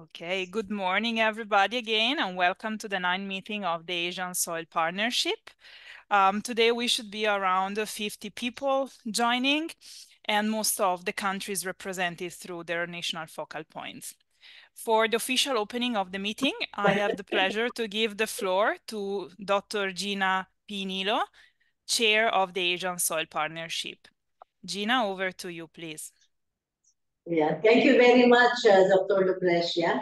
Okay, good morning, everybody, again, and welcome to the 9th meeting of the Asian Soil Partnership. Today, we should be around 50 people joining, and most of the countries represented through their national focal points. For the official opening of the meeting, I have the pleasure to give the floor to Dr. Gina P. Nilo, Chair of the Asian Soil Partnership. Gina, over to you, please. Yeah, thank you very much, Dr. Lucrecia.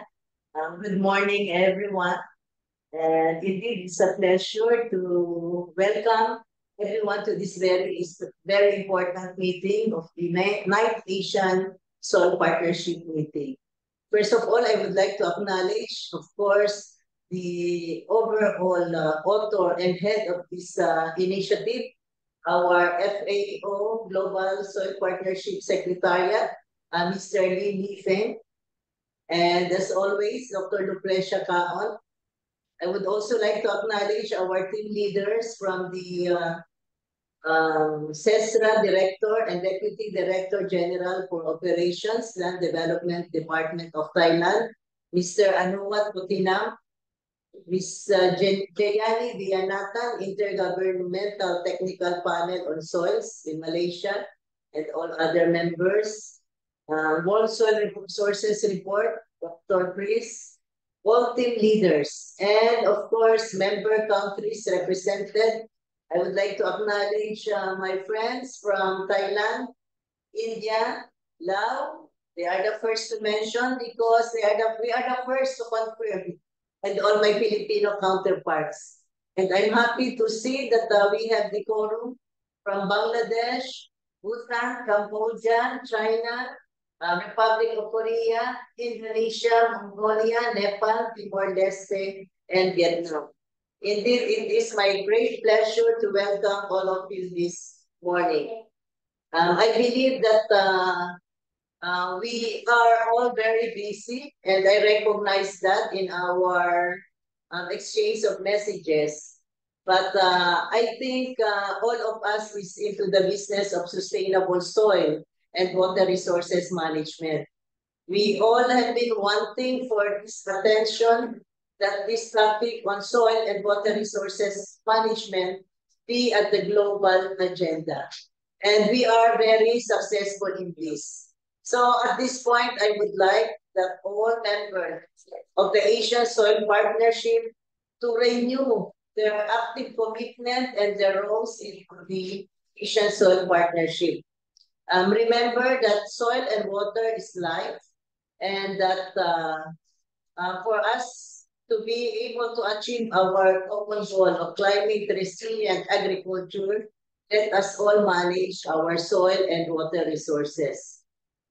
Good morning, everyone. And indeed, it's a pleasure to welcome everyone to this very important meeting of the 9th Asian Soil Partnership meeting. First of all, I would like to acknowledge, of course, the overall author and head of this initiative, our FAO Global Soil Partnership Secretariat, Mr. Li Feng. And as always, Dr. Lucrecia Caon. I would also like to acknowledge our team leaders from the SESRA Director and Deputy Director General for Operations, Land Development Department of Thailand, Mr. Anuwat Putinam, Ms. Jayani Dianatan, Intergovernmental Technical Panel on Soils in Malaysia, and all other members. World Soil Resources Report, Dr. Chris, all team leaders, and of course, member countries represented. I would like to acknowledge my friends from Thailand, India, Laos. They are the first to mention because we are the first to confirm, and all my Filipino counterparts. And I'm happy to see that we have the quorum from Bangladesh, Bhutan, Cambodia, China, Republic of Korea, Indonesia, Mongolia, Nepal, Timor-Leste, and Vietnam. Indeed, it is my great pleasure to welcome all of you this morning. I believe that we are all very busy, and I recognize that in our exchange of messages. But I think all of us is into the business of sustainable soil and water resources management. We all have been wanting for this attention that this topic on soil and water resources management be at the global agenda. And we are very successful in this. So at this point, I would like that all members of the Asian Soil Partnership to renew their active commitment and their roles in the Asian Soil Partnership. Remember that soil and water is life, and that for us to be able to achieve our common goal of climate resilient agriculture, let us all manage our soil and water resources.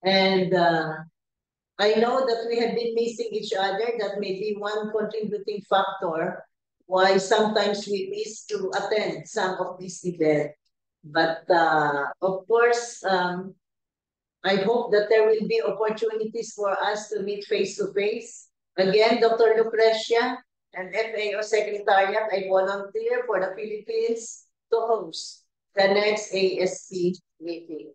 And I know that we have been missing each other. That may be one contributing factor why sometimes we miss to attend some of these events. But of course, I hope that there will be opportunities for us to meet face-to-face. Again, Dr. Lucrecia and FAO Secretariat, I volunteer for the Philippines to host the next ASP meeting.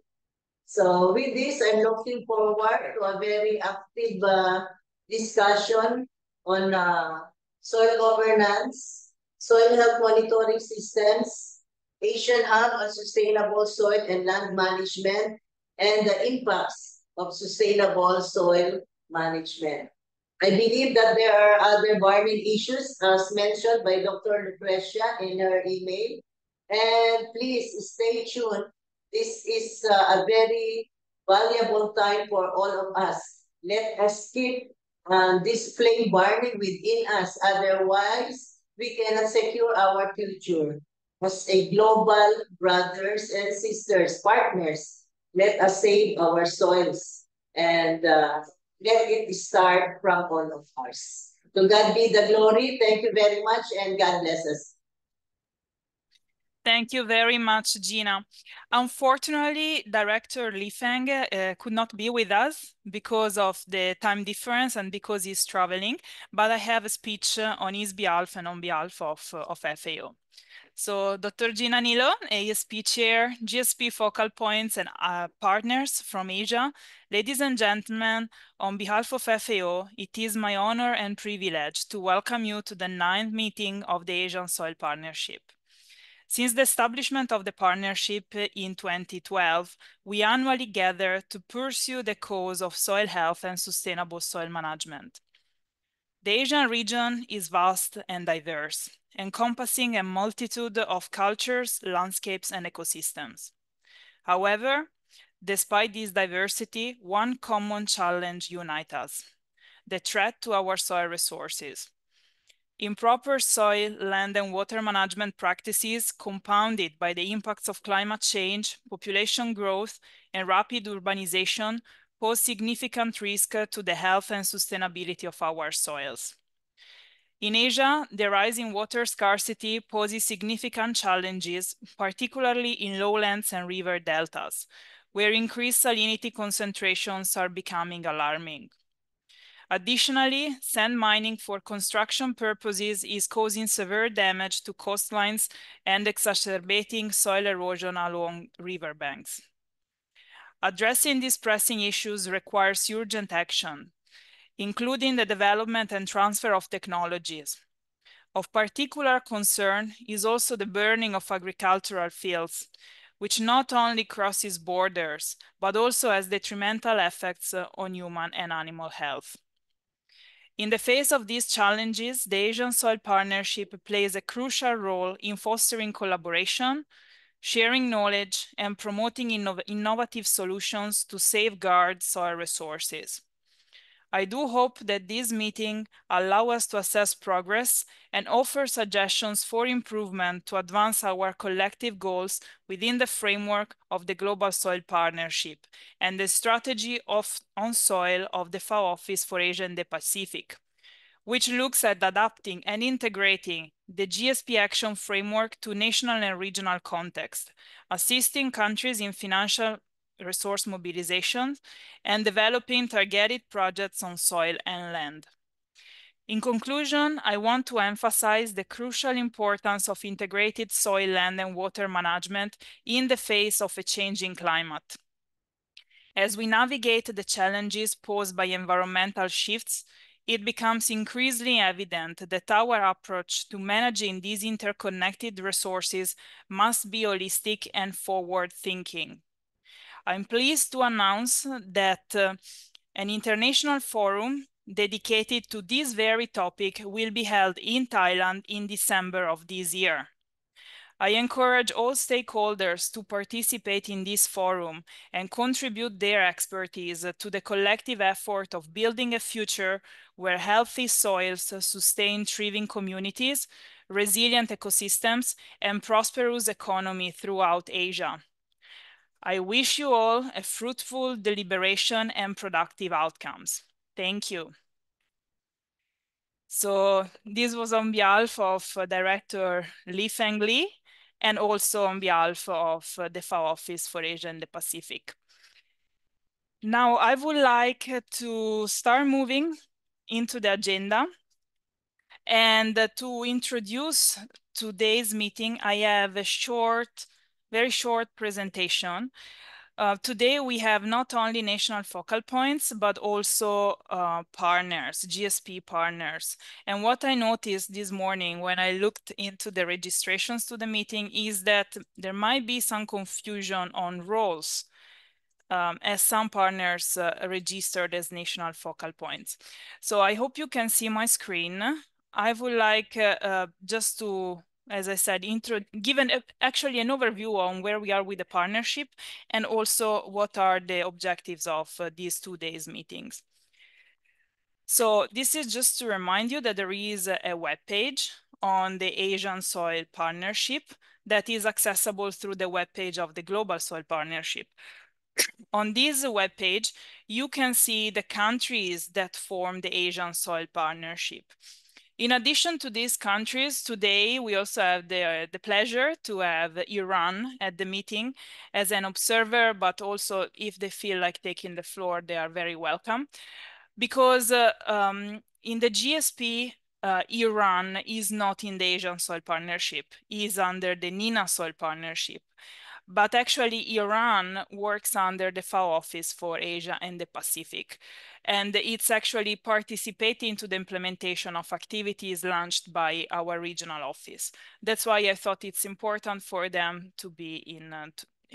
So with this, I'm looking forward to a very active discussion on soil governance, soil health monitoring systems, Asian Hub on Sustainable Soil and Land Management, and the impacts of sustainable soil management. I believe that there are other burning issues as mentioned by Dr. Lucrecia in her email. And please stay tuned. This is a very valuable time for all of us. Let us keep this flame burning within us. Otherwise, we cannot secure our future. As a global brothers and sisters, partners, let us save our soils and let it start from all of us. To God be the glory. Thank you very much, and God bless us. Thank you very much, Gina. Unfortunately, Director Li Feng could not be with us because of the time difference and because he's traveling, but I have a speech on his behalf and on behalf of FAO. So Dr. Gina Nilo, ASP Chair, GSP Focal Points and partners from Asia. Ladies and gentlemen, on behalf of FAO, it is my honor and privilege to welcome you to the 9th meeting of the Asian Soil Partnership. Since the establishment of the partnership in 2012, we annually gather to pursue the cause of soil health and sustainable soil management. The Asian region is vast and diverse, encompassing a multitude of cultures, landscapes, and ecosystems. However, despite this diversity, one common challenge unites us: the threat to our soil resources. Improper soil, land, and water management practices, compounded by the impacts of climate change, population growth, and rapid urbanization, pose significant risk to the health and sustainability of our soils. In Asia, the rise in water scarcity poses significant challenges, particularly in lowlands and river deltas, where increased salinity concentrations are becoming alarming. Additionally, sand mining for construction purposes is causing severe damage to coastlines and exacerbating soil erosion along riverbanks. Addressing these pressing issues requires urgent action, including the development and transfer of technologies. Of particular concern is also the burning of agricultural fields, which not only crosses borders, but also has detrimental effects on human and animal health. In the face of these challenges, the Asian Soil Partnership plays a crucial role in fostering collaboration, sharing knowledge, and promoting innovative solutions to safeguard soil resources. I do hope that this meeting allows us to assess progress and offer suggestions for improvement to advance our collective goals within the framework of the Global Soil Partnership and the strategy on soil of the FAO Office for Asia and the Pacific, which looks at adapting and integrating the GSP action framework to national and regional context, assisting countries in financial resource mobilization, and developing targeted projects on soil and land. In conclusion, I want to emphasize the crucial importance of integrated soil, land, and water management in the face of a changing climate. As we navigate the challenges posed by environmental shifts, it becomes increasingly evident that our approach to managing these interconnected resources must be holistic and forward-thinking. I'm pleased to announce that an international forum dedicated to this very topic will be held in Thailand in December of this year. I encourage all stakeholders to participate in this forum and contribute their expertise to the collective effort of building a future where healthy soils sustain thriving communities, resilient ecosystems, and prosperous economy throughout Asia. I wish you all a fruitful deliberation and productive outcomes. Thank you. So this was on behalf of Director Li Feng Li and also on behalf of the FAO Office for Asia and the Pacific. Now I would like to start moving into the agenda. And to introduce today's meeting, I have a very short presentation. Today, we have not only national focal points, but also partners, GSP partners. And what I noticed this morning when I looked into the registrations to the meeting is that there might be some confusion on roles, as some partners registered as national focal points. So I hope you can see my screen. I would like just to, as I said, give actually an overview on where we are with the partnership and also what are the objectives of these 2 days meetings. So this is just to remind you that there is a web page on the Asian Soil Partnership that is accessible through the web page of the Global Soil Partnership. On this webpage, you can see the countries that form the Asian Soil Partnership. In addition to these countries, today we also have the pleasure to have Iran at the meeting as an observer, but also if they feel like taking the floor, they are very welcome. Because in the GSP Iran is not in the Asian Soil Partnership, is under the NINA Soil Partnership. But actually, Iran works under the FAO Office for Asia and the Pacific. And it's actually participating to the implementation of activities launched by our regional office. That's why I thought it's important for them to be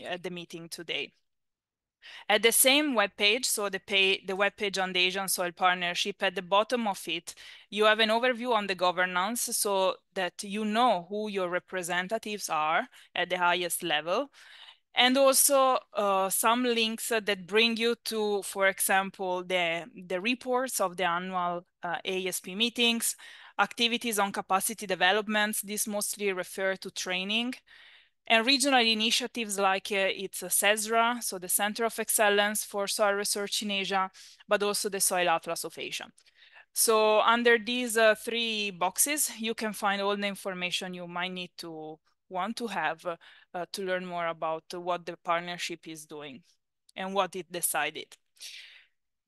at the meeting today. At the same webpage, so the webpage on the Asian Soil Partnership, at the bottom of it, you have an overview on the governance so that you know who your representatives are at the highest level. And also some links that bring you to, for example, the reports of the annual ASP meetings, activities on capacity developments. This mostly refer to training, and regional initiatives like it's CESRA, so the Center of Excellence for Soil Research in Asia, but also the Soil Atlas of Asia. So under these three boxes, you can find all the information you might need to want to have to learn more about what the partnership is doing and what it decided.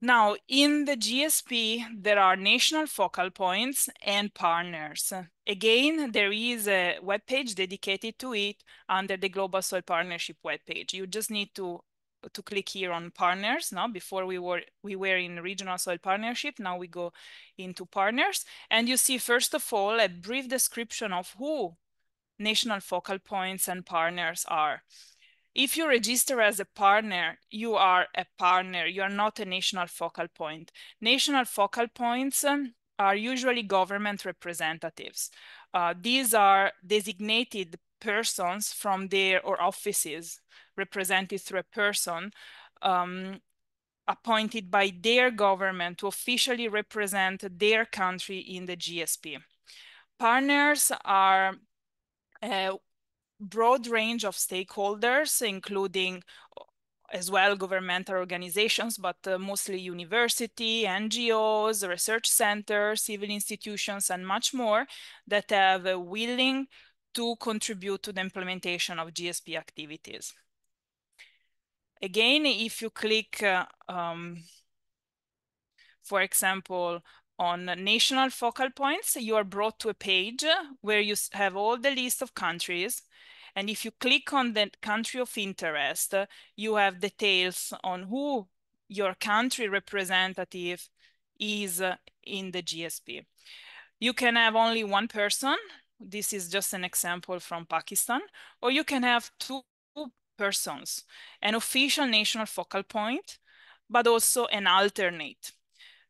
Now, in the GSP, there are national focal points and partners. Again, there is a webpage dedicated to it under the Global Soil Partnership webpage. You just need to click here on partners. Now, before we were in regional soil partnership. Now we go into partners, and you see first of all a brief description of who national focal points and partners are. If you register as a partner, you are a partner. You are not a national focal point. National focal points are usually government representatives. These are designated persons from their or offices represented through a person appointed by their government to officially represent their country in the GSP. Partners are broad range of stakeholders, including as well governmental organizations, but mostly university, NGOs, research centers, civil institutions, and much more that have willing to contribute to the implementation of GSP activities. Again, if you click, for example, on national focal points, you are brought to a page where you have all the list of countries. And if you click on the country of interest, you have details on who your country representative is in the GSP. You can have only one person. This is just an example from Pakistan. Or you can have two persons, an official national focal point, but also an alternate.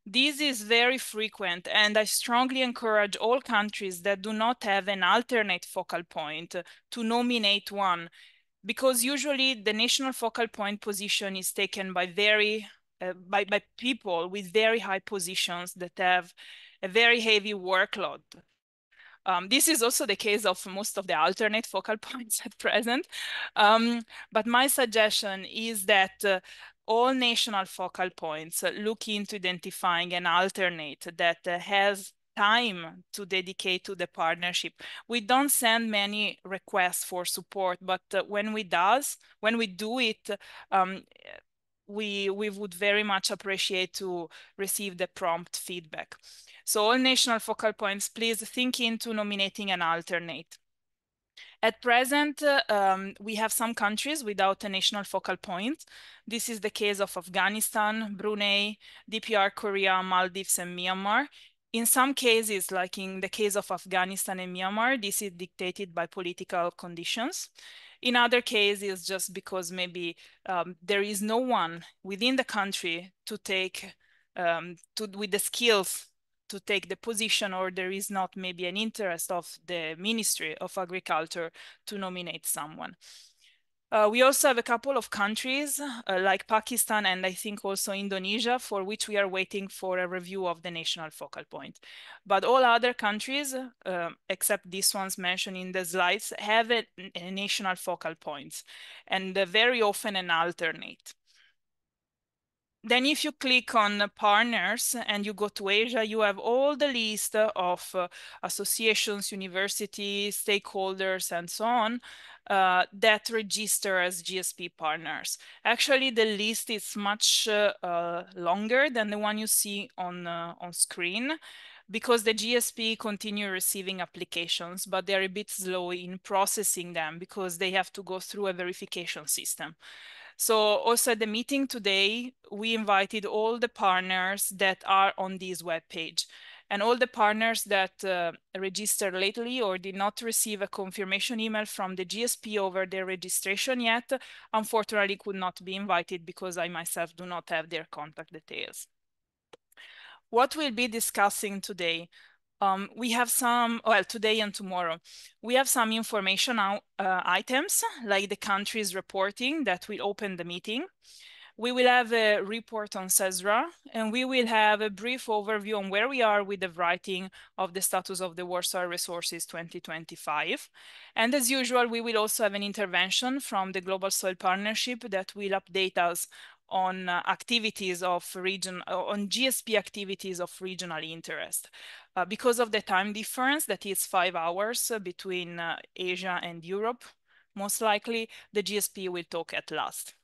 This is very frequent, and I strongly encourage all countries that do not have an alternate focal point to nominate one, because usually the national focal point position is taken by by people with very high positions that have a very heavy workload. This is also the case of most of the alternate focal points at present. But my suggestion is that all national focal points look into identifying an alternate that has time to dedicate to the partnership. We don't send many requests for support, but when we do it, we would very much appreciate to receive the prompt feedback. So all national focal points, please think into nominating an alternate. At present, we have some countries without a national focal point. This is the case of Afghanistan, Brunei, DPR, Korea, Maldives, and Myanmar. In some cases, like in the case of Afghanistan and Myanmar, this is dictated by political conditions. In other cases, just because maybe there is no one within the country to take with the skills to take the position, or there is not maybe an interest of the Ministry of Agriculture to nominate someone. We also have a couple of countries like Pakistan and I think also Indonesia, for which we are waiting for a review of the national focal point. But all other countries, except these ones mentioned in the slides, have a national focal points, and very often an alternate. Then if you click on partners and you go to Asia, you have all the list of associations, universities, stakeholders, and so on that register as GSP partners. Actually, the list is much longer than the one you see on screen, because the GSP continue receiving applications, but they're a bit slow in processing them because they have to go through a verification system. So also at the meeting today, we invited all the partners that are on this webpage. And all the partners that registered lately or did not receive a confirmation email from the GSP over their registration yet, unfortunately could not be invited because I myself do not have their contact details. What we'll be discussing today, we have some, well, today and tomorrow, we have some information items like the countries reporting that will open the meeting. We will have a report on CESRA, and we will have a brief overview on where we are with the writing of the status of the World Soil Resources 2025. And as usual, we will also have an intervention from the Global Soil Partnership that will update us on activities of region, on GSP activities of regional interest. Because of the time difference, that is 5 hours between Asia and Europe, most likely the GSP will talk at last.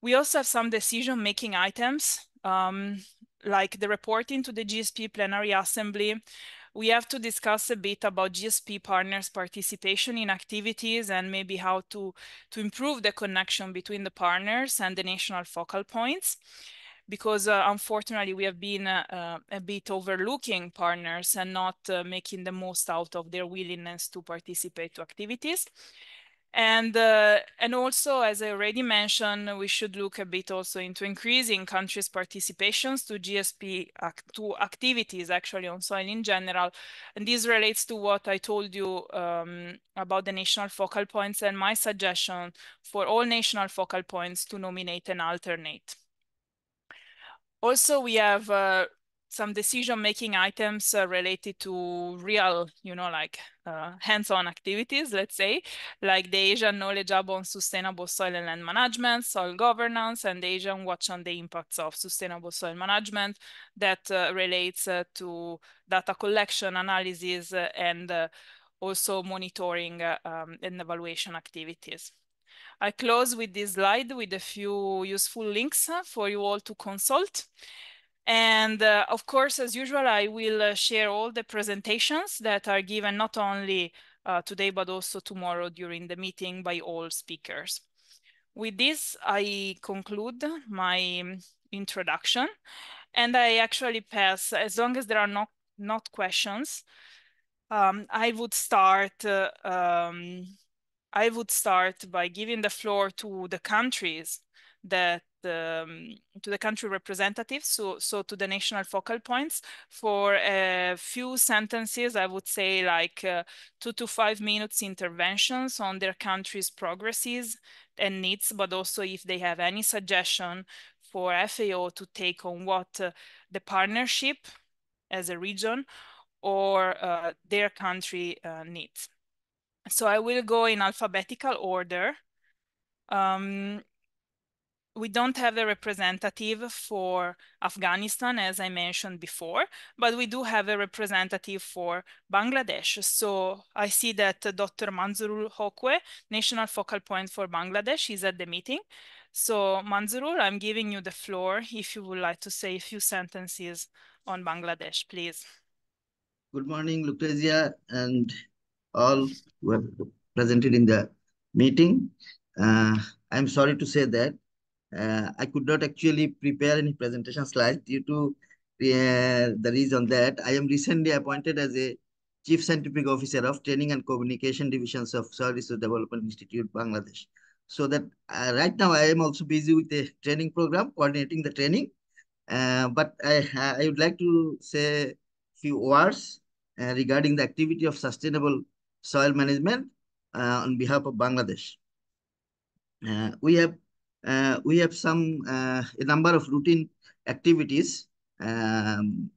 We also have some decision-making items, like the reporting to the GSP Plenary Assembly. We have to discuss a bit about GSP partners' participation in activities and maybe how to improve the connection between the partners and the national focal points, because unfortunately we have been a bit overlooking partners and not making the most out of their willingness to participate to activities. And also, as I already mentioned, we should look a bit also into increasing countries' participations to GSP to activities actually on soil in general. And this relates to what I told you about the national focal points and my suggestion for all national focal points to nominate an alternate. Also, we have some decision-making items related to real, like hands-on activities, let's say, like the Asian Knowledge Hub on Sustainable Soil and Land Management, Soil Governance, and the Asian Watch on the Impacts of Sustainable Soil Management that relates to data collection, analysis, and also monitoring and evaluation activities. I close with this slide with a few useful links for you all to consult. And of course, as usual, I will share all the presentations that are given not only today, but also tomorrow during the meeting by all speakers. With this, I conclude my introduction, and I actually pass, as long as there are not questions, I would start by giving the floor to the countries that to the country representatives, so to the national focal points for a few sentences. I would say like 2 to 5 minutes interventions on their country's progresses and needs, but also if they have any suggestion for FAO to take on what the partnership as a region or their country needs. So I will go in alphabetical order. We don't have a representative for Afghanistan, as I mentioned before, but we do have a representative for Bangladesh. So I see that Dr. Manzurul Hokwe, National Focal Point for Bangladesh, is at the meeting. So Manzurul, I'm giving you the floor if you would like to say a few sentences on Bangladesh, please. Good morning, Lucrezia, and all who are presented in the meeting. I'm sorry to say that I could not actually prepare any presentation slides due to the reason that I am recently appointed as a Chief Scientific Officer of Training and Communication Divisions of Soil Resource Development Institute, Bangladesh. So that right now I am also busy with a training program, coordinating the training. But I would like to say a few words regarding the activity of sustainable soil management on behalf of Bangladesh. We have a number of routine activities on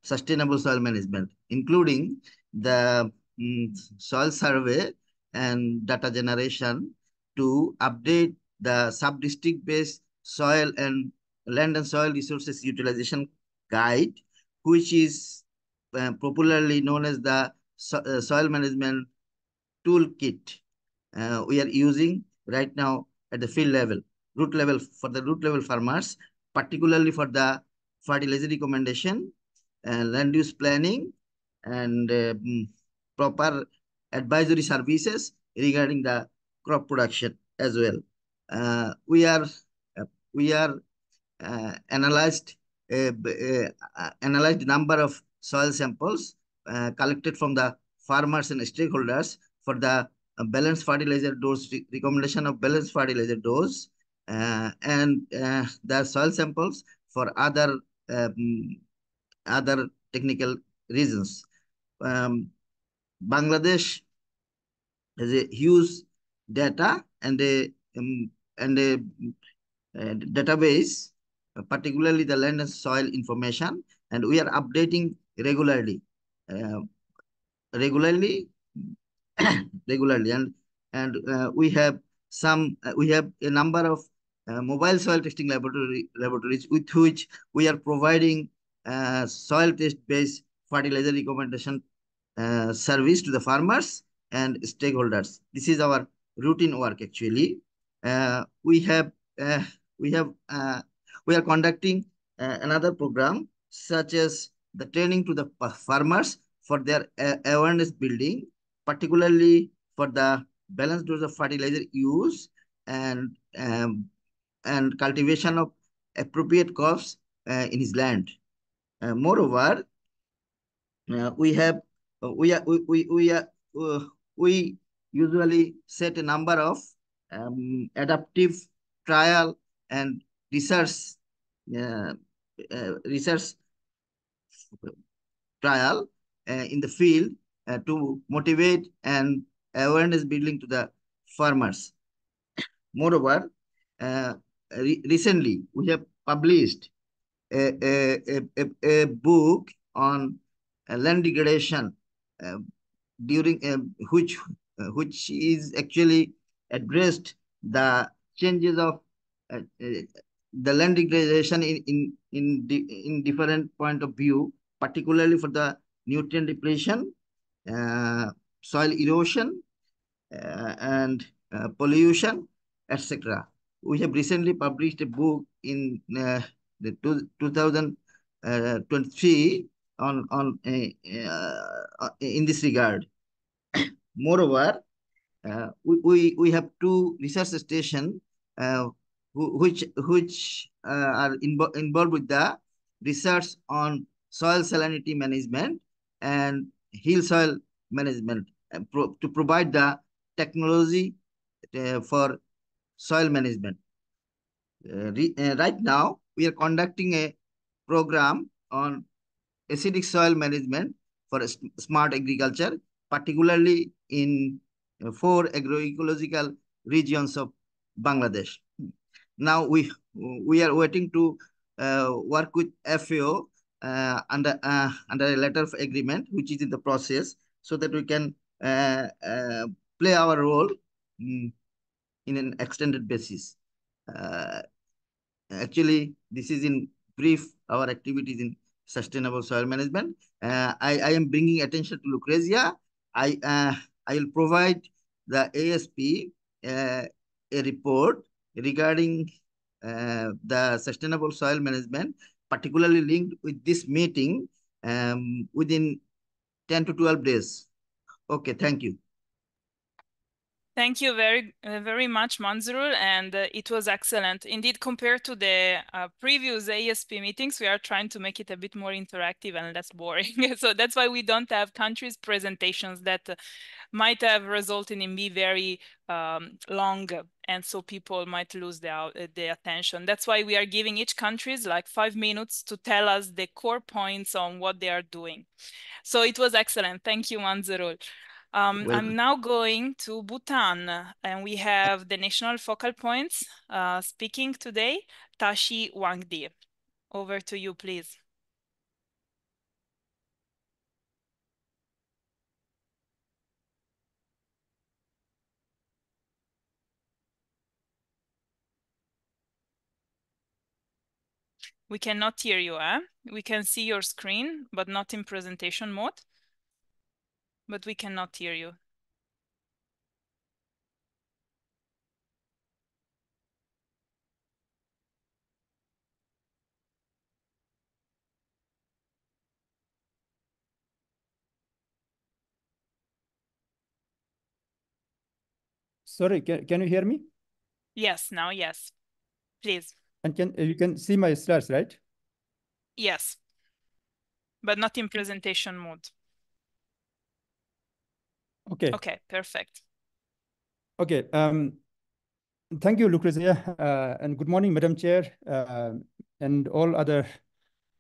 sustainable soil management, including the soil survey and data generation to update the sub-district based soil and land and soil resources utilization guide, which is popularly known as the soil management toolkit we are using right now at the field level, root level, for the root level farmers, particularly for the fertilizer recommendation, land use planning, and proper advisory services regarding the crop production as well. We are analyzed number of soil samples collected from the farmers and stakeholders for the balanced fertilizer dose recommendation of balanced fertilizer dose, and the soil samples for other technical reasons. Bangladesh has a huge data and a database, particularly the land and soil information, and we are updating regularly, uh, regularly, regularly, and we have a number of mobile soil testing laboratories with which we are providing soil test based fertilizer recommendation service to the farmers and stakeholders. This is our routine work actually. Uh, we have uh, we have we are conducting another program such as the training to the farmers for their awareness building, particularly for the balanced dose of fertilizer use and cultivation of appropriate crops in his land. Moreover, we have we are we usually set a number of adaptive trial and research uh, research trial in the field to motivate and awareness building to the farmers. Moreover, uh, recently we have published a book on land degradation, uh, during which is actually addressed the changes of the land degradation in different point of view, particularly for the nutrient depletion, uh, soil erosion, and pollution, etc. We have recently published a book in the 2023 in this regard. Moreover, we have two research stations uh, which are involved with the research on soil salinity management and hill soil management, to provide the technology for soil management. Right now, we are conducting a program on acidic soil management for smart agriculture, particularly in four agroecological regions of Bangladesh. Now we are waiting to work with FAO under a letter of agreement, which is in the process, so that we can play our role mm, in an extended basis. Uh, Actually, this is in brief our activities in sustainable soil management. I am bringing attention to Lucrezia. I will provide the ASP a report regarding the sustainable soil management, particularly linked with this meeting, within 10 to 12 days. Okay, thank you. Thank you very much, Manzurul, and it was excellent. Indeed, compared to the previous ASP meetings, we are trying to make it a bit more interactive and less boring. So that's why we don't have countries' presentations that might have resulted in be very long, and so people might lose their attention. That's why we are giving each countries like 5 minutes to tell us the core points on what they are doing. So it was excellent. Thank you, Manzurul. I'm now going to Bhutan, and we have the national focal points speaking today, Tashi Wangdi. Over to you, please. We cannot hear you, eh? We can see your screen, but not in presentation mode. But we cannot hear you. Sorry, can you hear me? Yes, now yes. Please. And you can see my slides, right? Yes, but not in presentation mode. Okay. Okay, perfect. Okay. Thank you, Lucrezia, and good morning, Madam Chair, and all other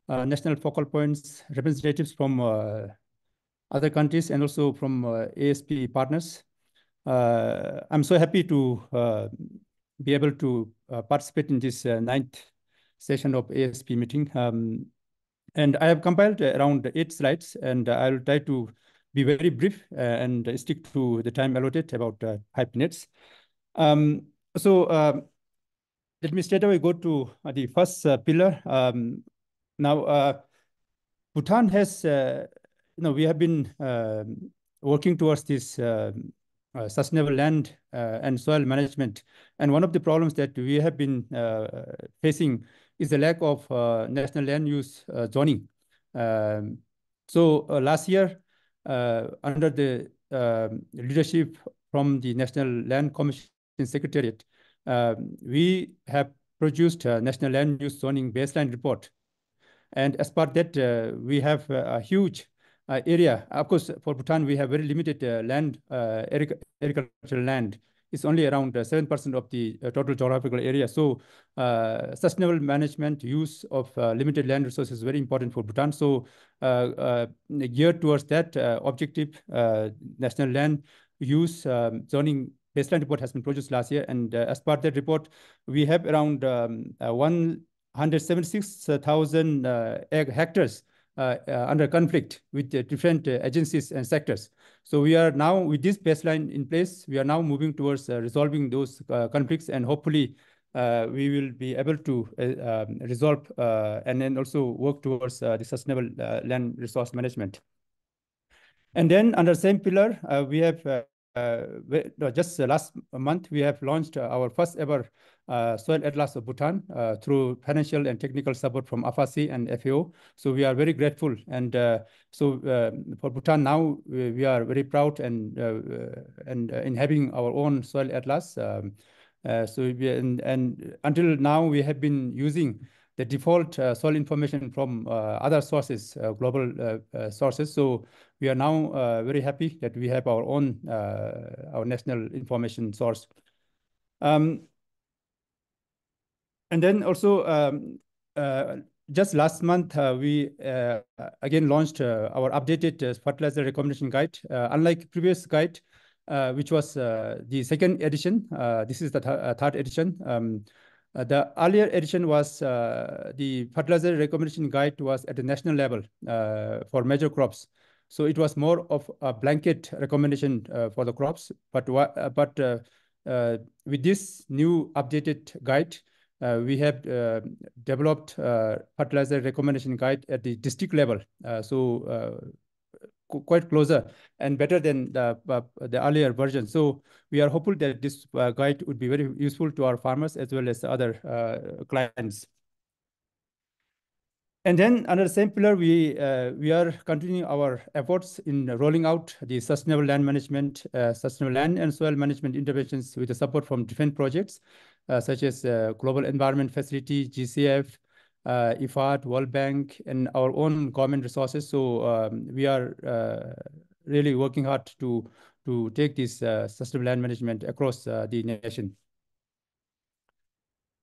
national focal points, representatives from other countries, and also from ASP partners. I'm so happy to be able to participate in this ninth session of ASP meeting. And I have compiled around 8 slides, and I'll try to be very brief and stick to the time allotted, about 5 minutes. So let me straight away go to the first pillar. Now, Bhutan has, we have been working towards this sustainable land and soil management. And one of the problems that we have been facing is the lack of national land use zoning. So last year, under the leadership from the National Land Commission Secretariat, we have produced a National Land Use Zoning Baseline Report. And as part that, we have a huge area. Of course, for Bhutan, we have very limited land, agricultural land. It's only around 7% of the total geographical area. So sustainable management, use of limited land resources is very important for Bhutan. So geared towards that objective, national land use zoning baseline report has been produced last year. And as part of that report, we have around 176,000 hectares under conflict with different agencies and sectors. So we are now, with this baseline in place, we are now moving towards resolving those conflicts, and hopefully we will be able to resolve and then also work towards the sustainable land resource management. And then under the same pillar, we have just last month, we have launched our first ever Soil Atlas of Bhutan through financial and technical support from AFASI and FAO. So we are very grateful. And so for Bhutan now, we are very proud and in having our own Soil Atlas. And until now, we have been using the default soil information from other sources, global sources. So we are now very happy that we have our own our national information source. And then also, just last month, we again launched our updated fertilizer recommendation guide. Unlike previous guide, which was the second edition, this is the third edition. The earlier edition was the fertilizer recommendation guide was at the national level for major crops. So it was more of a blanket recommendation for the crops. But with this new updated guide, we have developed fertilizer recommendation guide at the district level. Quite closer and better than the earlier version. So we are hopeful that this guide would be very useful to our farmers as well as other clients. And then under the same pillar, we are continuing our efforts in rolling out the sustainable land management, sustainable land and soil management interventions with the support from different projects, such as Global Environment Facility, GCF, IFAD, World Bank, and our own government resources. So we are really working hard to take this sustainable land management across the nation.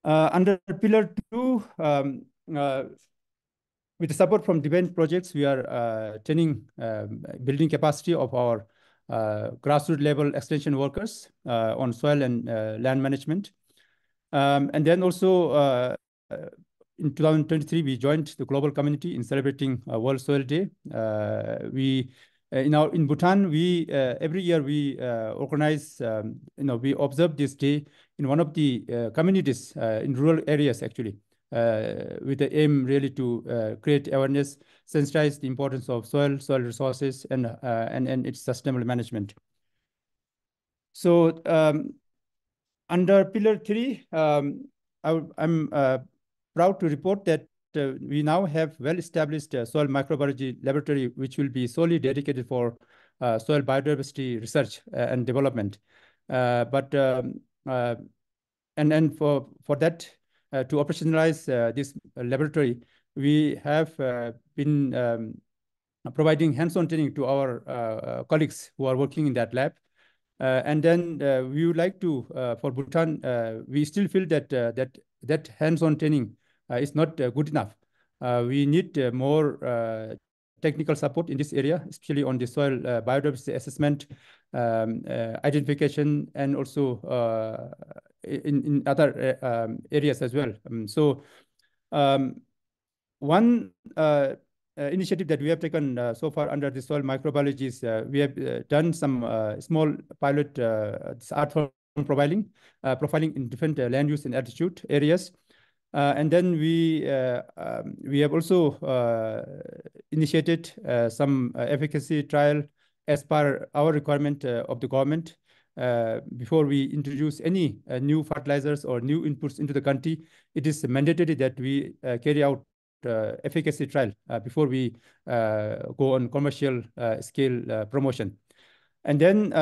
Under pillar 2, with the support from different projects, we are building capacity of our grassroots level extension workers on soil and land management. And then also in 2023, we joined the global community in celebrating World Soil Day. In Bhutan, we every year we organize, we observe this day in one of the communities in rural areas, actually, with the aim really to create awareness, sensitize the importance of soil resources, and its sustainable management. So under pillar 3, I'm proud to report that we now have well-established soil microbiology laboratory, which will be solely dedicated for soil biodiversity research and development. But and for that to operationalize this laboratory, we have been providing hands-on training to our colleagues who are working in that lab. And then we would like to, for Bhutan, we still feel that that hands-on training is not good enough. We need more technical support in this area, especially on the soil biodiversity assessment, identification, and also in other areas as well. One initiative that we have taken so far under the soil microbiology is we have done some small pilot art form profiling in different land use and altitude areas. And then we have also initiated some efficacy trial as per our requirement of the government. Before we introduce any new fertilizers or new inputs into the country, it is mandatory that we carry out efficacy trial before we go on commercial scale promotion. And then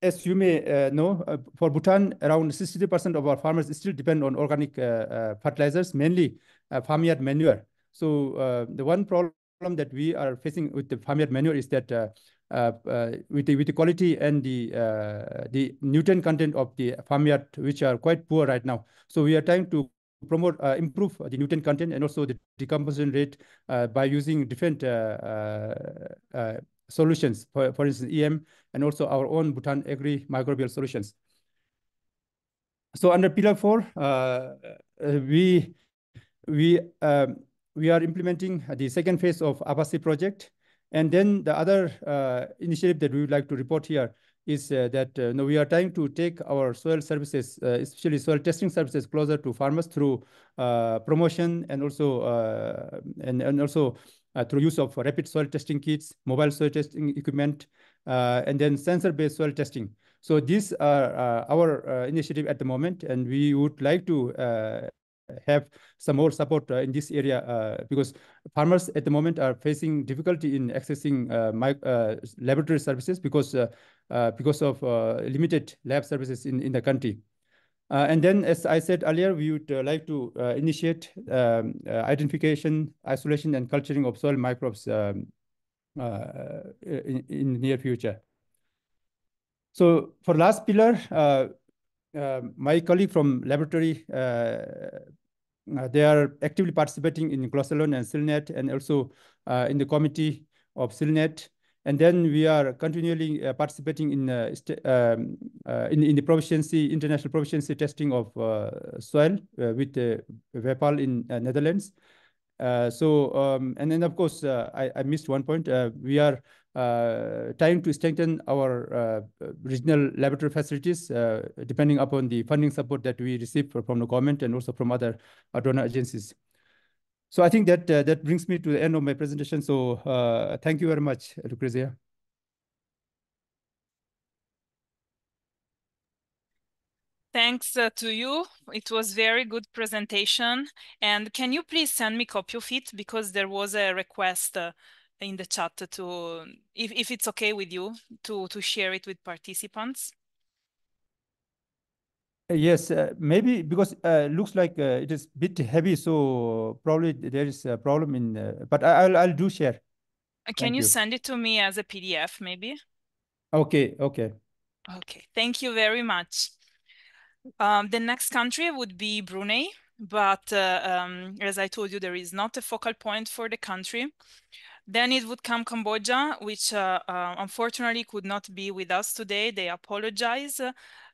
as you may know, for Bhutan, around 63% of our farmers still depend on organic fertilizers, mainly farmyard manure. So the one problem that we are facing with the farmyard manure is that with the quality and the nutrient content of the farmyard, which are quite poor right now. So we are trying to promote, improve the nutrient content and also the decomposition rate by using different solutions, for instance, EM, and also our own Bhutan agri-microbial solutions. So under Pillar 4, we are implementing the second phase of Abasi project. And then the other initiative that we would like to report here is that we are trying to take our soil services, especially soil testing services, closer to farmers through promotion and also through use of rapid soil testing kits, mobile soil testing equipment, and then sensor-based soil testing. So these are our initiative at the moment, and we would like to have some more support in this area because farmers at the moment are facing difficulty in accessing laboratory services because of limited lab services in the country. And then, as I said earlier, we would like to initiate identification, isolation, and culturing of soil microbes in the near future. So for last pillar, my colleague from laboratory, they are actively participating in Glossalon and SILNET and also in the committee of SILNET. And then we are continually participating in the proficiency, international proficiency testing of soil with WEPAL in Netherlands. And then of course, I missed one point. We are trying to strengthen our regional laboratory facilities, depending upon the funding support that we receive from the government and also from other donor agencies. So I think that that brings me to the end of my presentation. So thank you very much, Lucrezia. Thanks to you. It was very good presentation. And can you please send me copy of it, because there was a request in the chat to, if it's okay with you, to share it with participants. Yes, maybe because looks like it is a bit heavy, so probably there is a problem in. But I'll do share. Can you send it to me as a PDF, maybe? Okay. Okay. Okay. Thank you very much. The next country would be Brunei, but as I told you, there is not a focal point for the country. Then it would come Cambodia, which unfortunately could not be with us today. They apologize.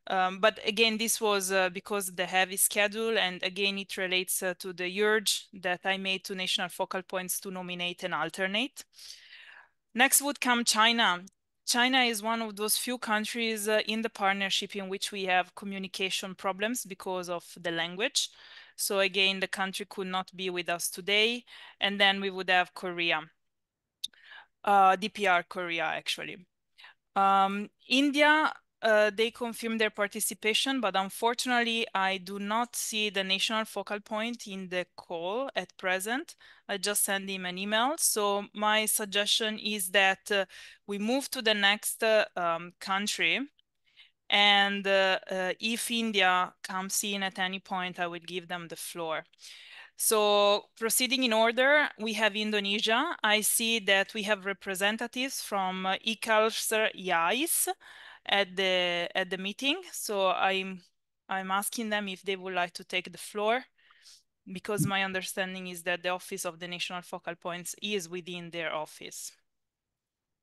But again, this was because of the heavy schedule. And again, it relates to the urge that I made to national focal points to nominate and alternate. Next would come China. China is one of those few countries in the partnership in which we have communication problems because of the language. So again, the country could not be with us today. And then we would have Korea. DPR Korea, actually. India they confirmed their participation, but unfortunately, I do not see the national focal point in the call at present. I just sent him an email. So my suggestion is that we move to the next country. And if India comes in at any point, I will give them the floor. So proceeding in order, we have Indonesia. I see that we have representatives from ICALS YAIS at the meeting. So I'm asking them if they would like to take the floor, because my understanding is that the office of the national focal points is within their office.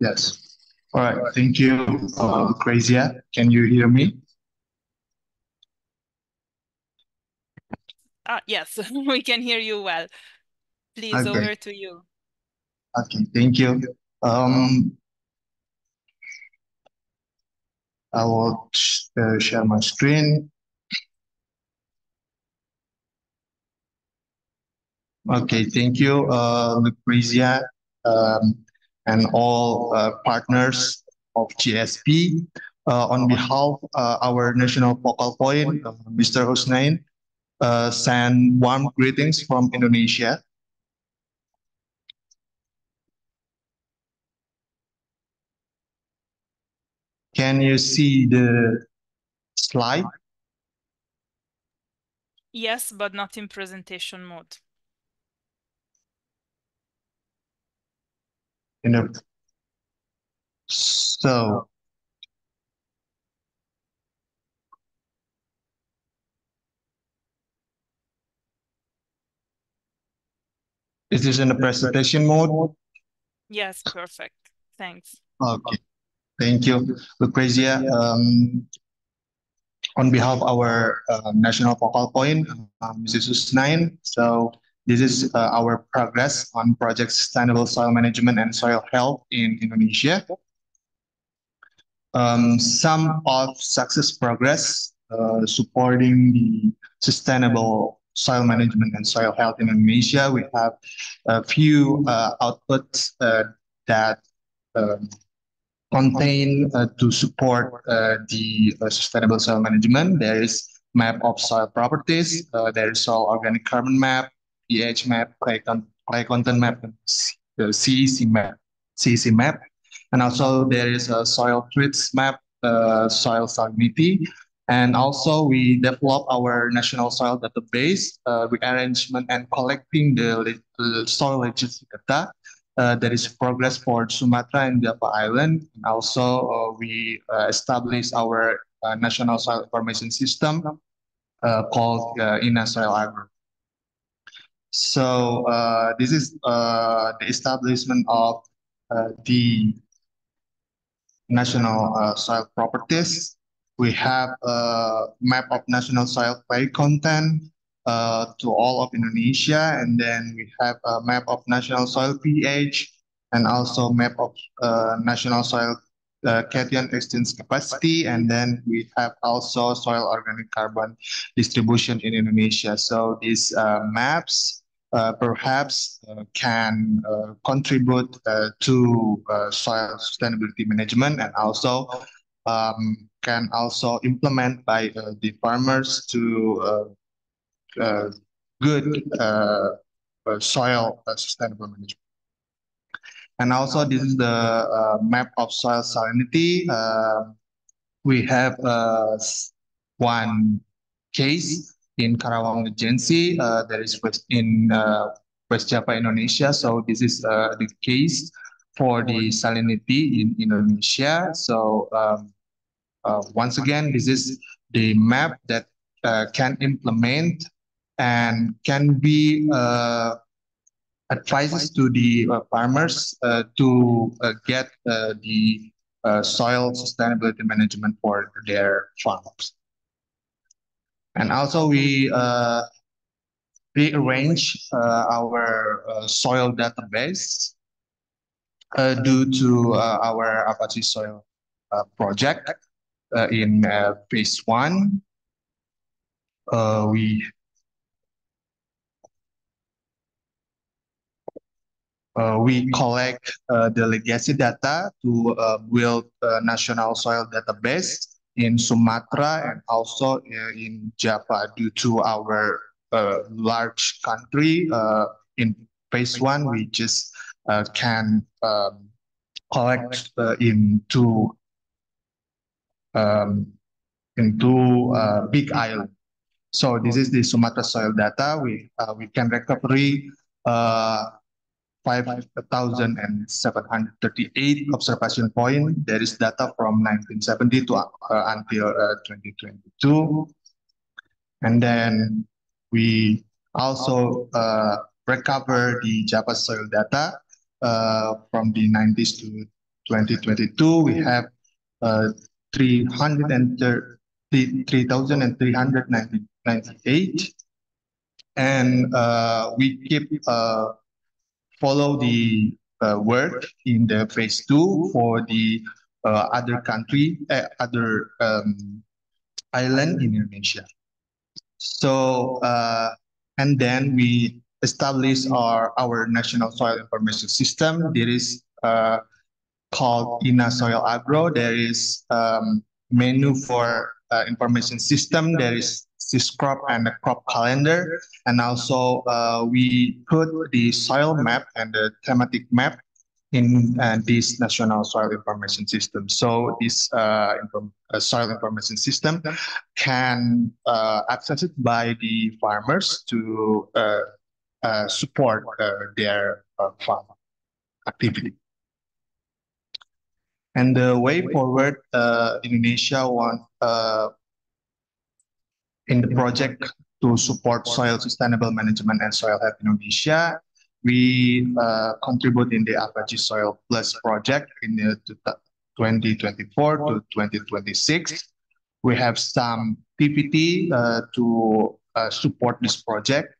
Yes. All right. Thank you, Lucrezia. Can you hear me? Yes, we can hear you well. Please, Okay. over to you. Okay. Thank you. I will share my screen. Okay. Thank you, Lucrezia, and all partners of GSP. On behalf of our national focal point, Mr. Husnain, send warm greetings from Indonesia. Can you see the slide? Yes, but not in presentation mode. So is this in the presentation mode? Yes, perfect. Thanks. Okay, thank you, Lucrezia. On behalf of our national focal point, Mrs. Husnain. So this is our progress on project sustainable soil management and soil health in Indonesia. Some of success progress supporting the sustainable soil management and soil health in Indonesia. We have a few outputs that contain to support the sustainable soil management. There is map of soil properties, there is soil organic carbon map, pH map, clay content map, and CEC map, and also there is a soil treats map, soil salinity, and also we develop our national soil database, rearrangement and collecting the soil legislative data. There is progress for Sumatra and Java Island. And also, we established our national soil information system called INA Soil Agro. So this is the establishment of the national soil properties. We have a map of national soil clay content to all of Indonesia, and then we have a map of national soil pH, and also map of national soil cation exchange capacity, and then we have also soil organic carbon distribution in Indonesia. So these maps perhaps can contribute to soil sustainability management, and also can also implement by the farmers to good soil sustainable management. And also this is the map of soil salinity. We have one case in Karawang Regency. That is in West Java, Indonesia. So this is the case for the salinity in Indonesia. So once again, this is the map that can implement and can be advices to the farmers to get the soil sustainability management for their farms. And also we rearrange our soil database due to our Apache soil project in phase 1. We collect the legacy data to build a national soil database. in Sumatra and also in Java due to our large country. In phase one, we just can collect um, into big island. So this is the Sumatra soil data. We can recovery 5,738 observation point. There is data from 1970 to until 2022. And then we also recover the Java soil data from the 90s to 2022. We have 3,398, and we keep follow the work in the phase two for the other country, other island in Indonesia. So, and then we establish our national soil information system. There is called INA Soil Agro. There is menu for information system. There is syscrop and the crop calendar. And also we put the soil map and the thematic map in this national soil information system. So this soil information system can access it by the farmers to support their farm activity. And the way forward, Indonesia want in the project to support soil sustainable management and soil health in Indonesia. We contribute in the FAO-GSP Soil Plus project in the 2024 to 2026. We have some PPT to support this project,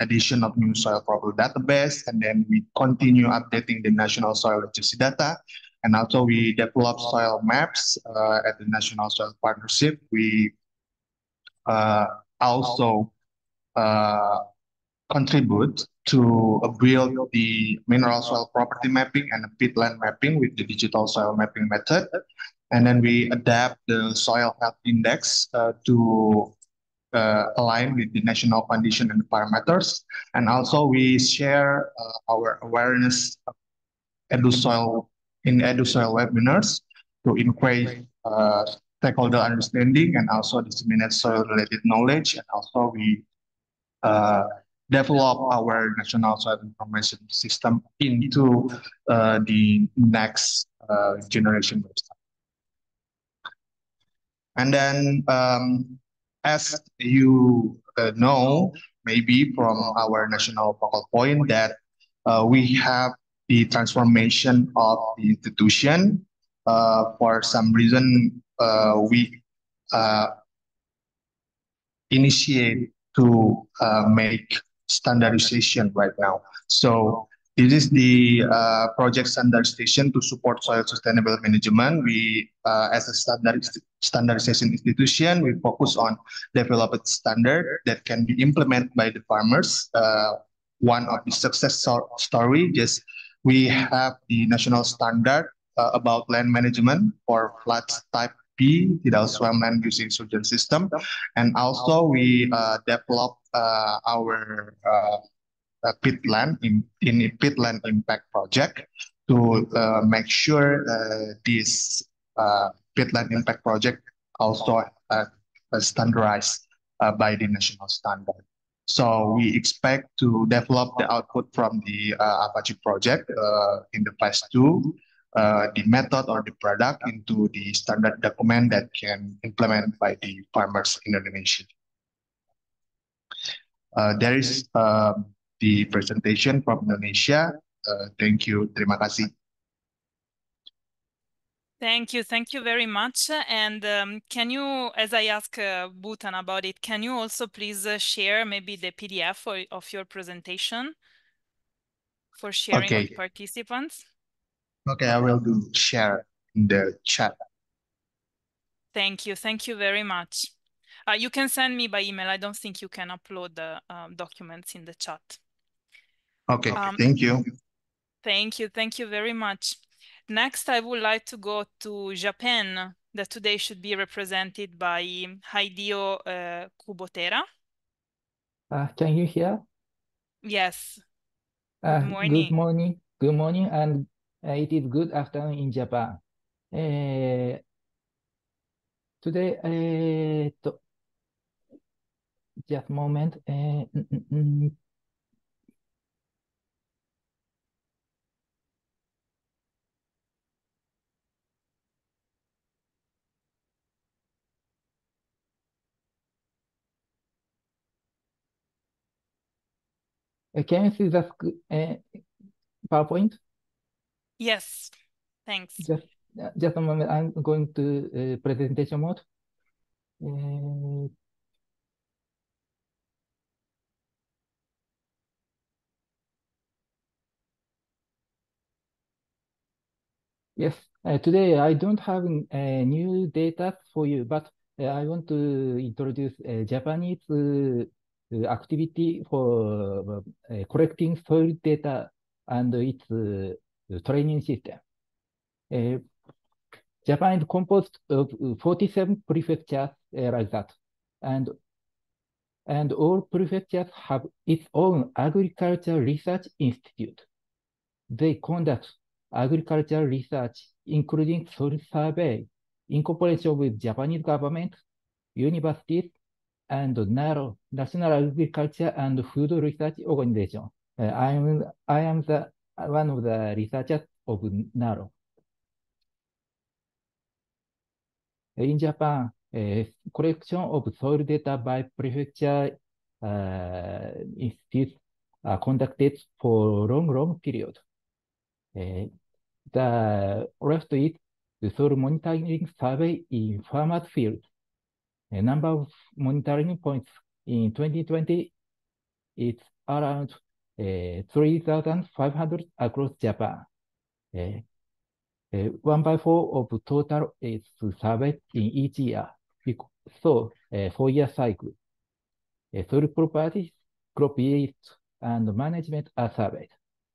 addition of new soil profile database, and then we continue updating the national soil literacy data. And also we develop soil maps at the National Soil Partnership. We also contribute to build the mineral soil property mapping and peatland mapping with the digital soil mapping method. And then we adapt the soil health index to align with the national condition and parameters. And also we share our awareness EduSoil in EduSoil webinars to increase stakeholder understanding and also disseminate soil-related knowledge. And also we develop our national soil information system into the next generation website. And then, as you know, maybe from our national focal point that we have the transformation of the institution. For some reason, we initiate to make standardization right now. So this is the project standardization to support soil sustainable management. We, as a standardization institution, we focus on developed standard that can be implemented by the farmers. One of the success story is we have the national standard about land management for floods type B, tidal swampland using surgeon system. And also we develop our peatland in peatland impact project to make sure this peatland impact project also standardized by the national standard. So we expect to develop the output from the Apache project in the phase two, the method or the product into the standard document that can implement by the farmers in Indonesia. There is the presentation from Indonesia. Thank you. Terima kasih. Thank you very much. And can you, as I ask Bhutan about it, can you also please share maybe the PDF of your presentation for sharing with participants? Okay, I will do share in the chat. Thank you very much. You can send me by email. I don't think you can upload the documents in the chat. Okay, thank you. Thank you very much. Next, I would like to go to Japan that today should be represented by Haidio Kubotera. Can you hear? Yes. Good Good morning. morning. Good morning, and it is good afternoon in Japan. Today, just a moment. Can you see the PowerPoint? Yes, thanks. Just a moment. I'm going to presentation mode. Yes, today I don't have new data for you, but I want to introduce Japanese activity for collecting soil data and its training system. Japan is composed of 47 prefectures like that, and all prefectures have its own agriculture research institute. They conduct agricultural research, including soil survey, in cooperation with Japanese government, universities, and NARO, National Agriculture and Food Research Organization. I am the one of the researchers of NARO. In Japan, collection of soil data by prefecture institutes are conducted for long period. The left is the soil monitoring survey in farmers field. A number of monitoring points in 2020 is around 3,500 across Japan. 1/4 of total is surveyed in each year. So, 4-year cycle. Soil properties, crop yields, and management are surveyed.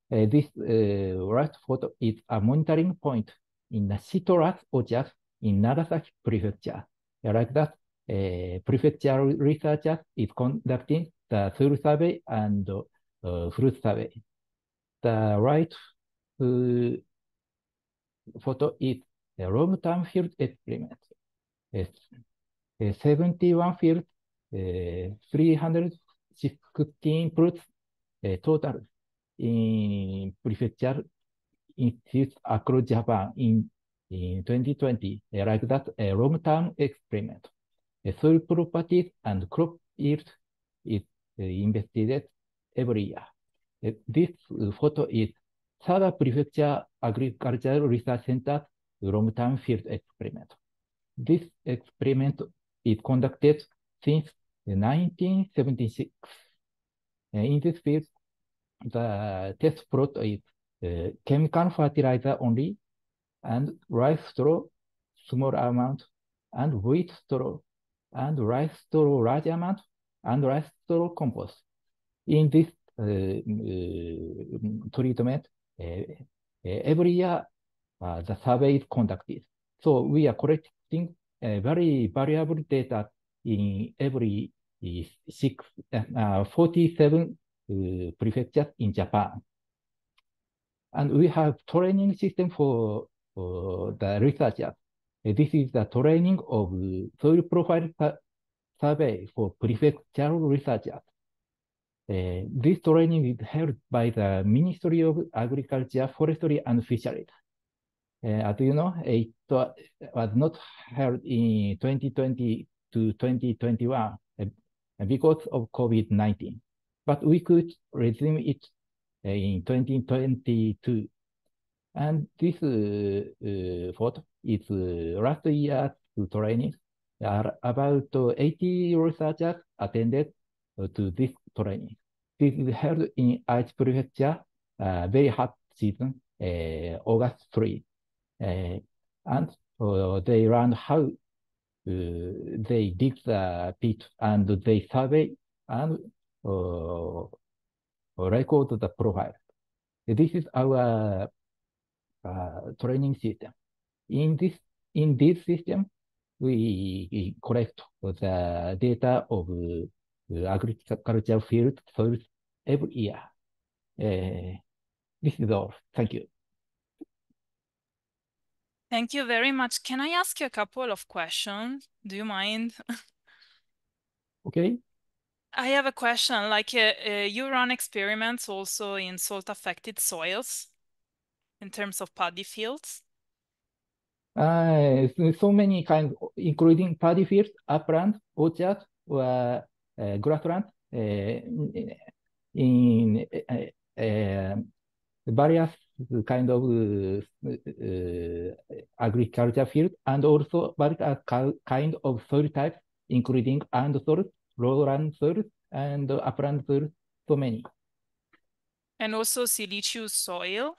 This right photo is a monitoring point in the citrus orchard in Nagasaki Prefecture. Like that, prefecture researchers is conducting the soil survey and fruit survey. The right photo is a long-term field experiment. 71 fields, 316 fruits total in prefecture institutes across Japan in 2020, like that, a long-term experiment. Soil properties and crop yield is investigated every year. This photo is Saga Prefecture Agricultural Research Center long-term field experiment. This experiment is conducted since 1976. In this field, the test plot is chemical fertilizer only, and rice straw, small amount, and wheat straw, and rice straw, large amount, and rice straw compost. In this treatment, every year the survey is conducted. So we are collecting very variable data in every 47 prefectures in Japan. And we have training system for the researchers. This is the training of soil profile survey for prefectural researchers. This training is held by the Ministry of Agriculture, Forestry, and Fisheries. As you know, it was not held in 2020 to 2021 because of COVID-19, but we could resume it in 2022. And this photo is last year's training. About 80 researchers attended to this training. This is held in Aichi Prefecture, very hot season, August 3. And they learned how they dig the pit, and they survey and record the profile. This is our training system. In this in this system, we collect the data of agriculture field soils every year. This is all. Thank you. Thank you very much. Can I ask you a couple of questions? Do you mind? Okay. I have a question. Like, you run experiments also in salt-affected soils in terms of paddy fields? So many kinds, including paddy fields, upland, orchards, or grassland, in various kind of agriculture field, and also various kind of soil types, including and soils, lowland soils, and upland soils, so many. And also siliceous soil?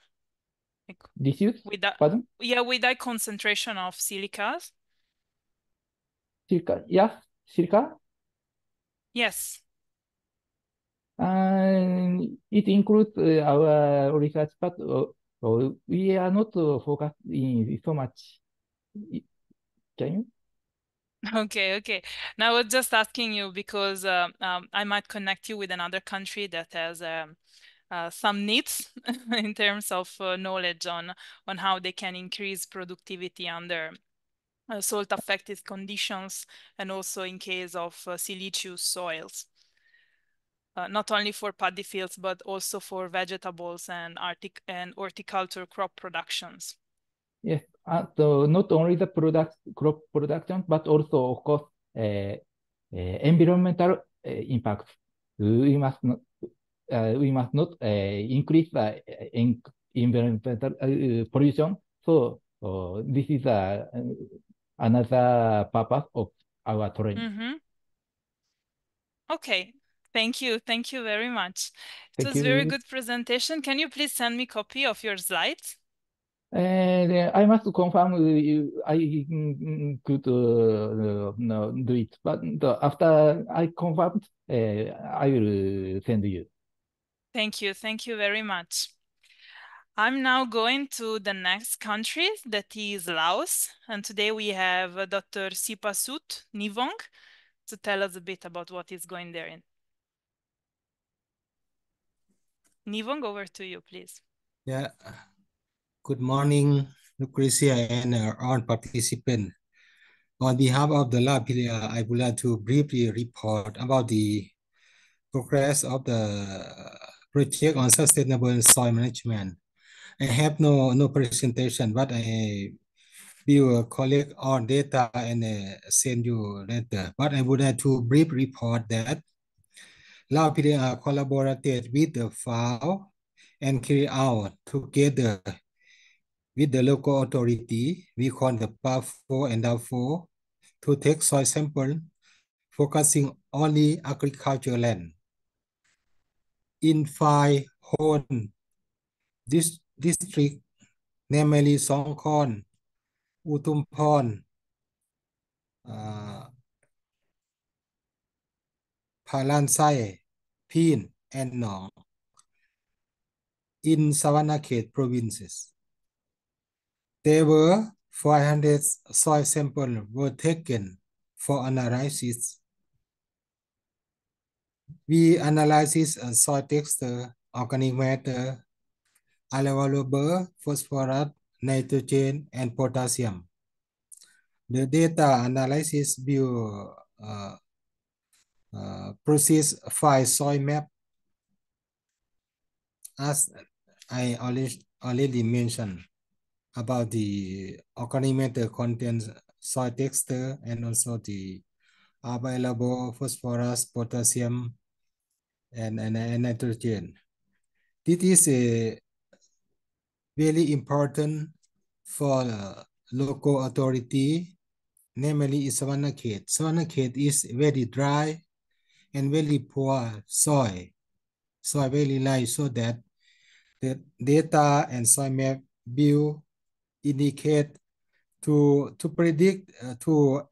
Like Disuse? with that, Pardon? yeah, with that concentration of silicas? Silica? Yes, silica? Yes. It includes our research, but we are not focused in so much. Can you? Okay, okay. Now I was just asking you because I might connect you with another country that has some needs in terms of knowledge on how they can increase productivity under salt-affected conditions, and also in case of siliceous soils. Not only for paddy fields, but also for vegetables and horticulture crop productions. Yes, so not only the crop production, but also, of course, environmental impact. We must not increase the environmental pollution. So this is another purpose of our training. Mm-hmm. Okay, thank you very much. It Thank was very you. good presentation. Can you please send me a copy of your slides? And I must confirm I could no, do it, but after I confirmed, I will send you. Thank you very much. I'm now going to the next country, that is Laos, and today we have Dr. Sipasut Nivong to tell us a bit about what is going there in. Nivong, over to you, please. Yeah. Good morning, Lucrecia and all participants. On behalf of the LabPedia, I would like to briefly report about the progress of the project on sustainable soil management. I have no presentation, but I will collect all data and send you later. But I would like to brief report that LabPedia collaborated with the FAO and carry out together with the local authority, we call the PAFO and DAFO, to take soil sample, focusing only agricultural land. In 5 whole districts, namely Songkhon, Utumpon, Phalansai, Phin, and Nong, in Savannah Ket provinces. There were 500 soil samples were taken for analysis. We analyze soil texture, organic matter, allowable phosphorus, nitrogen, and potassium. The data analysis will process 5 soil map, as I already mentioned about the organic matter contains soil texture and also the available phosphorus, potassium, and nitrogen. This is a very important for local authority, namely is Savannah Ket. Savannah Ket is very dry and very poor soil very light, so that the data and soil map will indicate to predict for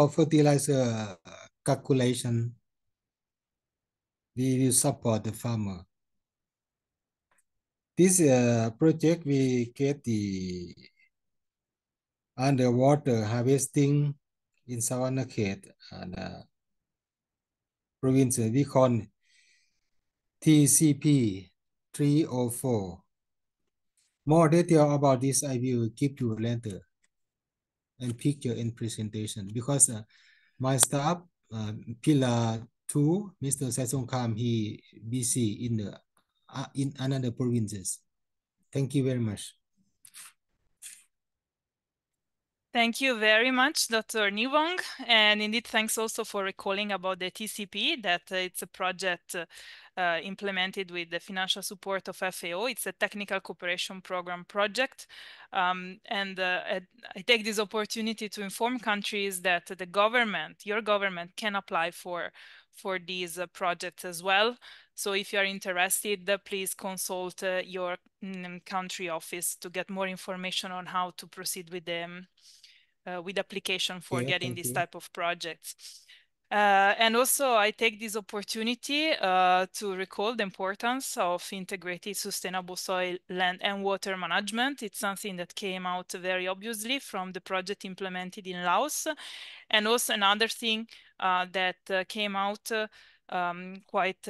fertilizer calculation. We will support the farmer. This project we get the underwater harvesting in Savannah Cat and province we call TCP 304. More detail about this I will give you later and picture in presentation because my staff, Pillar 2, Mr. Saisong Kam, he busy in another provinces. Thank you very much. Thank you very much, Dr. Niwong. And indeed, thanks also for recalling about the TCP, that it's a project implemented with the financial support of FAO. It's a technical cooperation program project. I take this opportunity to inform countries that the government, your government, can apply for these projects as well. So if you're interested, please consult your country office to get more information on how to proceed with them. With application for getting this type of projects. And also I take this opportunity to recall the importance of integrated sustainable soil, land and water management. It's something that came out very obviously from the project implemented in Laos. And also another thing that came out quite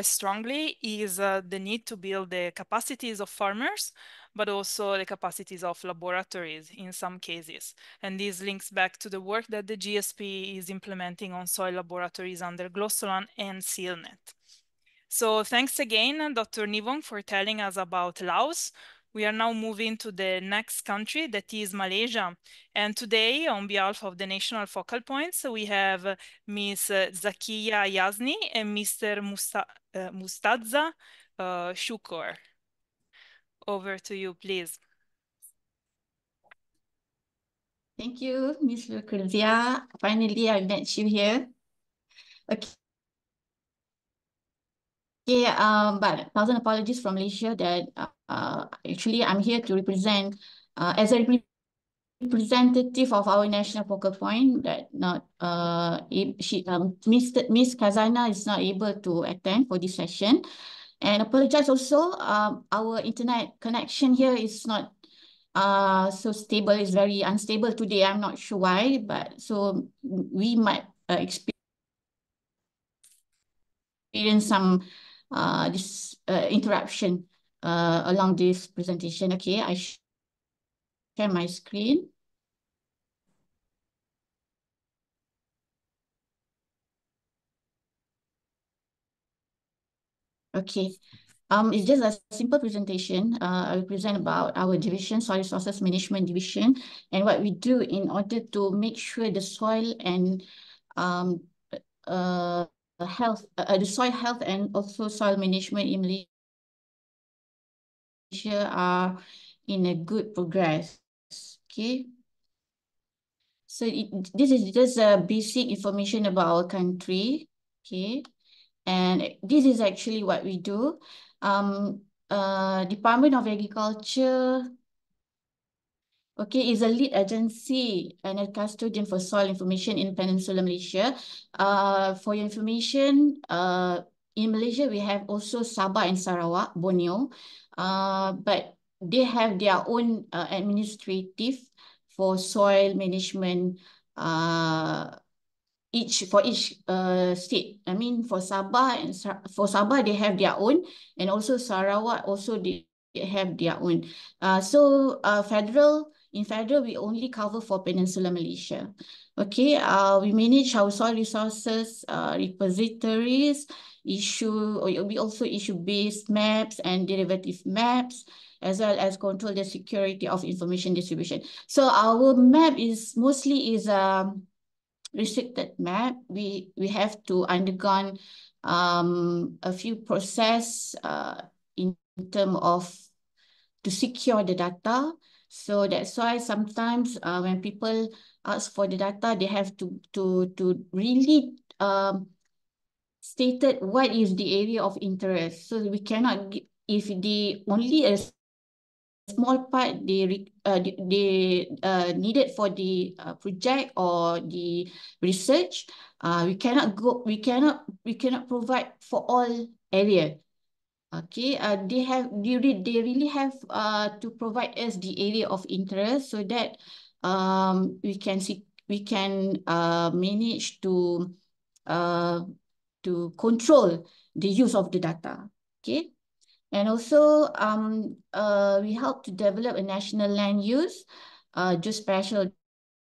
strongly is the need to build the capacities of farmers, but also the capacities of laboratories in some cases. And this links back to the work that the GSP is implementing on soil laboratories under Glossolan and SealNet. So thanks again, Dr. Nivong, for telling us about Laos. We are now moving to the next country, that is Malaysia. And today, on behalf of the national focal points, we have Ms. Zakiya Yazni and Mr. Mustadza Shukor. Over to you, please. Thank you, Ms. Lucrezia. Finally, I met you here. Okay. But 1,000 apologies from Malaysia that actually I'm here to represent as a representative of our national focal point that Miss Kazana is not able to attend for this session, and apologize also our internet connection here is not so stable. It's very unstable today. I'm not sure why, but so we might experience some this interruption along this presentation. Okay, I share my screen. Okay. It's just a simple presentation. I will present about our division, Soil Resources Management Division, and what we do in order to make sure the soil and health, the soil health and also soil management in Malaysia are in a good progress. Okay. So this is just a basic information about our country. Okay. And this is actually what we do. Department of Agriculture, okay, is a lead agency and a custodian for soil information in Peninsular Malaysia. For your information, in Malaysia, we have also Sabah and Sarawak, Borneo, but they have their own administrative for soil management for each state. I mean, for Sabah they have their own, and also Sarawak also they have their own. In federal we only cover for Peninsular Malaysia. Okay, we manage our soil resources repositories. We also issue base maps and derivative maps, as well as control the security of information distribution. So our map is mostly restricted map. We have to undergone a few process in terms of to secure the data. So that's why sometimes when people ask for the data, they have to really stated what is the area of interest. So we cannot, if the only a small part they needed for the project or the research, we cannot provide for all area. Okay, they really have to provide us the area of interest so that we can manage to control the use of the data. Okay. And also, we help to develop a national land use, geospatial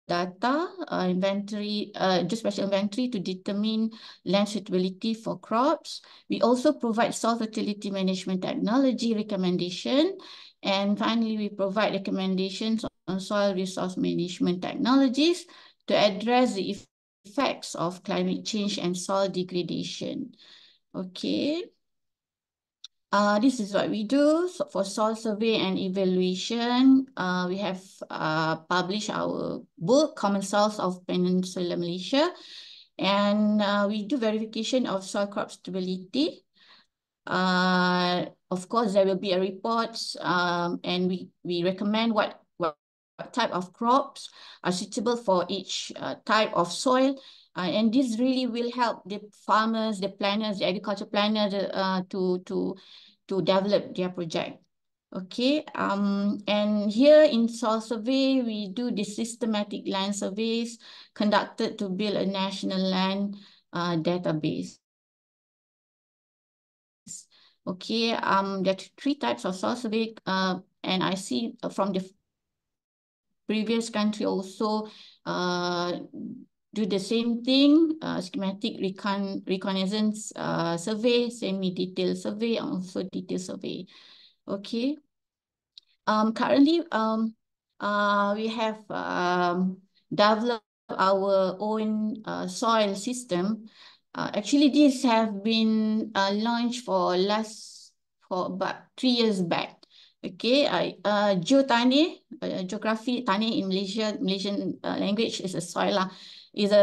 data, geospatial inventory to determine land suitability for crops. We also provide soil fertility management technology recommendation. And finally, we provide recommendations on soil resource management technologies to address the effects of climate change and soil degradation. Okay. This is what we do. So for soil survey and evaluation, we have published our book, Common Soils of Peninsular Malaysia. And we do verification of soil crop stability. Of course, there will be a report and we recommend what type of crops are suitable for each type of soil. And this really will help the farmers, the planners, the agriculture planners to develop their project. Okay, and here in soil survey, we do the systematic land surveys conducted to build a national land database. Okay, there are 3 types of soil survey, and I see from the previous country also do the same thing, schematic reconnaissance survey, semi-detailed survey, and also detailed survey. Okay. Currently, we have developed our own soil system. Actually, this have been launched for about 3 years back. Okay, geography tani in Malaysian language is a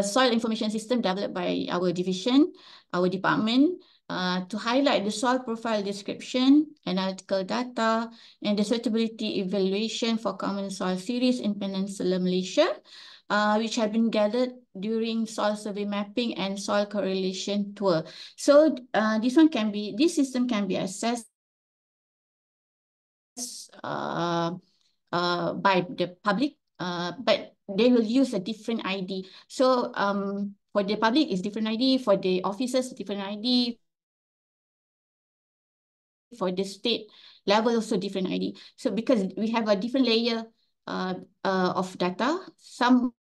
soil information system developed by our division, our department, to highlight the soil profile description, analytical data, and the suitability evaluation for common soil series in Peninsular Malaysia, which have been gathered during soil survey mapping and soil correlation tour. So this system can be accessed by the public, but they will use a different ID. So for the public, it's different ID. For the officers, different ID. For the state level, also different ID. So because we have a different layer of data, some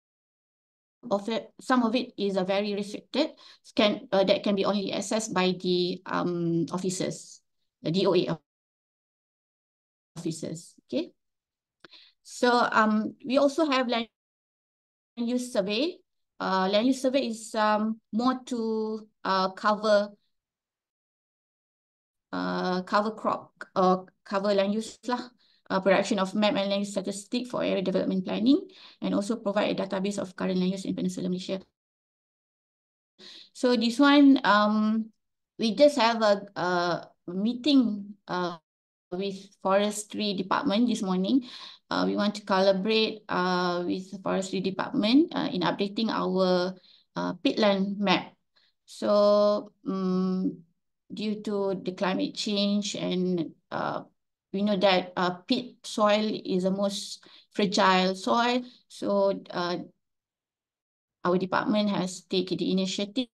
of it is very restricted, that can be only accessed by the officers, the DOA officers. Okay. So we also have land use survey. Land use survey is more to cover crop or cover land use lah, production of map and land use statistic for area development planning, and also provide a database of current land use in Peninsular Malaysia. So this one, we just have a meeting with forestry department this morning. We want to collaborate with the forestry department in updating our peatland map. So due to the climate change, and we know that peat soil is the most fragile soil. So our department has taken the initiative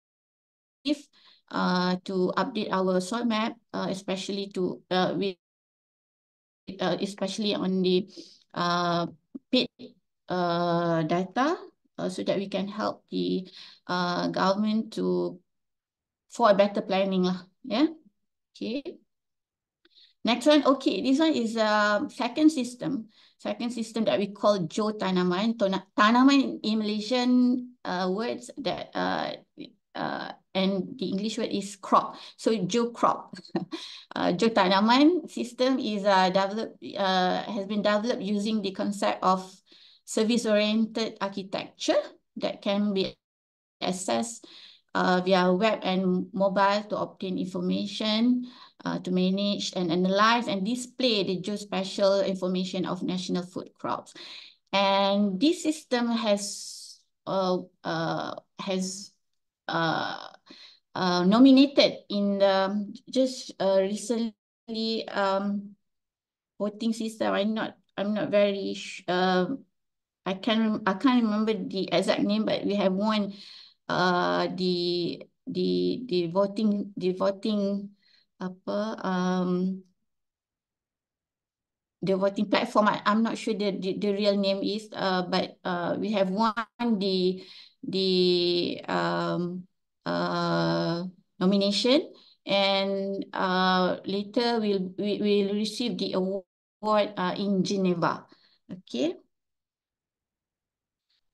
to update our soil map, especially especially on the peat data, so that we can help the government for a better planning lah. Yeah. Okay. Next one. Okay, this one is a second system that we call geotanaman. Tanaman in Malaysian words that and the English word is crop. So geocrop. Geotanaman system is has been developed using the concept of service-oriented architecture that can be accessed via web and mobile to obtain information, to manage and analyze and display the geospatial information of national food crops. And this system has nominated in the just recently voting system. I'm not very I can't remember the exact name, but we have won the voting apa the voting platform. I'm not sure the real name is, but we have won the nomination, and later we'll receive the award in Geneva. Okay.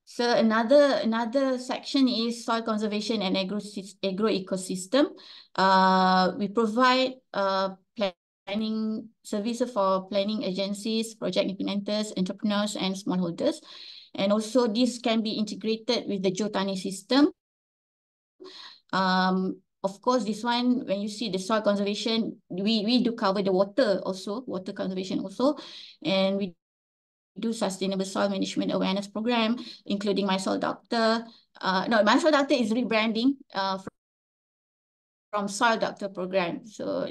So another section is soil conservation and agro ecosystem. We provide planning services for planning agencies, project implementers, entrepreneurs, and smallholders. And also this can be integrated with the geotani system. Of course, this one, when you see the soil conservation, we do cover the water conservation also, and we do sustainable soil management awareness program, including My Soil Doctor. No, My Soil Doctor is rebranding from Soil Doctor program. So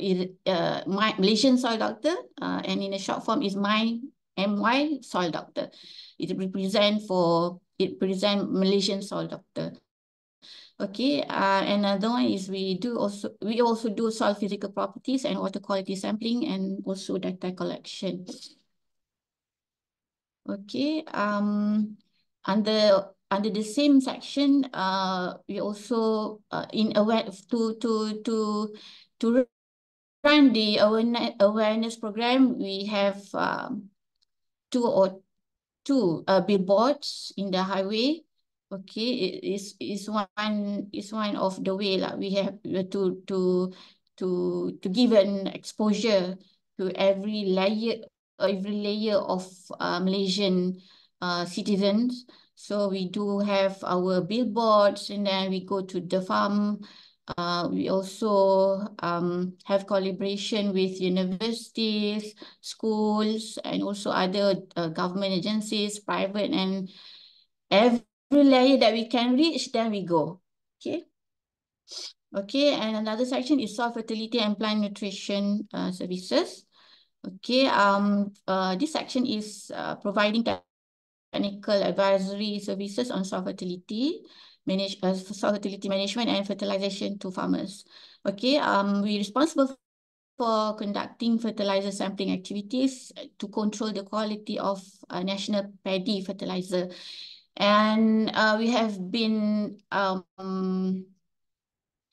my Malaysian Soil Doctor, and in a short form is MY Soil Doctor. It represent Malaysian Soil Doctor. Okay, another one is we also do soil physical properties and water quality sampling, and also data collection. Okay, under the same section, we also in aware to run the awareness program. We have two billboards in the highway. Okay, it is one of the way we have to give an exposure to every layer of Malaysian citizens. So we do have our billboards, and then we go to the farm. We also have collaboration with universities, schools, and also other government agencies, private, and every layer that we can reach, then we go. Okay. Okay, and another section is soil fertility and plant nutrition services. Okay, this section is providing technical advisory services on soil fertility, soil fertility management and fertilization to farmers. Okay, we're responsible for conducting fertilizer sampling activities to control the quality of national paddy fertilizer. And we have been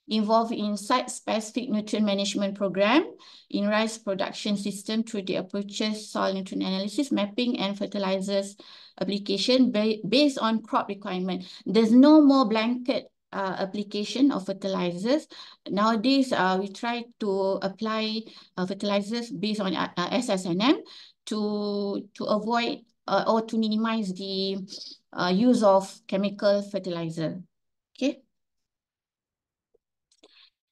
involved in site-specific nutrient management program in rice production system through the approaches soil nutrient analysis, mapping, and fertilizers application based on crop requirement. There's no more blanket application of fertilizers. Nowadays, we try to apply fertilizers based on SSNM to avoid or to minimize the use of chemical fertilizer. Okay.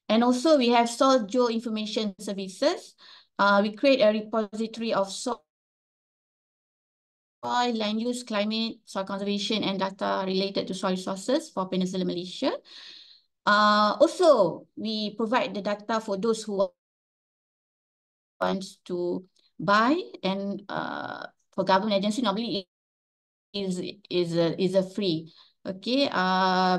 And also we have soil geoinformation services. We create a repository of soil, land use, climate, soil conservation, and data related to soil resources for Peninsula Malaysia. Also, we provide the data for those who want to buy, and for government agency, normally is a free. Okay,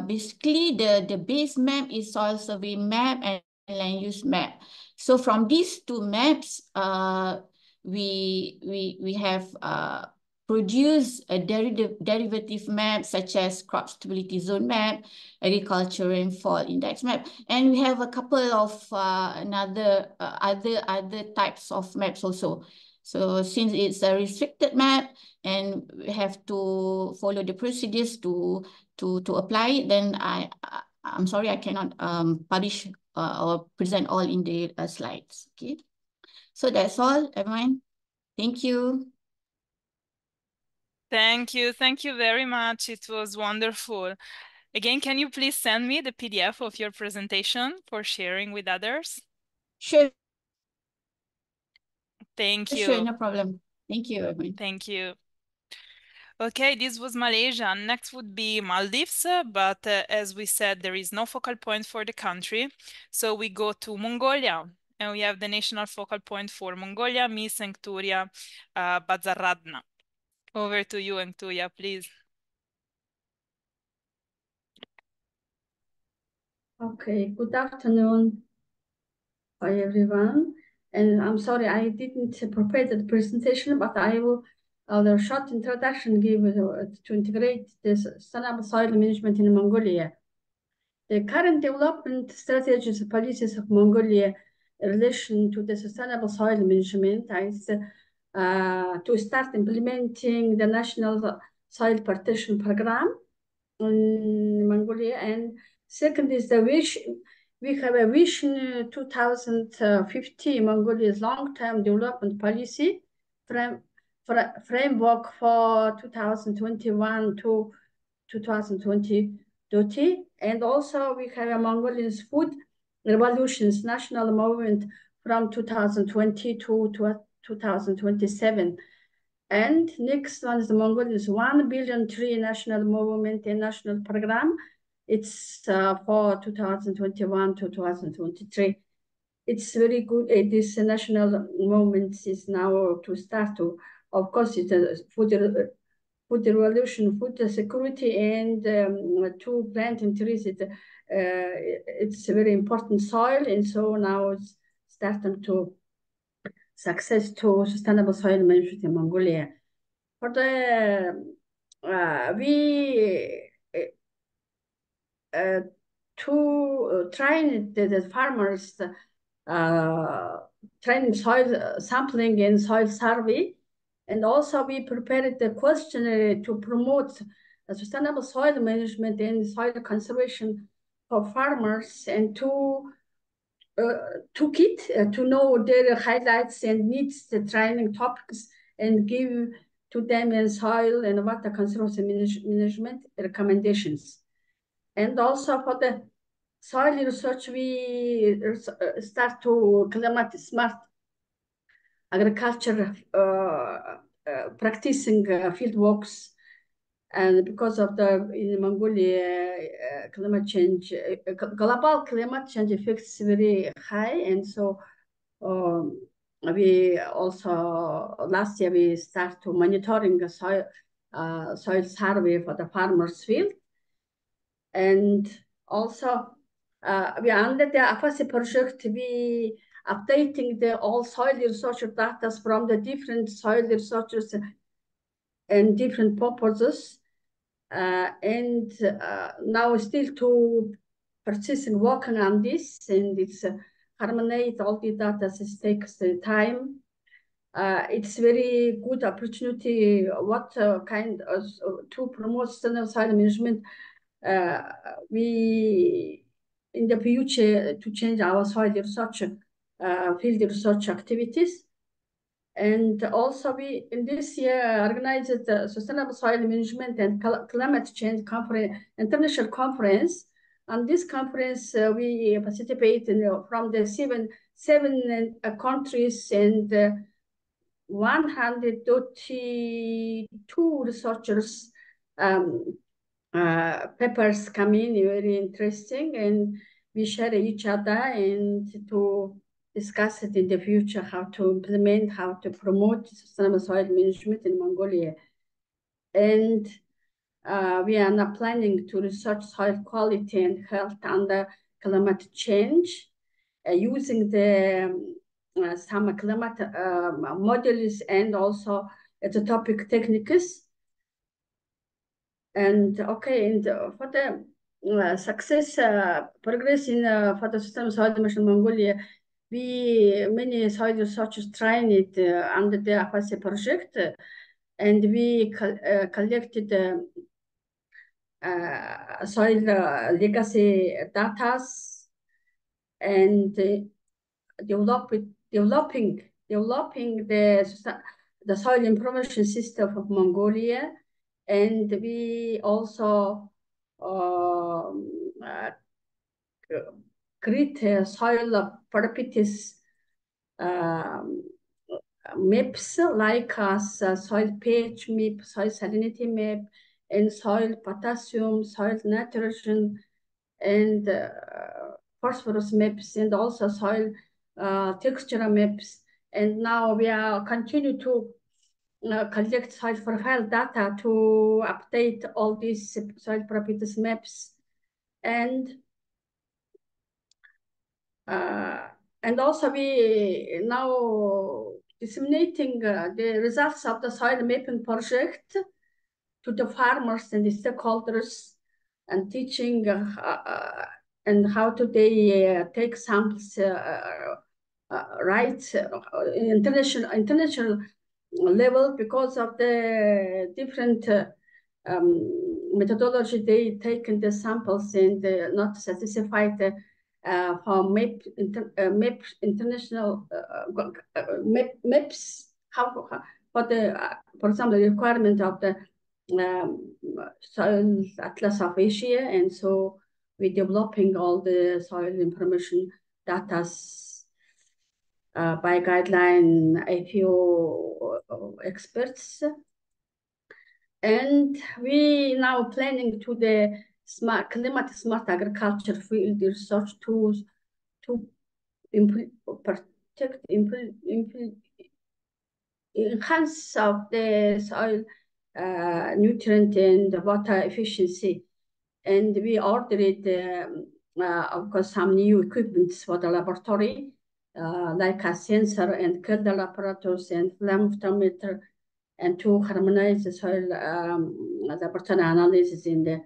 basically the base map is soil survey map and land use map. So from these two maps, we have produced a derivative map such as crop stability zone map, agricultural rainfall index map, and we have a couple of other types of maps also. So since it's a restricted map and we have to follow the procedures to apply it, then I'm sorry, I cannot publish or present all in the slides. Okay, so that's all, everyone. Thank you. Thank you very much. It was wonderful. Again, can you please send me the PDF of your presentation for sharing with others? Sure. Thank you. Sure, no problem. Thank you, everyone. Thank you. Okay, this was Malaysia. Next would be Maldives, but as we said, there is no focal point for the country. So we go to Mongolia. And we have the national focal point for Mongolia, Miss Encturia Bazaradna. Over to you, Encturia, please. Okay, good afternoon. Hi, everyone. And I'm sorry, I didn't prepare the presentation, but I will, the short introduction give to integrate this sustainable soil management in Mongolia. The current development strategies and policies of Mongolia in relation to the sustainable soil management is to start implementing the national soil partition program in Mongolia. And second is the vision. We have a vision 2050 Mongolia's long-term development policy framework for 2021 to 2020. And also we have a Mongolia's food revolutions national movement from 2020 to 2027. And next one is the Mongolia's 1 billion tree national movement and national program. It's for 2021 to 2023. It's very good. This national movement is now to start to, of course, it's a food revolution, food security, and to plant and trees. It's a very important soil, and so now it's starting to success to sustainable soil management in Mongolia. For the to train the farmers, training soil sampling and soil survey, and also we prepared the questionnaire to promote sustainable soil management and soil conservation for farmers, and to toolkit to know their highlights and needs, the training topics, and give to them in soil and water conservation management recommendations. And also for the soil research, we start to climate smart agriculture, practicing field works. And because of the in Mongolia climate change, global climate change effects very high, and so we also last year we start to monitoring the soil survey for the farmers field, and also we under the FAO project we updating the all soil research data from the different soil researchers and different purposes. And now still to persisting working on this, and it's harmonize all the data. This takes the time. It's very good opportunity. What kind of to promote sustainable soil management? We in the future to change our soil research, field research activities. And also we, in this year, organized the Sustainable Soil Management and Climate Change Conference, International Conference. On this conference, we participate from the seven countries, and 132 researchers papers come in, very interesting, and we share each other and to discuss it in the future, how to implement, how to promote sustainable soil management in Mongolia. And we are now planning to research soil quality and health under climate change using the some climate models, and also the topic techniques. And okay, and for the success progress in for the sustainable soil management in Mongolia, many soil researchers trying it under the FAO project, and we collected soil legacy data, and developing the soil information system of Mongolia. And we also create soil properties maps, like soil pH map, soil salinity map, and soil potassium, soil nitrogen, and phosphorus maps, and also soil texture maps, and now we are continue to collect soil profile data to update all these soil properties maps, and also we now disseminating the results of the soil mapping project to the farmers and the stakeholders, and teaching and how to they take samples right international level, because of the different methodology they take in the samples, and not satisfied for map international maps, how for the for example the requirement of the soil atlas of Asia, and so we're developing all the soil information data by guideline FAO experts. And we now planning to the climate smart agriculture field research tools to protect, enhance of the soil nutrient and water efficiency. And we ordered, of course, some new equipments for the laboratory, like a sensor and kernel apparatus and flame thermometer, and to harmonize the soil laboratory analysis in the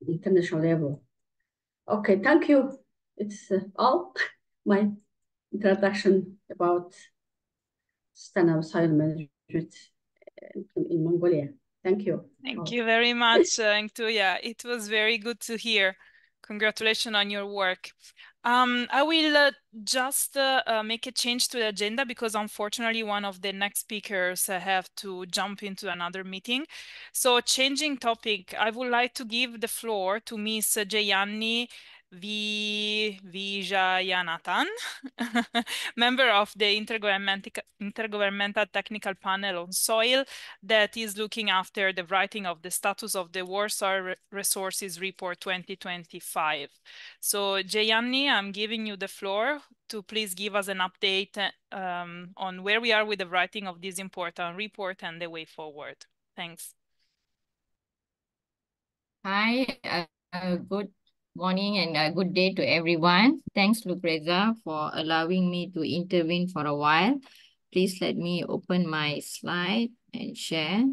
international level. Okay, thank you. It's all my introduction about sustainable soil management in Mongolia. Thank you. Thank you very much, Ngtuya. It was very good to hear. Congratulations on your work. I will just make a change to the agenda, because unfortunately one of the next speakers have to jump into another meeting. So changing topic, I would like to give the floor to Ms. Jayanni Vijayanathan, member of the Intergovernmental Technical Panel on Soil, that is looking after the writing of the status of the World Soil Resources Report 2025. So Jayanni, I'm giving you the floor to please give us an update on where we are with the writing of this important report and the way forward. Thanks. Hi, good morning and good day to everyone. Thanks, Lucrezia, for allowing me to intervene for a while. Please let me open my slide and share.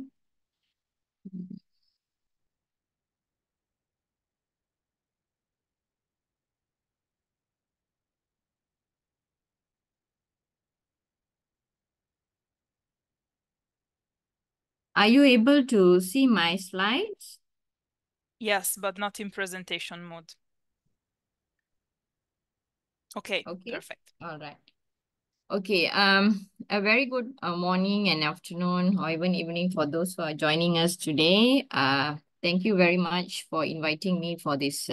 Are you able to see my slides? Yes, but not in presentation mode. Okay, perfect. All right. Okay, a very good morning and afternoon, or even evening for those who are joining us today. Thank you very much for inviting me for this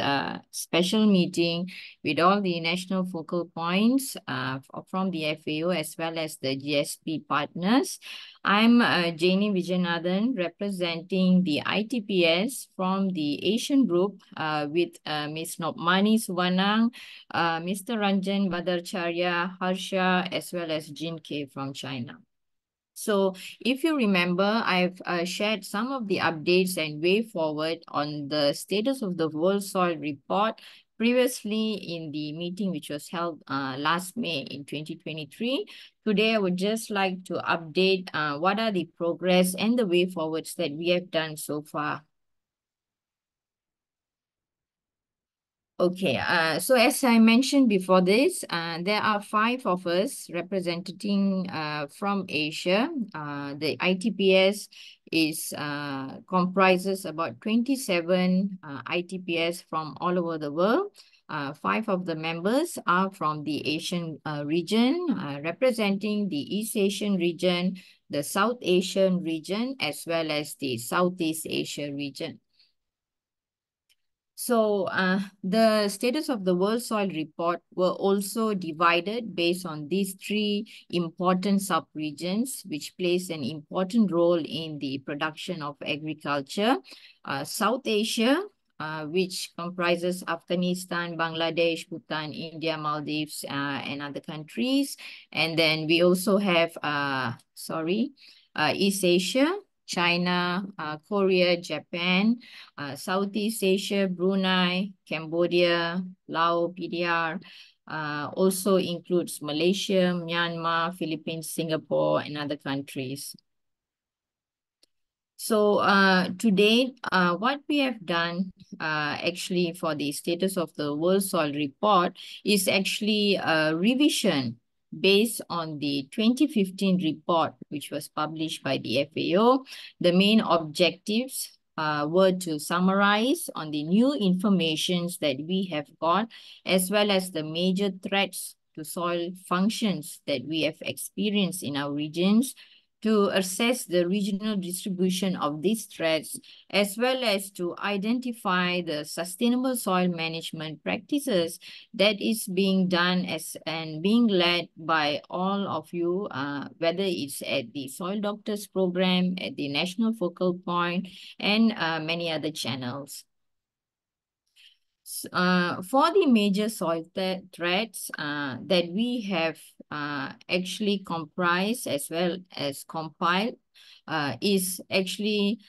special meeting with all the national focal points from the FAO as well as the GSP partners. I'm Jayanni Vijayanathan, representing the ITPS from the Asian group with Ms. Nopmani Suvanang, Mr. Ranjan Badarcharya, Harsha, as well as Jin K from China. So if you remember, I've shared some of the updates and way forward on the status of the World Soil Report previously in the meeting which was held last May in 2023. Today, I would just like to update what are the progress and the way forwards that we have done so far. Okay, so as I mentioned before this, there are 5 of us representing from Asia. The ITPS is comprises about 27 ITPS from all over the world. 5 of the members are from the Asian region, representing the East Asian region, the South Asian region, as well as the Southeast Asia region. So the status of the World Soil Report were also divided based on these 3 important sub-regions, which plays an important role in the production of agriculture. South Asia, which comprises Afghanistan, Bangladesh, Bhutan, India, Maldives, and other countries. And then we also have, East Asia, China, Korea, Japan, Southeast Asia, Brunei, Cambodia, Laos, PDR, also includes Malaysia, Myanmar, Philippines, Singapore, and other countries. So today, what we have done actually for the status of the World Soil Report is actually a revision based on the 2015 report, which was published by the FAO. The main objectives were to summarize on the new informations that we have got, as well as the major threats to soil functions that we have experienced in our regions, to assess the regional distribution of these threats, as well as to identify the sustainable soil management practices that is being done and being led by all of you, whether it's at the Soil Doctors Program, at the National Focal Point, and many other channels. For the major soil threats that we have actually comprised as well as compiled is actually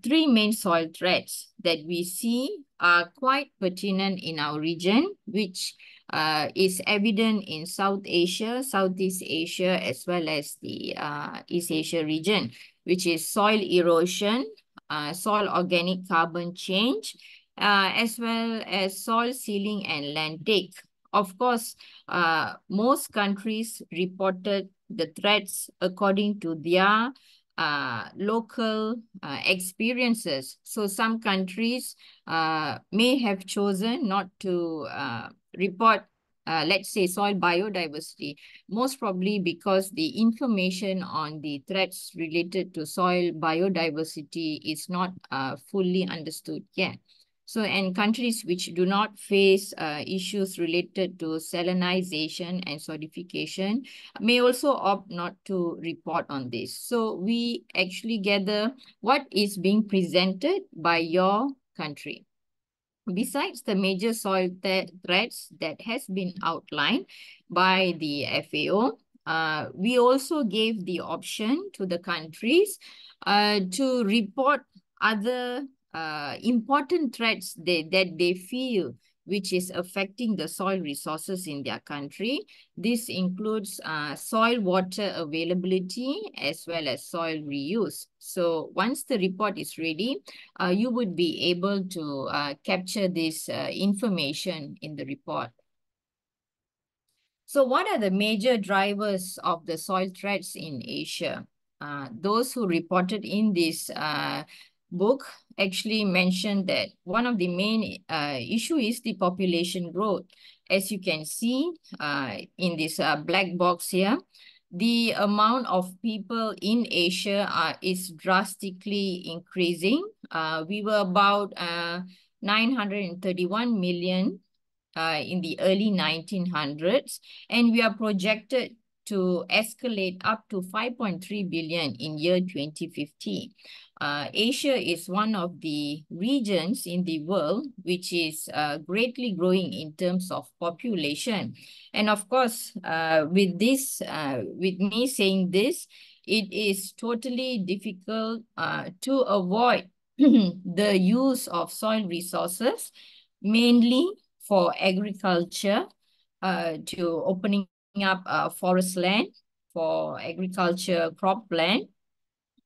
three main soil threats that we see are quite pertinent in our region, which is evident in South Asia, Southeast Asia, as well as the East Asia region, which is soil erosion, soil organic carbon change, as well as soil sealing and land take. Of course, most countries reported the threats according to their local experiences. So some countries may have chosen not to report, let's say, soil biodiversity, most probably because the information on the threats related to soil biodiversity is not fully understood yet. So, and countries which do not face issues related to salinization and solidification may also opt not to report on this. So we actually gather what is being presented by your country. Besides the major soil threats that has been outlined by the FAO, we also gave the option to the countries to report other important threats that they feel which is affecting the soil resources in their country. This includes soil water availability as well as soil reuse. So once the report is ready, you would be able to capture this information in the report. So what are the major drivers of the soil threats in Asia? Those who reported in this book actually mentioned that one of the main issue is the population growth. As you can see in this black box here, the amount of people in Asia is drastically increasing. We were about 931 million in the early 1900s, and we are projected to escalate up to 5.3 billion in year 2050. Asia is one of the regions in the world which is greatly growing in terms of population. And of course, with me saying this, it is totally difficult to avoid the use of soil resources, mainly for agriculture, to opening up forest land for agriculture, cropland,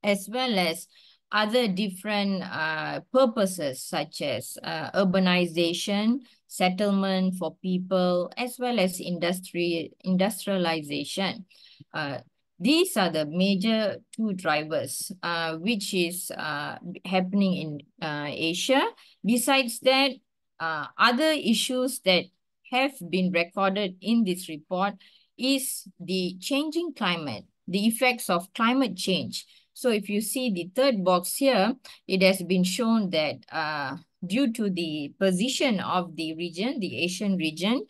as well as other different purposes such as urbanization, settlement for people, as well as industrialization. These are the major two drivers which is happening in Asia. Besides that, other issues that have been recorded in this report is the changing climate, the effects of climate change. So if you see the third box here, it has been shown that due to the position of the region, the Asian region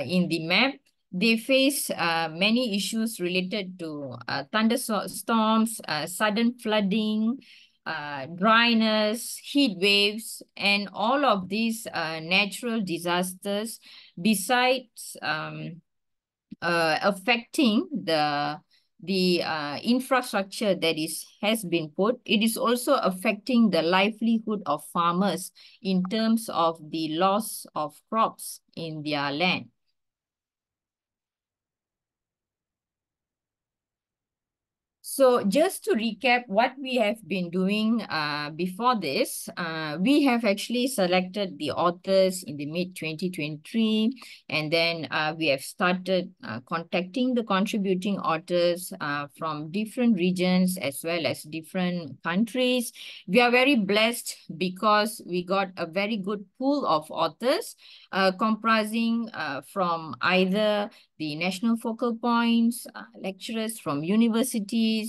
in the map, they face many issues related to thunderstorms, sudden flooding, dryness, heat waves, and all of these natural disasters, besides affecting the infrastructure that has been put, it is also affecting the livelihood of farmers in terms of the loss of crops in their land. So just to recap what we have been doing before this, we have actually selected the authors in the mid-2023, and then we have started contacting the contributing authors from different regions as well as different countries. We are very blessed because we got a very good pool of authors comprising from either the national focal points, lecturers from universities,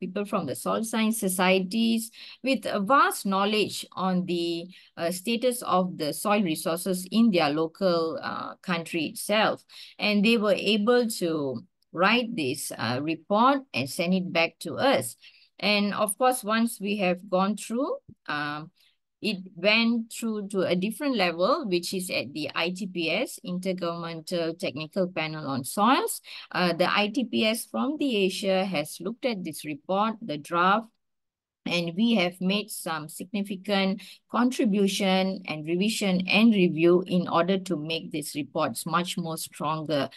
people from the soil science societies with a vast knowledge on the status of the soil resources in their local country itself. And they were able to write this report and send it back to us. And of course, once we have gone through, it went through to a different level, which is at the ITPS, Intergovernmental Technical Panel on Soils. The ITPS from the Asia has looked at this report, the draft, and we have made some significant contribution and revision and review in order to make these reports much more stronger.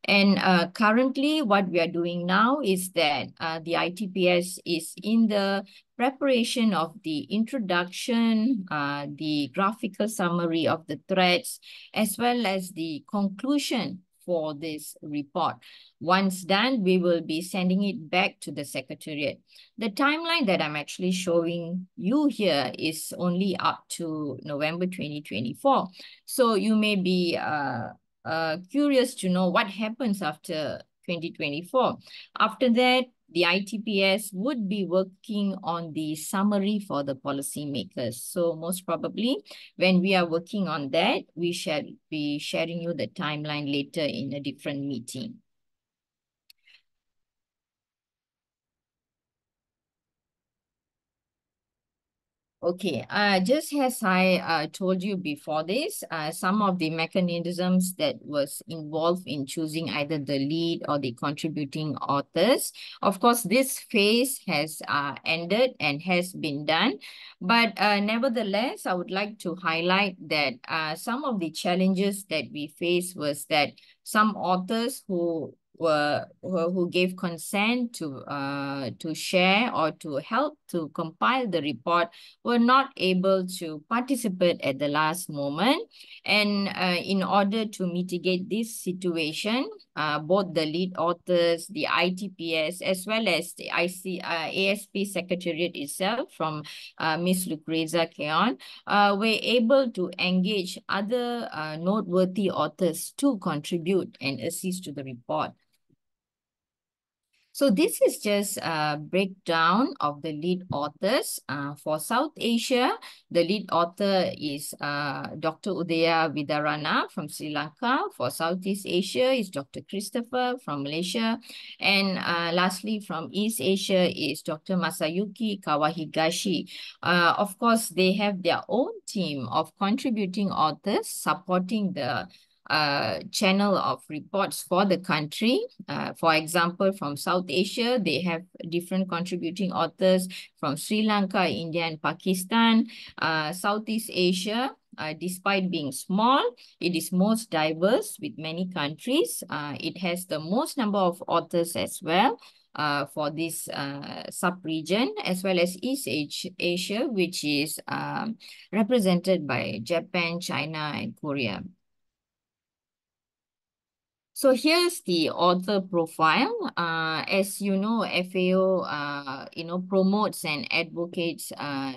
And currently, what we are doing now is that the ITPS is in the preparation of the introduction, the graphical summary of the threads, as well as the conclusion for this report. Once done, we will be sending it back to the Secretariat. The timeline that I'm actually showing you here is only up to November 2024. So you may be curious to know what happens after 2024. After that, the ITPS would be working on the summary for the policymakers. So most probably, when we are working on that, we shall be sharing you the timeline later in a different meeting. Okay, just as I told you before this, some of the mechanisms that was involved in choosing either the lead or the contributing authors. Of course, this phase has ended and has been done. But nevertheless, I would like to highlight that some of the challenges that we faced was that some authors who gave consent to share or to help to compile the report were not able to participate at the last moment. And in order to mitigate this situation, both the lead authors, the ITPS, as well as the ASP Secretariat itself from Ms. Lucrezia Keon, were able to engage other noteworthy authors to contribute and assist to the report. So this is just a breakdown of the lead authors. For South Asia, the lead author is Dr. Udaya Vidarana from Sri Lanka. For Southeast Asia is Dr. Christopher from Malaysia. And lastly, from East Asia is Dr. Masayuki Kawahigashi. Of course, they have their own team of contributing authors supporting the channel of reports for the country. For example, from South Asia, they have different contributing authors from Sri Lanka, India, and Pakistan. Southeast Asia, despite being small, it is most diverse with many countries. It has the most number of authors as well. For this sub-region, as well as East Asia, which is represented by Japan, China, and Korea. So here's the author profile. As you know, FAO, promotes and advocates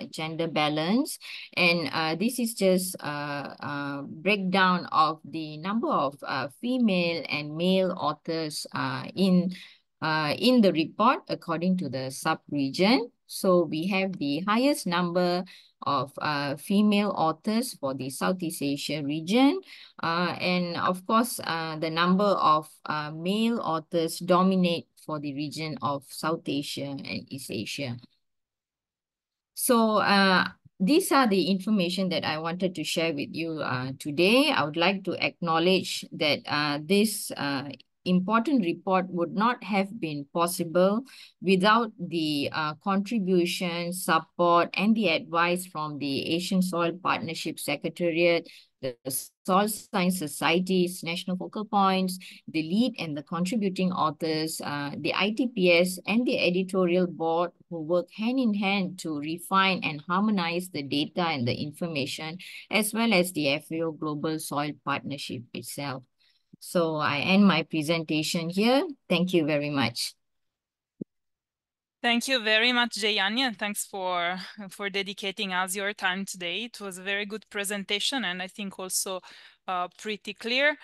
gender balance, and this is just a breakdown of the number of female and male authors in the report according to the sub-region. So we have the highest number of female authors for the Southeast Asia region. And of course, the number of male authors dominate for the region of South Asia and East Asia. So these are the information that I wanted to share with you today. I would like to acknowledge that this important report would not have been possible without the contribution, support, and the advice from the Asian Soil Partnership Secretariat, the Soil Science Society's national focal points, the lead and the contributing authors, the ITPS and the editorial board who work hand in hand to refine and harmonize the data and the information, as well as the FAO Global Soil Partnership itself. So I end my presentation here. Thank you very much. Thank you very much, Jayani, and thanks for dedicating us your time today. It was a very good presentation, and I think also pretty clear.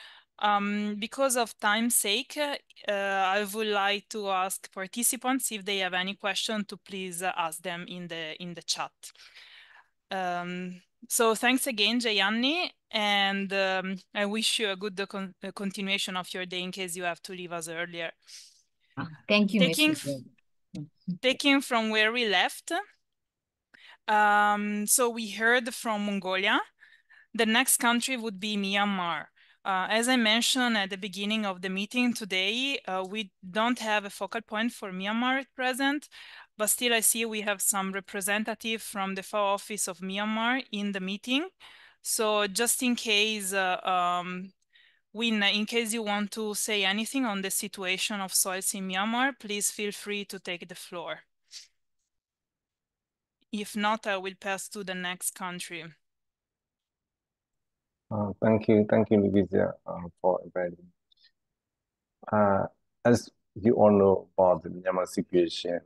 Because of time's sake, I would like to ask participants if they have any question to please ask them in the chat. So thanks again, Jayani, and I wish you a good continuation of your day in case you have to leave us earlier. Thank you, Mr. Taking from where we left, so we heard from Mongolia. The next country would be Myanmar. As I mentioned at the beginning of the meeting today, we don't have a focal point for Myanmar at present, but still I see we have some representative from the FAO office of Myanmar in the meeting. So just in case, Win, in case you want to say anything on the situation of soils in Myanmar, please feel free to take the floor. If not, I will pass to the next country. Thank you, Luisa, for inviting. As you all know about the Myanmar situation,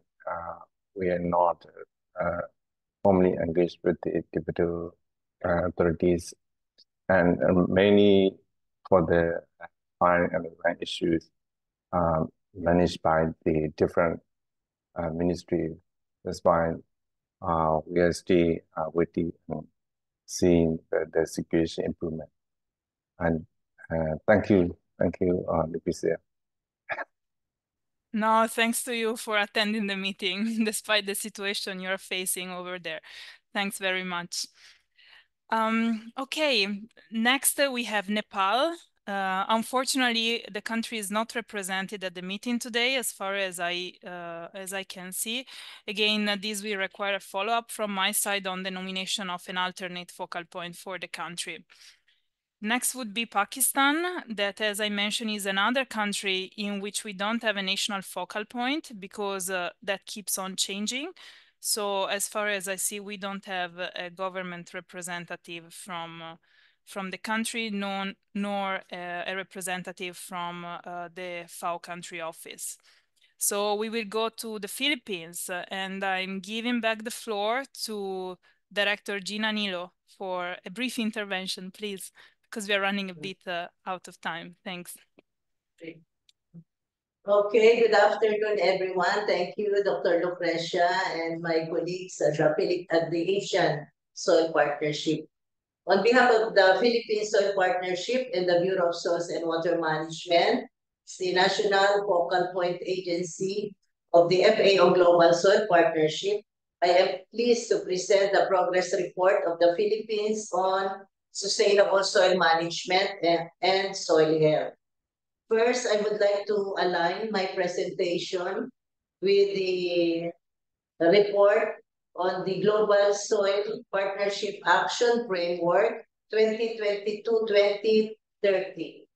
we are not formally engaged with the Tibetan authorities, and mainly for the fire and land issues managed by the different ministries. That's why we are still waiting and seeing the situation improvement. And thank you, Luisa. No, thanks to you for attending the meeting, despite the situation you're facing over there. Thanks very much. Okay, next we have Nepal. Unfortunately, the country is not represented at the meeting today, as far as I can see. Again, this will require a follow-up from my side on the nomination of an alternate focal point for the country. Next would be Pakistan, that, as I mentioned, is another country in which we don't have a national focal point because that keeps on changing. So as far as I see, we don't have a government representative from the country, nor a representative from the FAO country office. So we will go to the Philippines, and I'm giving back the floor to Director Gina Nilo for a brief intervention, please, because we are running a bit out of time. Thanks. Okay, good afternoon, everyone. Thank you, Dr. Lucrecia and my colleagues at the Asian Soil Partnership. On behalf of the Philippine Soil Partnership and the Bureau of Soils and Water Management, the National Focal Point Agency of the FAO Global Soil Partnership, I am pleased to present the progress report of the Philippines on sustainable soil management and soil health. First, I would like to align my presentation with the report on the Global Soil Partnership Action Framework 2022-2030.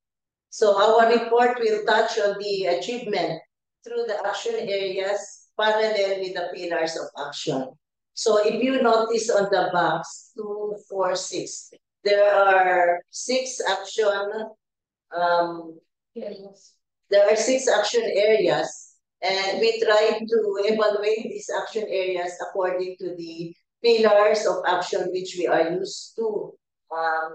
So our report will touch on the achievement through the action areas parallel with the pillars of action. So if you notice on the box 2, 4, 6, there are 6 action there are 6 action areas, and we try to evaluate these action areas according to the pillars of action which we are used to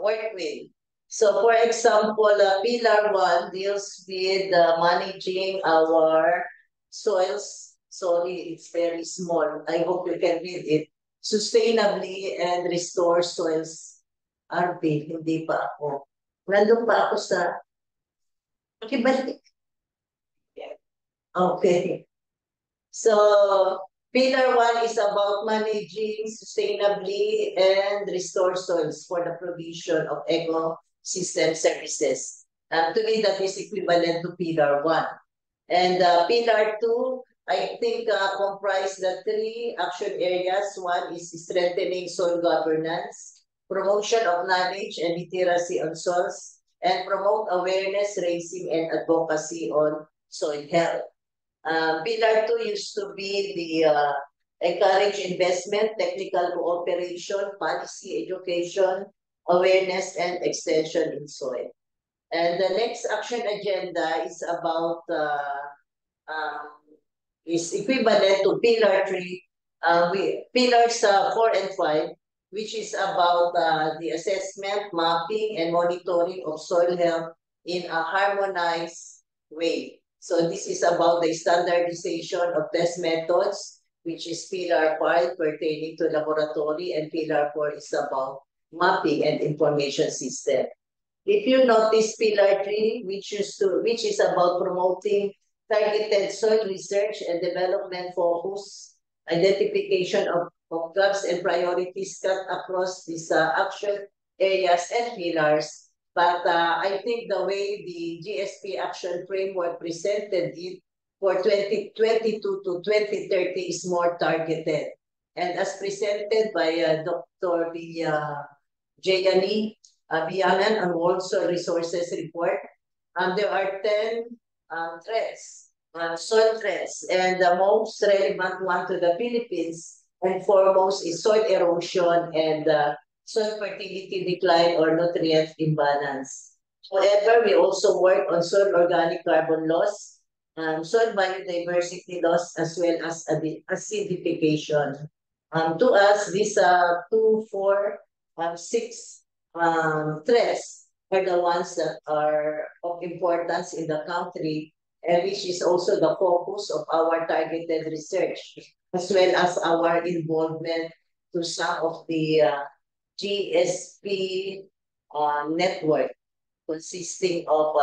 work with. So for example, pillar 1 deals with managing our soils. Sorry, it's very small. I hope you can read it. Sustainably and restore soils. RP, hindi pa ako. Nandun pa ako sa... Okay, balik. Okay. So Pillar 1 is about managing sustainably and restore soils for the provision of ecosystem services. To me, that is equivalent to Pillar 1. And Pillar 2, I think, comprise the 3 action areas. One is strengthening soil governance, promotion of knowledge and literacy on soils, and promote awareness raising and advocacy on soil health. Pillar 2 used to be the encourage investment, technical cooperation, policy education, awareness, and extension in soil. And the next action agenda is about is equivalent to Pillar 3, Pillars 4 and 5, which is about the assessment, mapping, and monitoring of soil health in a harmonized way. So this is about the standardization of test methods, which is Pillar 5 pertaining to laboratory, and Pillar 4 is about mapping and information system. If you notice Pillar 3, which is about promoting targeted soil research and development focus, identification of gaps and priorities cut across these action areas and pillars. But I think the way the GSP action framework presented it for 2022 to 2030 is more targeted. And as presented by Dr. Jayani Biyanan on World Soil Resources Report, there are 10 threats, soil threats, and the most relevant one to the Philippines and foremost is soil erosion and soil fertility decline or nutrient imbalance. However, we also work on soil organic carbon loss, soil biodiversity loss, as well as acidification. To us, these 2, 4, 6 threats are the ones that are of importance in the country, and which is also the focus of our targeted research, as well as our involvement to some of the GSP network, consisting of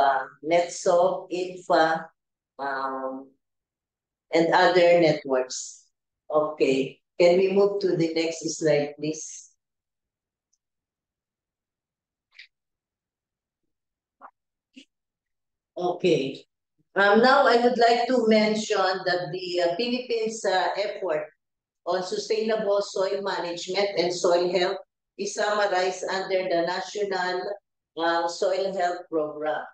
NetSoc, INFA, and other networks. Okay, can we move to the next slide, please? Okay. Now I would like to mention that the Philippines effort on sustainable soil management and soil health is summarized under the National Soil Health Program.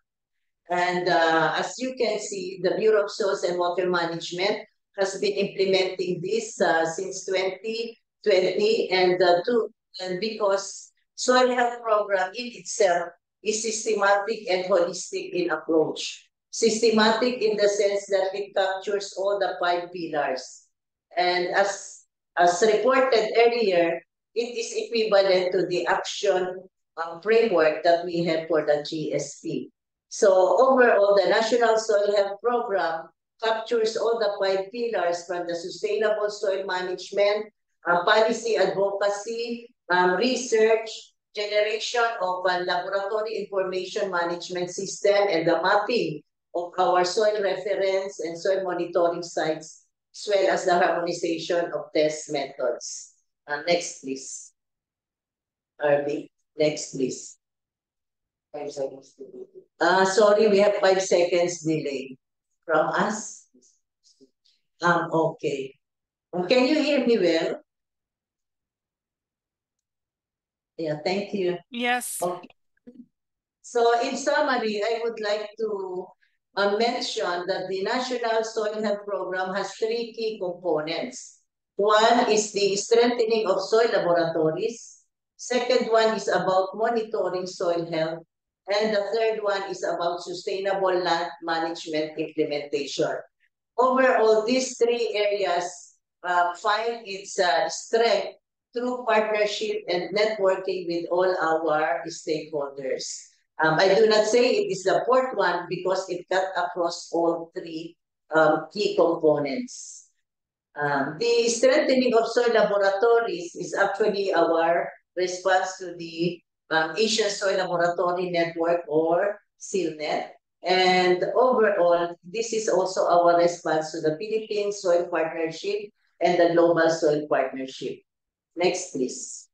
And as you can see, the Bureau of Soils and Water Management has been implementing this since 2020, and because soil health program in itself is systematic and holistic in approach. Systematic in the sense that it captures all the 5 pillars. And as reported earlier, it is equivalent to the action framework that we have for the GSP. So overall, the National Soil Health Program captures all the 5 pillars from the sustainable soil management, policy advocacy, research, generation of a laboratory information management system, and the mapping of our soil reference and soil monitoring sites, as well as the harmonization of test methods. Next, please. RB, next, please. 5 seconds. Sorry, we have 5 seconds delay from us. Okay. Can you hear me well? Yeah, thank you. Yes. Okay. So in summary, I would like to mention that the National Soil Health Program has 3 key components. One is the strengthening of soil laboratories. Second one is about monitoring soil health. And the third one is about sustainable land management implementation. Overall, these 3 areas find its strength through partnership and networking with all our stakeholders. I do not say it is the 4th one because it cut across all 3 key components. The strengthening of soil laboratories is actually our response to the Asian Soil Laboratory Network, or SILNet. And overall, this is also our response to the Philippine Soil Partnership and the Global Soil Partnership. Next, please.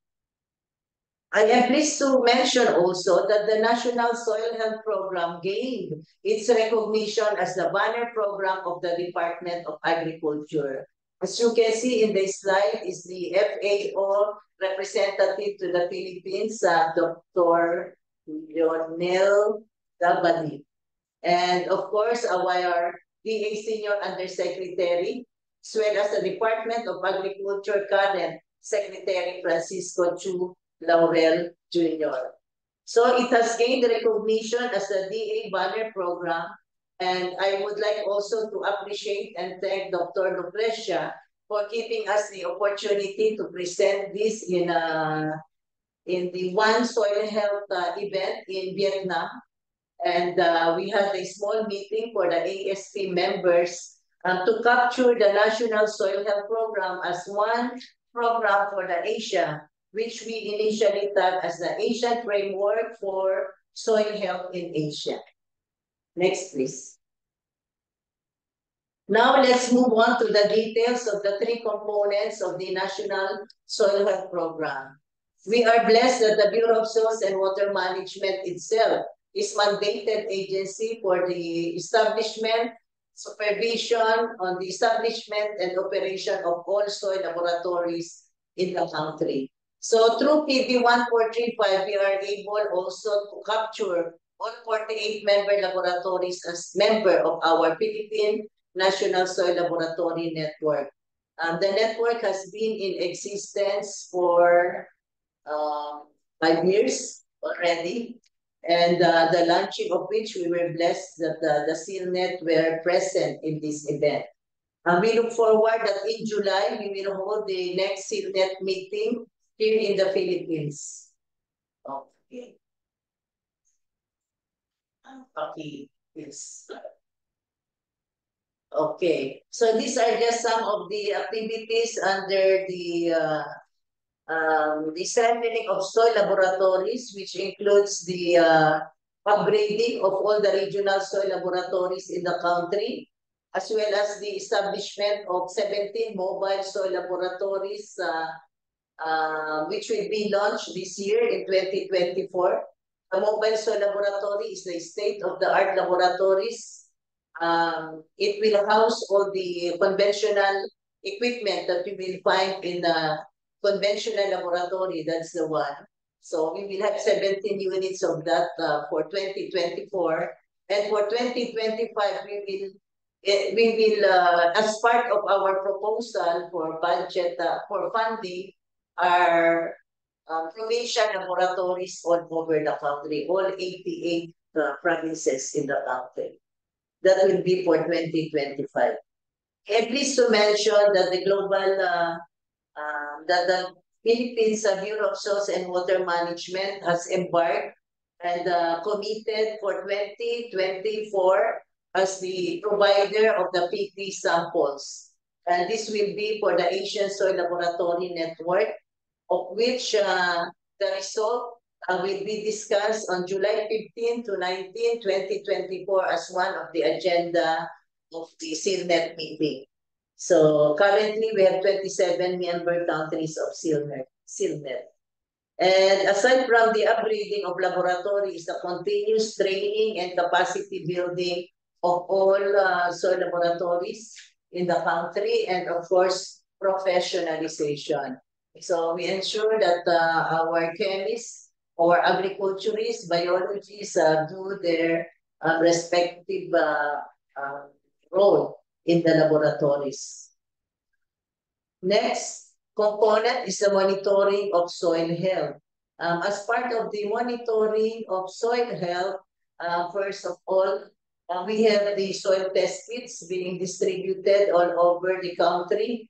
I am pleased to mention also that the National Soil Health Program gained its recognition as the banner program of the Department of Agriculture. As you can see in the slide is the FAO representative to the Philippines, Dr. Lionel Dabadi. And of course, our DA Senior Undersecretary, as well as the Department of Agriculture current Secretary Francisco Chu Laurel Jr. So it has gained recognition as a DA banner program, and I would like also to appreciate and thank Dr. Lucrecia for giving us the opportunity to present this in the One Soil Health event in Vietnam. And we had a small meeting for the ASP members to capture the National Soil Health Program as one program for the Asia, which we initially tagged as the Asian Framework for Soil Health in Asia. Next, please. Now let's move on to the details of the three components of the National Soil Health Program. We are blessed that the Bureau of Soils and Water Management itself is mandated agency for the establishment, supervision on the establishment and operation of all soil laboratories in the country. So through PB 1435, we are able also to capture all 48 member laboratories as member of our Philippine National Soil Laboratory Network. The network has been in existence for 5 years already, and the launching of which we were blessed that the SEALNet were present in this event. We look forward that in July, we will hold the next SEALNet meeting here in the Philippines. Okay. Okay, yes. Okay, so these are just some of the activities under the strengthening of soil laboratories, which includes the upgrading of all the regional soil laboratories in the country, as well as the establishment of 17 mobile soil laboratories, which will be launched this year in 2024. The mobile soil laboratory is the state-of-the-art laboratories. It will house all the conventional equipment that you will find in a conventional laboratory. That's the one. So we will have 17 units of that for 2024. And for 2025, we will as part of our proposal for budget, for funding, our provincial laboratories all over the country, all 88 provinces in the country. That will be for 2025. And pleased to mention that the global, that the Philippines Bureau of Soils and Water Management has embarked and committed for 2024 as the provider of the PT samples. And this will be for the Asian Soil Laboratory Network, of which the result will be discussed on July 15 to 19, 2024 as one of the agenda of the SEALNet meeting. So currently we have 27 member countries of SEALNet. And aside from the upgrading of laboratories, the continuous training and capacity building of all soil laboratories in the country, and of course, professionalization. So we ensure that our chemists, our agriculturists, biologists do their respective role in the laboratories. Next component is the monitoring of soil health. As part of the monitoring of soil health, first of all, we have the soil test kits being distributed all over the country.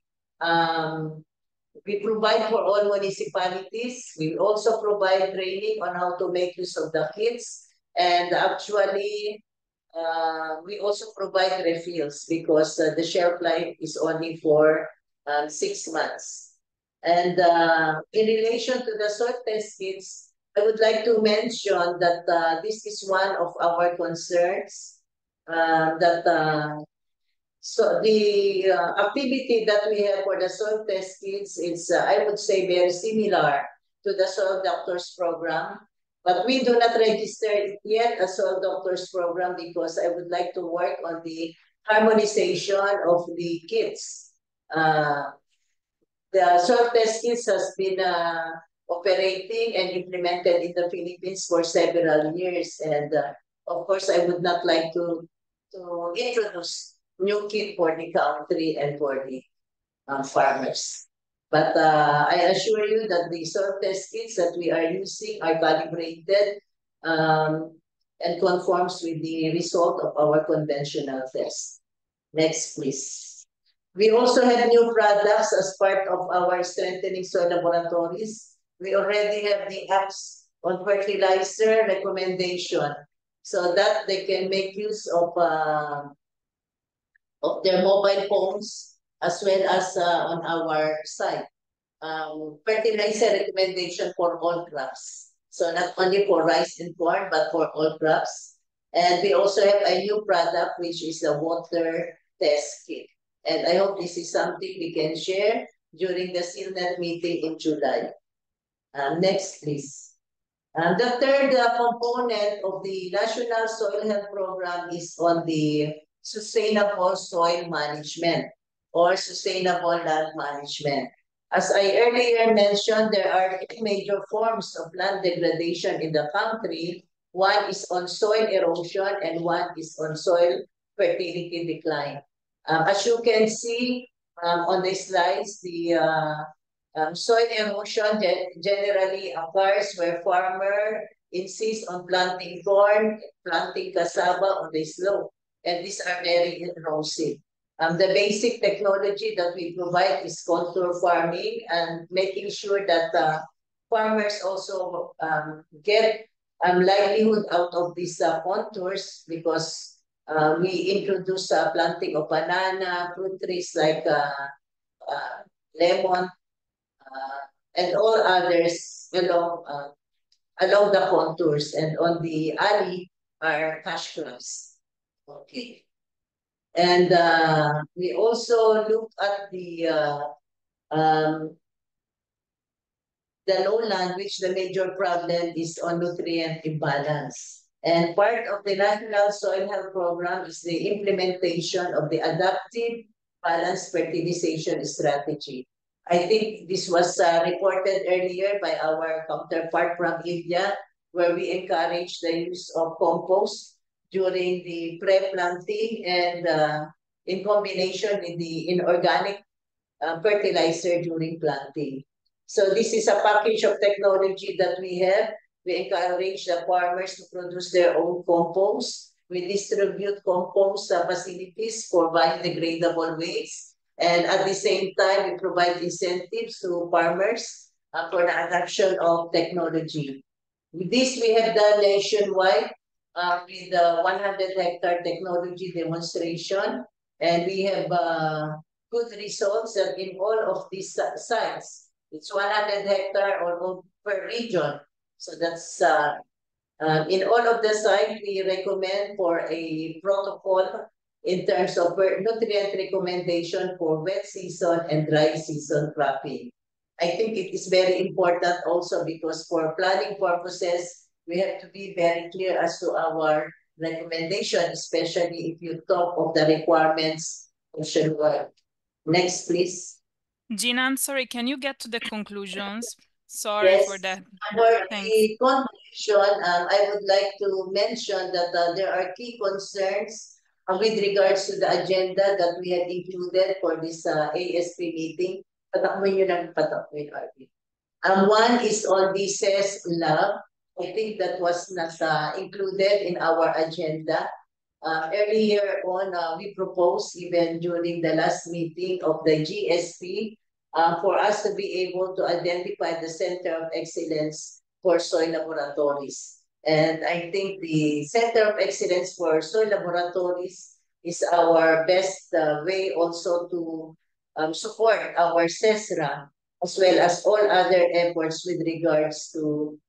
We provide for all municipalities. We also provide training on how to make use of the kits. And actually, we also provide refills because the shelf life is only for 6 months. And in relation to the soil test kits, I would like to mention that this is one of our concerns, that So the activity that we have for the soil test kits is, I would say, very similar to the soil doctors program, but we do not register it yet as soil doctors program because I would like to work on the harmonization of the kits. The soil test kits has been operating and implemented in the Philippines for several years, and of course, I would not like to introduce new kit for the country and for the farmers. But I assure you that the soil test kits that we are using are calibrated and conforms with the result of our conventional test. Next, please. We also have new products as part of our strengthening soil laboratories. We already have the apps on fertilizer recommendation so that they can make use of their mobile phones as well as on our site. Fertilizer recommendation for all crops. So not only for rice and corn, but for all crops. And we also have a new product, which is the water test kit. And I hope this is something we can share during the CILNET meeting in July. Next, please. The third component of the National Soil Health Program is on the sustainable soil management or sustainable land management. As I earlier mentioned, there are two major forms of land degradation in the country. One is on soil erosion and one is on soil fertility decline. As you can see on the slides, the soil erosion generally occurs where farmer insists on planting corn, planting cassava on the slope, and these are very erosive. The basic technology that we provide is contour farming and making sure that farmers also get livelihood out of these contours because we introduce planting of banana, fruit trees like lemon, and all others along the contours, and on the alley are cash crops. Okay. And we also look at the lowland, which the major problem is on nutrient imbalance. And part of the National Soil Health Program is the implementation of the adaptive balanced fertilization strategy. I think this was reported earlier by our counterpart from India, where we encourage the use of compost during the pre-planting and in combination with the inorganic fertilizer during planting. So this is a package of technology that we have. We encourage the farmers to produce their own compost. We distribute compost facilities for biodegradable waste. And at the same time, we provide incentives to farmers for the adoption of technology. With this, we have done nationwide with the 100-hectare technology demonstration. And we have good results that in all of these sites. It's 100 hectare or per region. So that's in all of the sites, we recommend for a protocol in terms of nutrient recommendation for wet season and dry season cropping. I think it is very important also because for planning purposes, we have to be very clear as to our recommendation, especially if you talk of the requirements nationwide. Next, please. Gina, I'm sorry, can you get to the conclusions? Sorry for that. For the conclusion, I would like to mention that there are key concerns with regards to the agenda that we have included for this ASP meeting. One is on the CES lab. I think that was not included in our agenda. Earlier on, we proposed even during the last meeting of the GSP for us to be able to identify the Center of Excellence for Soil Laboratories. And I think the Center of Excellence for Soil Laboratories is our best way also to support our CESRA as well as all other efforts with regards to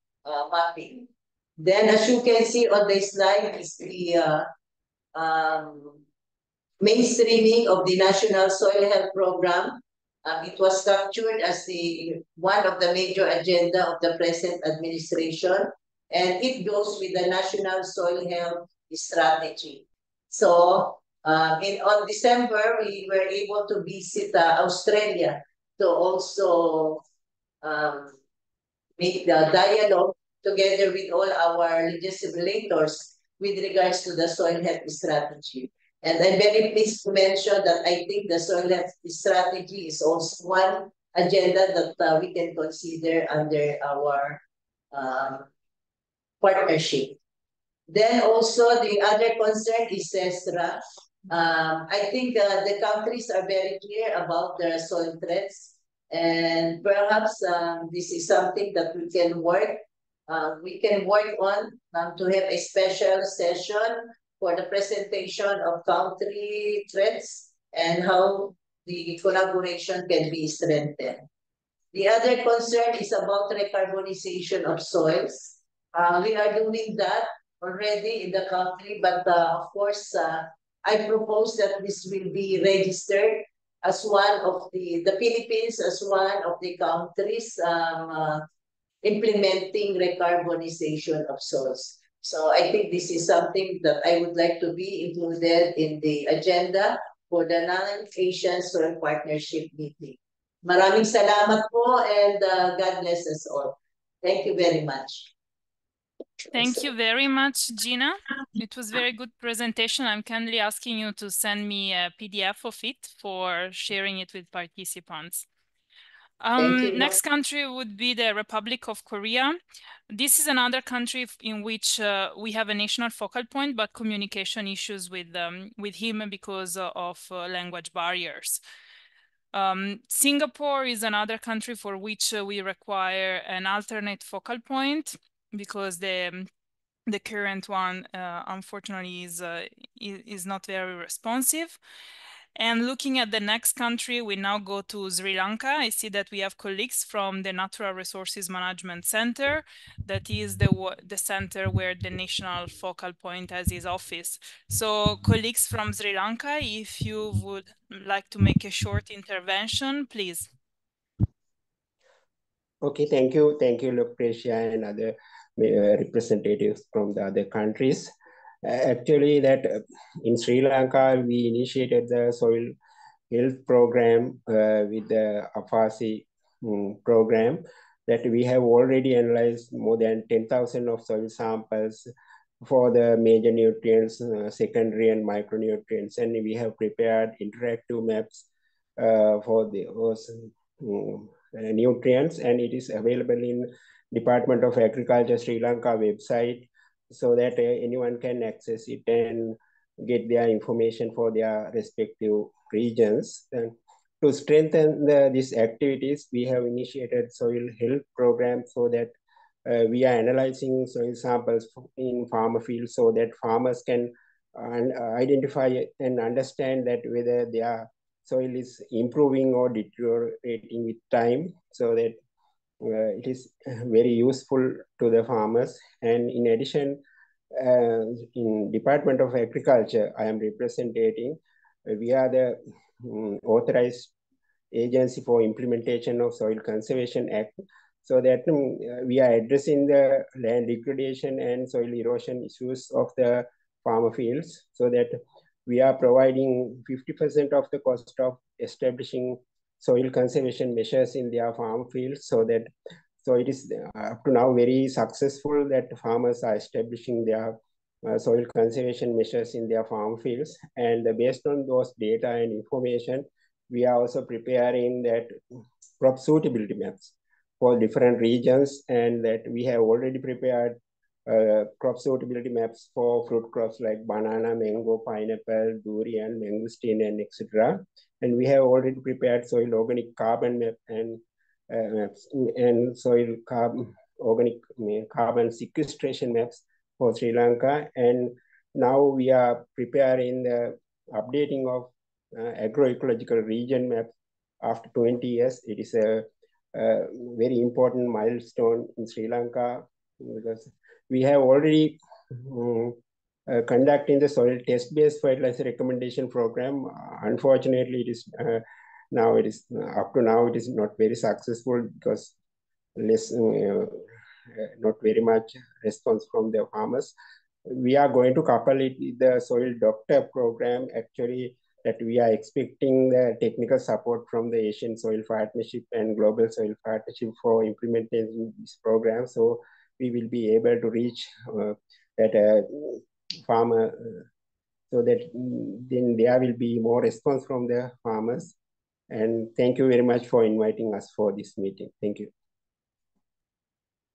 mapping. Then as you can see on the slide is the mainstreaming of the National Soil Health Program. It was captured as one of the major agenda of the present administration, and it goes with the National Soil Health Strategy. So on December, we were able to visit Australia to also make the dialogue together with all our legislators with regards to the soil health strategy. And I'm very pleased to mention that I think the soil health strategy is also one agenda that we can consider under our partnership. Then also the other concern is SESRA. I think the countries are very clear about their soil threats, and perhaps this is something that we can work on to have a special session for the presentation of country threats and how the collaboration can be strengthened. The other concern is about recarbonization of soils. We are doing that already in the country, but of course, I propose that this will be registered as one of the Philippines as one of the countries implementing recarbonization of soils. So I think this is something that I would like to be included in the agenda for the Non-Asian Soil Partnership meeting. Maraming salamat po, and God bless us all. Thank you very much. Thank you very much, Gina. It was a very good presentation. I'm kindly asking you to send me a PDF of it for sharing it with participants. Next country would be the Republic of Korea. This is another country in which we have a national focal point, but communication issues with him because of language barriers. Singapore is another country for which we require an alternate focal point because the current one, unfortunately, is not very responsive. And looking at the next country, we now go to Sri Lanka. I see that we have colleagues from the Natural Resources Management Center. That is the center where the national focal point has its office. So colleagues from Sri Lanka, if you would like to make a short intervention, please. Okay, thank you, Lucretia and other representatives from the other countries. Actually, that in Sri Lanka, we initiated the soil health program with the AFASI program that we have already analyzed more than 10,000 of soil samples for the major nutrients, secondary and micronutrients, and we have prepared interactive maps for those nutrients, and it is available in Department of Agriculture Sri Lanka website so that anyone can access it and get their information for their respective regions. And to strengthen these activities, we have initiated soil health program so that we are analyzing soil samples in farmer fields so that farmers can identify and understand that whether their soil is improving or deteriorating with time, so that it is very useful to the farmers. And in addition, in Department of Agriculture, I am representing. We are the authorized agency for implementation of Soil Conservation Act, so that we are addressing the land degradation and soil erosion issues of the farmer fields, so that we are providing 50% of the cost of establishing soil conservation measures in their farm fields, so it is up to now very successful that farmers are establishing their soil conservation measures in their farm fields. And based on those data and information, we are also preparing that crop suitability maps for different regions, and that we have already prepared crop suitability maps for fruit crops like banana, mango, pineapple, durian, mangosteen, and etc. And we have already prepared soil organic carbon map and maps and soil organic carbon sequestration maps for Sri Lanka. And now we are preparing the updating of agroecological region map after 20 years. It is a very important milestone in Sri Lanka because we have already conducting the soil test-based fertilizer recommendation program. Unfortunately, it is now it is up to now it is not very successful because less not very much response from the farmers. We are going to couple it with the soil doctor program actually, that we are expecting the technical support from the Asian Soil Partnership and Global Soil Partnership for implementing this program. So we will be able to reach that farmer, so that then there will be more response from the farmers. And thank you very much for inviting us for this meeting. Thank you.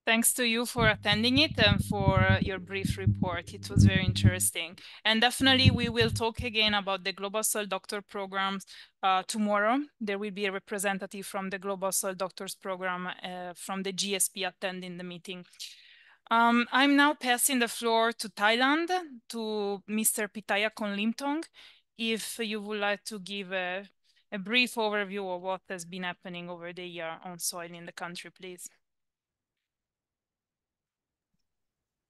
Thanks to you for attending it and for your brief report. It was very interesting. And definitely we will talk again about the Global Soil Doctor programs tomorrow. There will be a representative from the Global Soil Doctors program from the GSP attending the meeting. I'm now passing the floor to Thailand, to Mr. Pitaya Konlimtong, if you would like to give a brief overview of what has been happening over the year on soil in the country, please.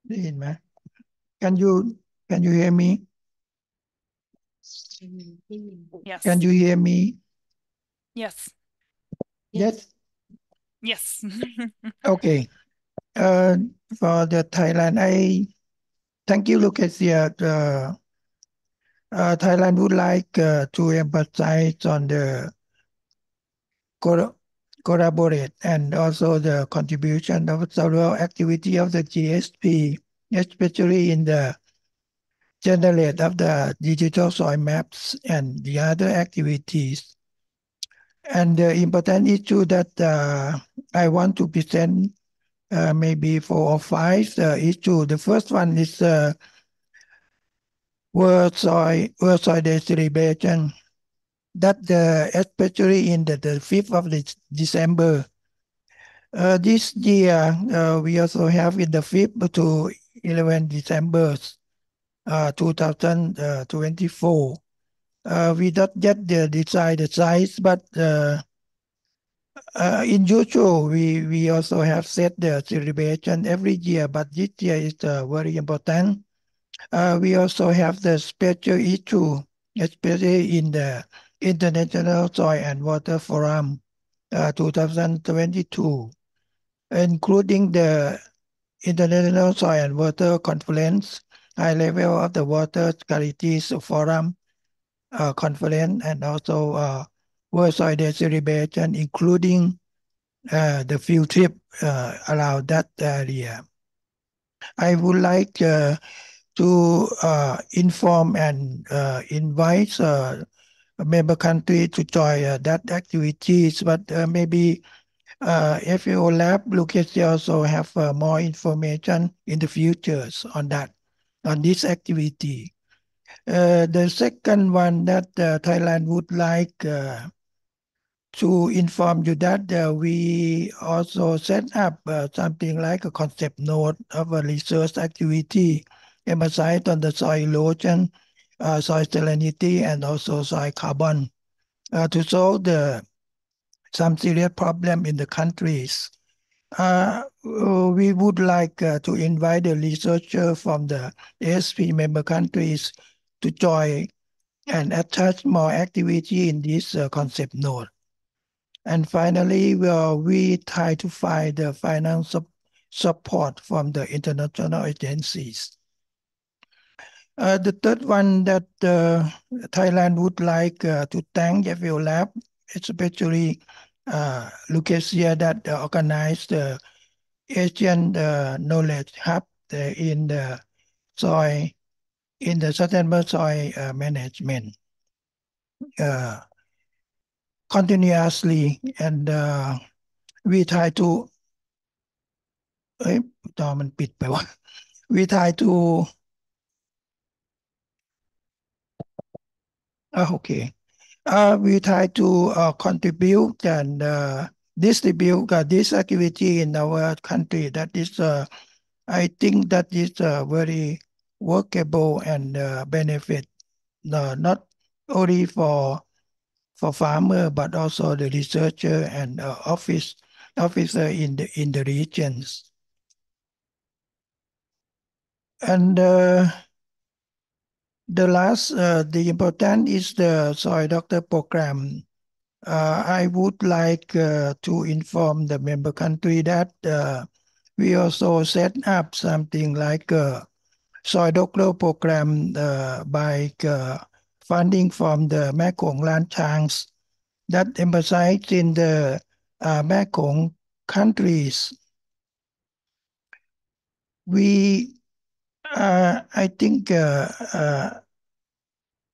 Can you hear me? Yes. Can you hear me? Yes. Yes. Yes. Okay. For the Thailand, I thank you, Lucasia. Thailand would like to emphasize on the collaborate and also the contribution of several activity of the GSP, especially in the generate of the digital soil maps and the other activities. And the important issue that I want to present maybe 4 or 5 issues. The first one is World Soil Day celebration. That especially in the 5th of December. This year, we also have in the 5th to 11 December 2024. We don't yet decide the size, but in usual, we also have set the celebration every year, but this year is very important. We also have the special issue, especially in the International Soil and Water Forum 2022, including the International Soil and Water Conference, high level of the Water Qualities Forum conference, and also World Soil Day celebration, including the field trip around that area. I would like to inform and invite member country to join that activities, but maybe FAO Lab, Lucas also have more information in the futures on that, on this activity. The second one that Thailand would like to inform you that we also set up something like a concept node of a research activity emphasized on the soil erosion, soil salinity, and also soil carbon to solve some serious problem in the countries. We would like to invite the researcher from the ASP member countries to join and attach more activity in this concept node. And finally, we try to find the financial support from the international agencies. The third one that Thailand would like to thank FAO Lab, especially Lucasia that organized the Asian Knowledge Hub in the soil, in the sustainable soil management continuously, and we try to we try to okay. We try to contribute and distribute this activity in our country. That is, I think that is very workable and benefit not only for farmer but also the researcher and officer in the regions. And The last, the important is the soil doctor program. I would like to inform the member country that we also set up something like a soil doctor program by funding from the Mekong Lan Changs that emphasize in the Mekong countries. I think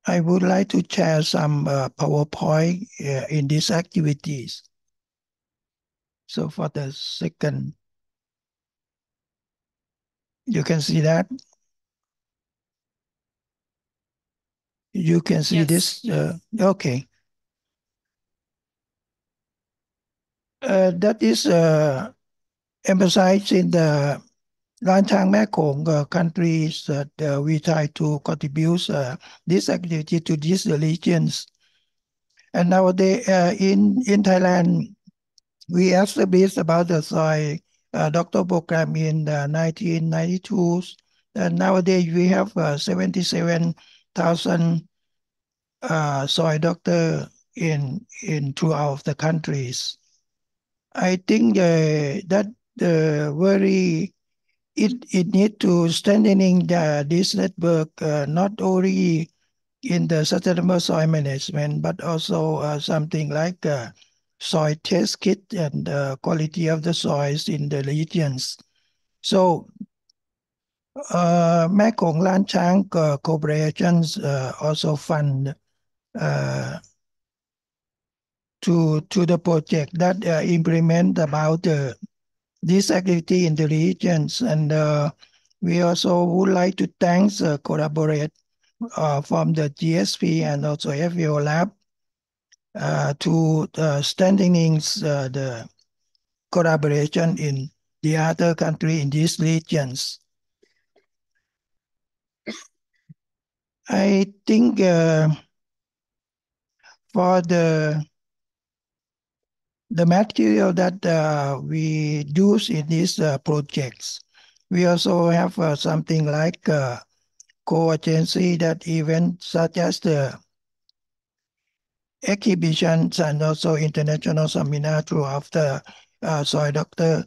I would like to share some PowerPoint in these activities. So for the second, you can see that. You can see this. Okay. That is emphasized in the Lan Chang Mekong countries that we try to contribute this activity to these regions. And nowadays in Thailand, we established about the soil doctor program in 1992. And nowadays we have 77,000 soil doctor in throughout the countries. I think that very it need to strengthening this network not only in the sustainable soil management but also something like soil test kit and quality of the soils in the regions. So Mekong Lan Chang corporations also fund to the project that implement about this activity in the regions. And we also would like to thank collaborate from the GSP and also FAO lab to strengthening the collaboration in the other country in these regions. I think for the material that we use in these projects, we also have something like co-agency that events such as the exhibitions and also international seminar throughout the Soil Doctor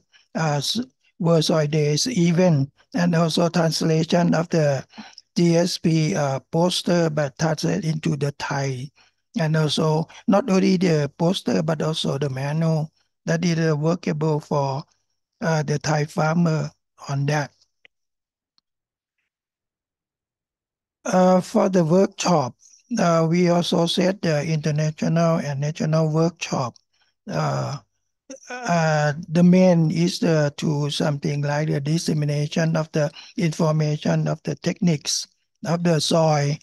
World Soil Days event, and also translation of the GSP poster but translated into the Thai, and also not only the poster but also the manual that is workable for the Thai farmer on that. For the workshop, we also set the international and national workshop. The main is to something like the dissemination of the information of the techniques of the soil,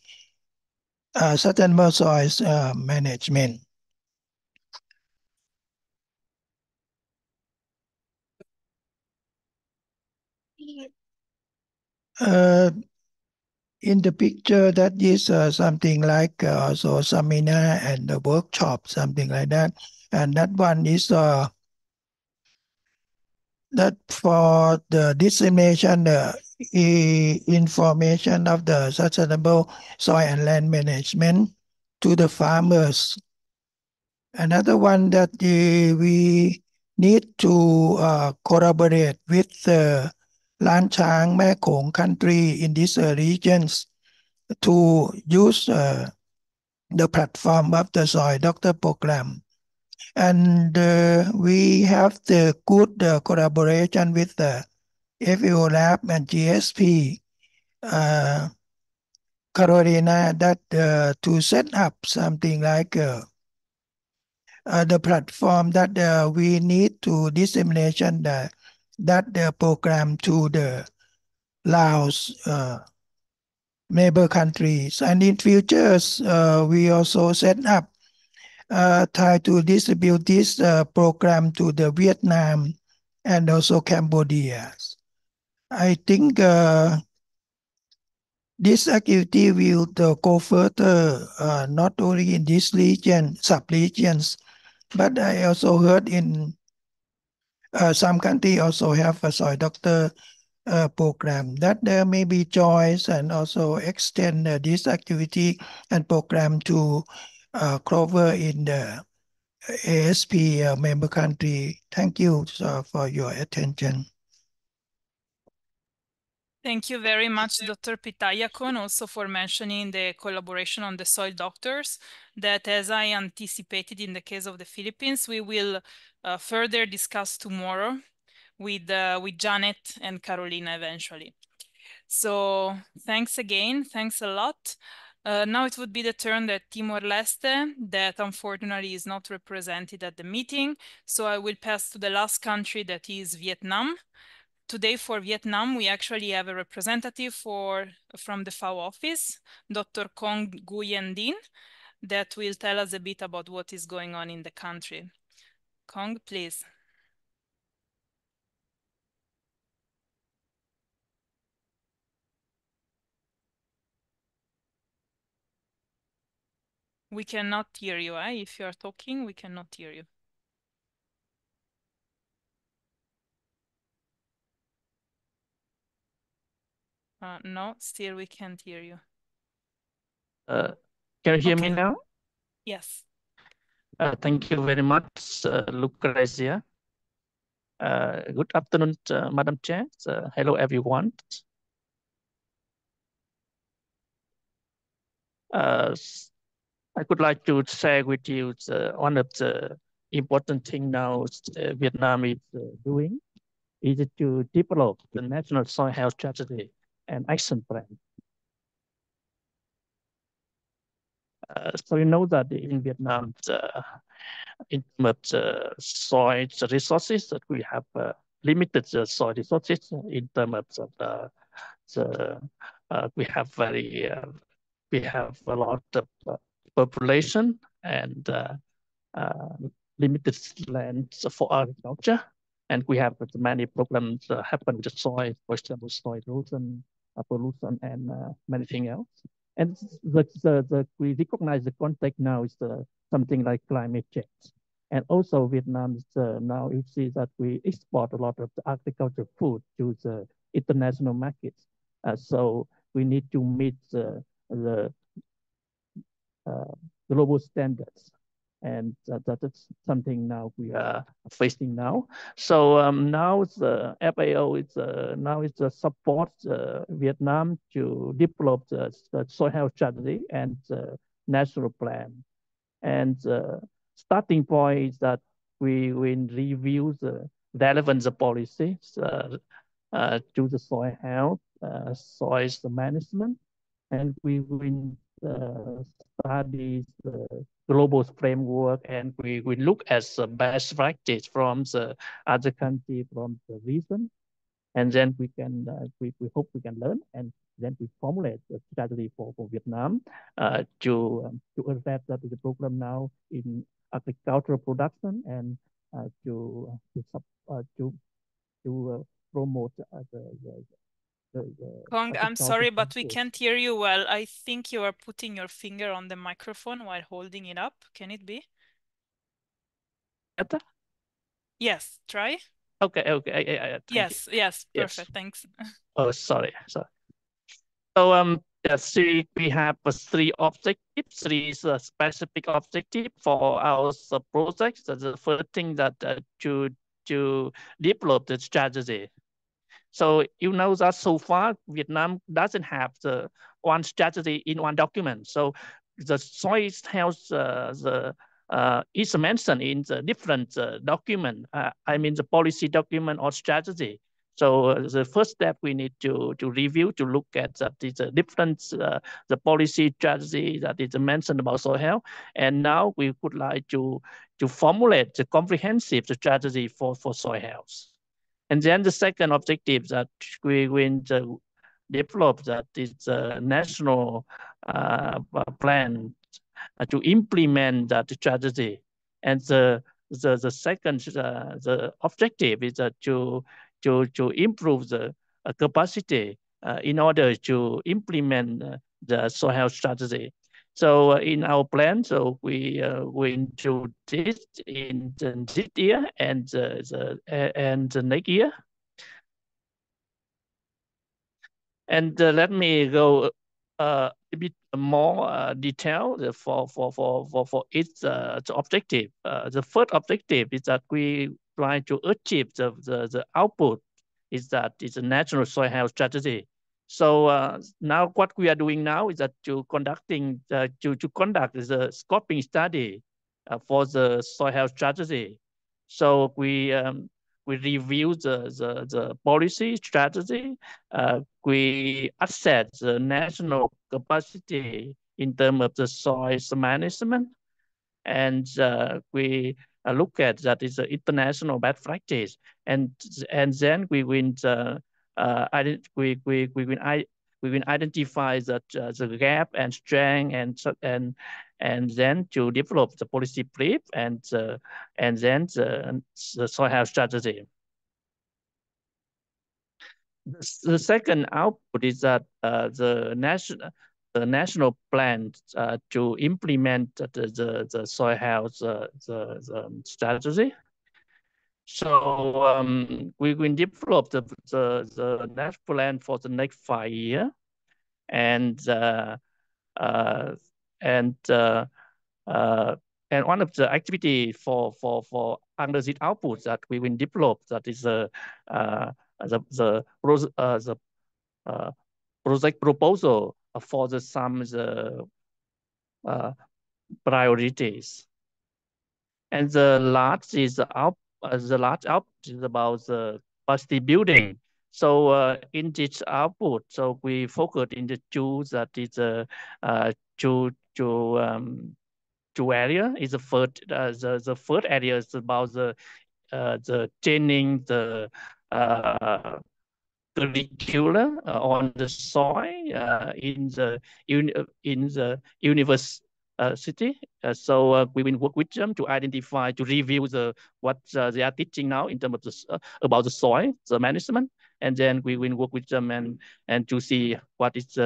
sustainable soils management. In the picture, that is something like also seminar and a workshop, something like that. And that one is that for the dissemination, information of the sustainable soil and land management to the farmers. Another one that we need to collaborate with the Lan Chang Mekong country in these regions to use the platform of the Soil Doctor program. And we have the good collaboration with the FAO Lab and GSP Carolina that to set up something like the platform that we need to dissemination that program to the Laos neighbor countries. And in futures, we also set up try to distribute this program to the Vietnam and also Cambodia. I think this activity will go further not only in this region, sub-regions, but I also heard in some country also have a soil doctor program, that there may be choice and also extend this activity and program to cover in the ASP member country. Thank you for your attention. Thank you very much, Dr. Pitayakon, also for mentioning the collaboration on the soil doctors, that as I anticipated in the case of the Philippines, we will further discuss tomorrow with Janet and Carolina eventually. So thanks again, thanks a lot. Now it would be the turn that Timor-Leste, that unfortunately is not represented at the meeting. So I will pass to the last country, that is Vietnam. Today for Vietnam, we actually have a representative from the FAO office, Dr. Kong Nguyen Dinh, that will tell us a bit about what is going on in the country. Kong, please. We cannot hear you. If you are talking, we cannot hear you. No, still we can't hear you. Can you hear me now? Yes. Thank you very much, Lucrezia. Good afternoon, Madam Chair. Hello, everyone. I would like to share with you one of the important things now Vietnam is doing is to develop the national soil health strategy and action plan. So you know that in Vietnam, in terms of soil resources, that we have limited soil resources in terms of we have a lot of population and limited land for agriculture, and we have many problems happen with the soil, for example, soil erosion, pollution, and many things else. And we recognize the context now is something like climate change. And also Vietnam is now you see that we export a lot of the agricultural food to the international markets. So we need to meet the global standards. And that is something now we are facing now. So now the FAO is now is support Vietnam to develop the soil health strategy and national plan. And starting point is that we will review the relevant policies to the soil health, soil management, and we will study the global framework, and we look at the best practice from the other country, from the region, and then we can we hope we can learn, and then we formulate a strategy for Vietnam to adapt that to the program now in agricultural production and to promote Kong, I'm sorry, but we can't hear you well. I think you are putting your finger on the microphone while holding it up. Can it be? Better? Yes, try. Okay. Yes, perfect. Thanks. Oh, sorry. So we have three objectives, three specific objectives for our projects. The first thing that to develop the strategy. So you know that so far Vietnam doesn't have the one strategy in one document. So the soil health is mentioned in the different document. I mean the policy document or strategy. So the first step we need to review, to look at the different the policy strategy that is mentioned about soil health, and now we would like to formulate the comprehensive strategy for soil health. And then the second objective that we will develop that is a national plan to implement that strategy. And the second the objective is to improve the capacity in order to implement the soil health strategy. So in our plan, so we will do this in this year and the next year. And let me go a bit more detail for each objective. The first objective is that we try to achieve the output is that it's a national soil health strategy. So now what we are doing now is that to conduct the scoping study for the soil health strategy. So we review the policy strategy. We assess the national capacity in terms of the soil management, and we look at that is an international best practice, and then we will identify that the gap and strength and then to develop the policy brief and then the soil health strategy. The second output is that the national plan to implement the soil health the strategy. So we will develop the national plan for the next 5 years, and one of the activity for under this output that we will develop that is the project proposal for some priorities. And the large output is about the capacity building. So in this output, so we focus in the two that is two area. Is the first area is about the training the curricula on the soil in the university. So we will work with them to identify, to review what they are teaching now in terms of about the soil, the management, and then we will work with them and to see what is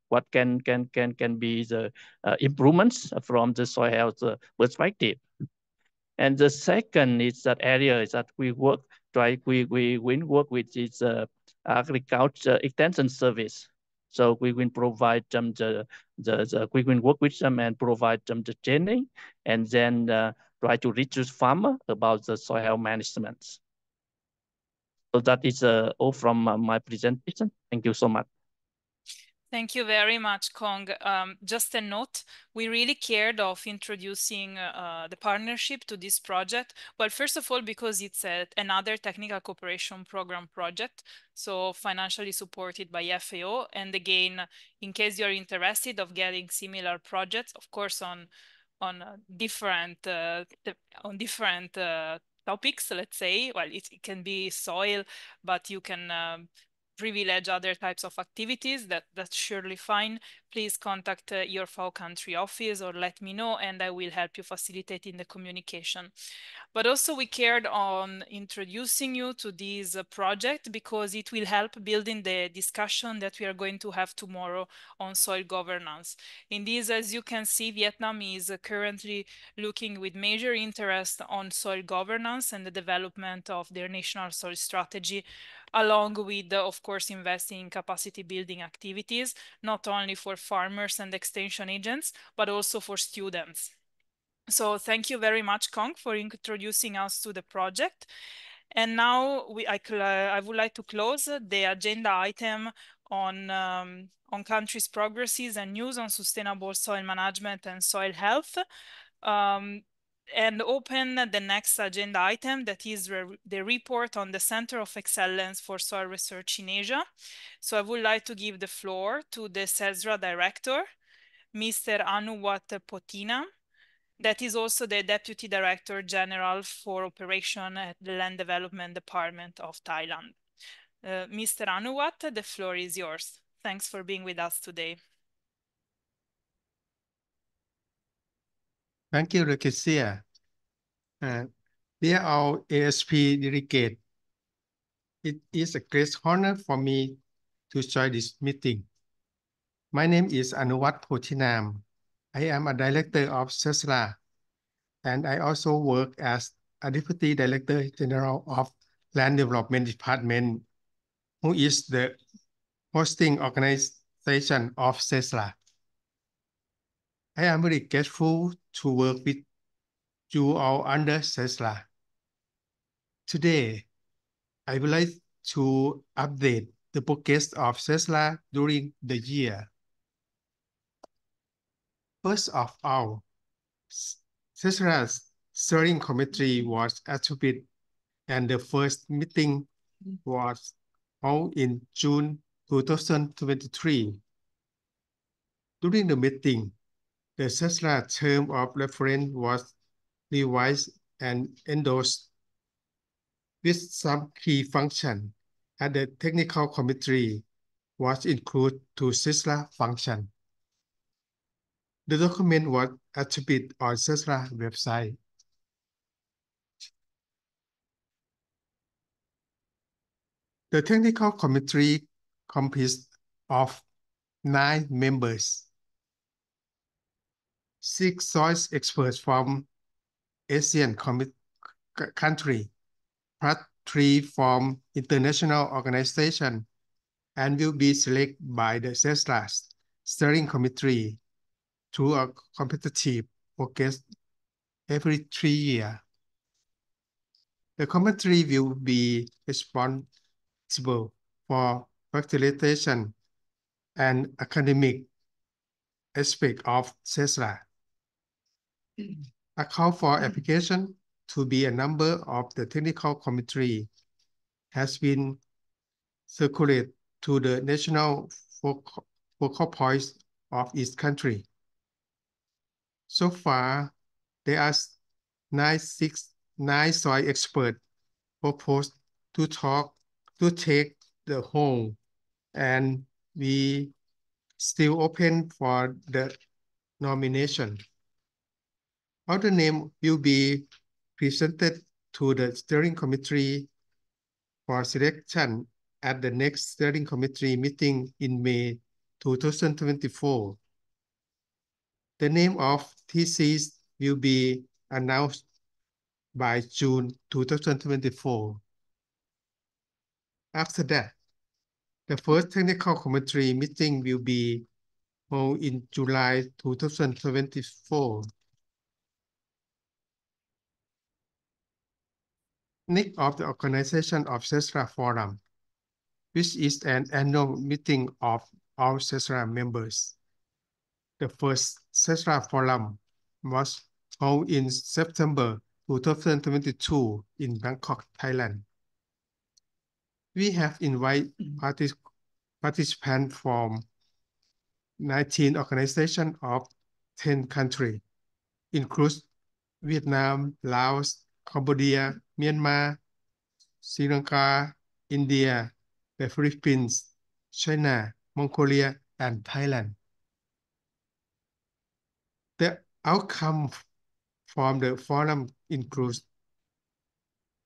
what can be the improvements from the soil health perspective. And the second is that area is that we work we work with this agriculture extension service. So we will provide them we will work with them and provide them the training, and then try to reach the farmer about the soil management. So that is all from my presentation. Thank you so much. Thank you very much, Kong. Just a note, we really cared of introducing the partnership to this project. Well, first of all, because it's another technical cooperation program project, so financially supported by FAO. And again, in case you're interested of getting similar projects, of course, on different topics, let's say. Well, it can be soil, but you can privilege other types of activities. That's surely fine. Please contact your FAO country office or let me know, and I will help you facilitate in the communication. But also we cared on introducing you to this project because it will help building the discussion that we are going to have tomorrow on soil governance. In this, as you can see, Vietnam is currently looking with major interest on soil governance and the development of their national soil strategy, along with, of course, investing in capacity building activities, not only for farmers and extension agents, but also for students. So thank you very much, Kong, for introducing us to the project. And now I would like to close the agenda item on countries' progresses and news on sustainable soil management and soil health. And open the next agenda item, that is the report on the Center of Excellence for Soil Research in Asia. So I would like to give the floor to the CESRA director, Mr. Anuwat Potina, that is also the Deputy Director General for Operation at the Land Development Department of Thailand. Mr. Anuwat, the floor is yours. Thanks for being with us today. Thank you, Lucrecia. Dear all ASP delegates, it is a great honor for me to join this meeting. My name is Anuwat Potinam. I am a director of CESRA, and I also work as a Deputy Director General of Land Development Department, who is the hosting organization of CESLA. I am very grateful to work with you all under CESLA. Today, I would like to update the progress of CESLA during the year. First of all, CESLA's steering committee was attributed and the first meeting was held in June 2023. During the meeting, the CESLA term of reference was revised and endorsed with some key function, and the technical committee was included to CESLA function. The document was attributed on CESLA website. The technical committee consists of 9 members, 6 soil experts from Asian country, plus 3 from international organization, and will be selected by the CESLA steering committee through a competitive process every 3 years. The committee will be responsible for facilitation and academic aspect of CESLA. A call for application to be a member of the technical committee has been circulated to the national focal points of each country. So far, there are 9 soil experts proposed to take the whole, and we still open for the nomination. Other names will be presented to the steering committee for selection at the next steering committee meeting in May 2024. The name of thesis will be announced by June 2024. After that, the first technical committee meeting will be held in July 2024. Next of the organization of CESLA Forum, which is an annual meeting of all CESLA members. The first CESLA Forum was held in September 2022 in Bangkok, Thailand. We have invited participants from 19 organizations of 10 countries, including Vietnam, Laos, Cambodia, Myanmar, Sri Lanka, India, the Philippines, China, Mongolia, and Thailand. The outcome from the forum includes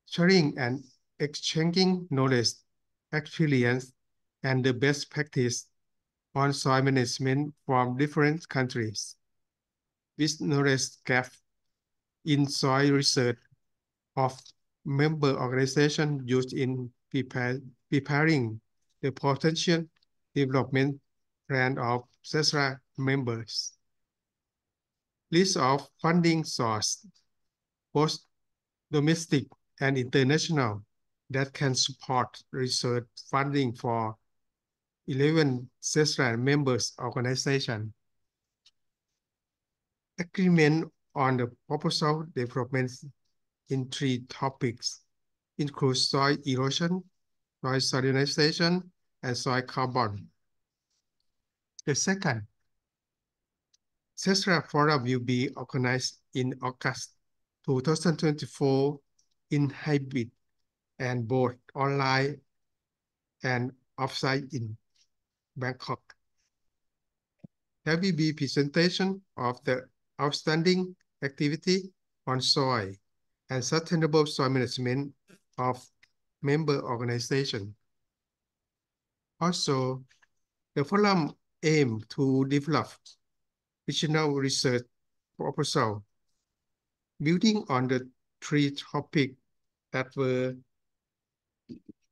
sharing and exchanging knowledge, experience, and the best practice on soil management from different countries, with knowledge gap in soil research of member organizations used in preparing the potential development plan of CESLA members. List of funding sources, both domestic and international, that can support research funding for 11 CESLA members organizations. Agreement on the proposal development in 3 topics include soil erosion, soil salinization, and soil carbon. The second, CESLA Forum will be organized in August 2024 in hybrid and both online and offsite in Bangkok. There will be presentation of the outstanding activity on soil and sustainable soil management of member organizations. Also, the forum aims to develop regional research proposal building on the 3 topics that were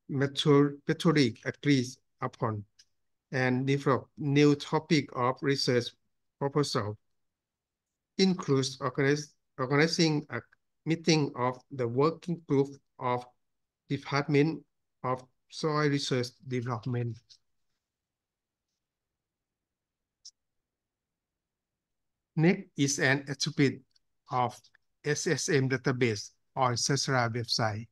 methodically agreed upon. and develop new topic of research proposal. Includes organizing a meeting of the working group of Department of Soil Research Development. Next is an attribute of SSM database on SESRA website.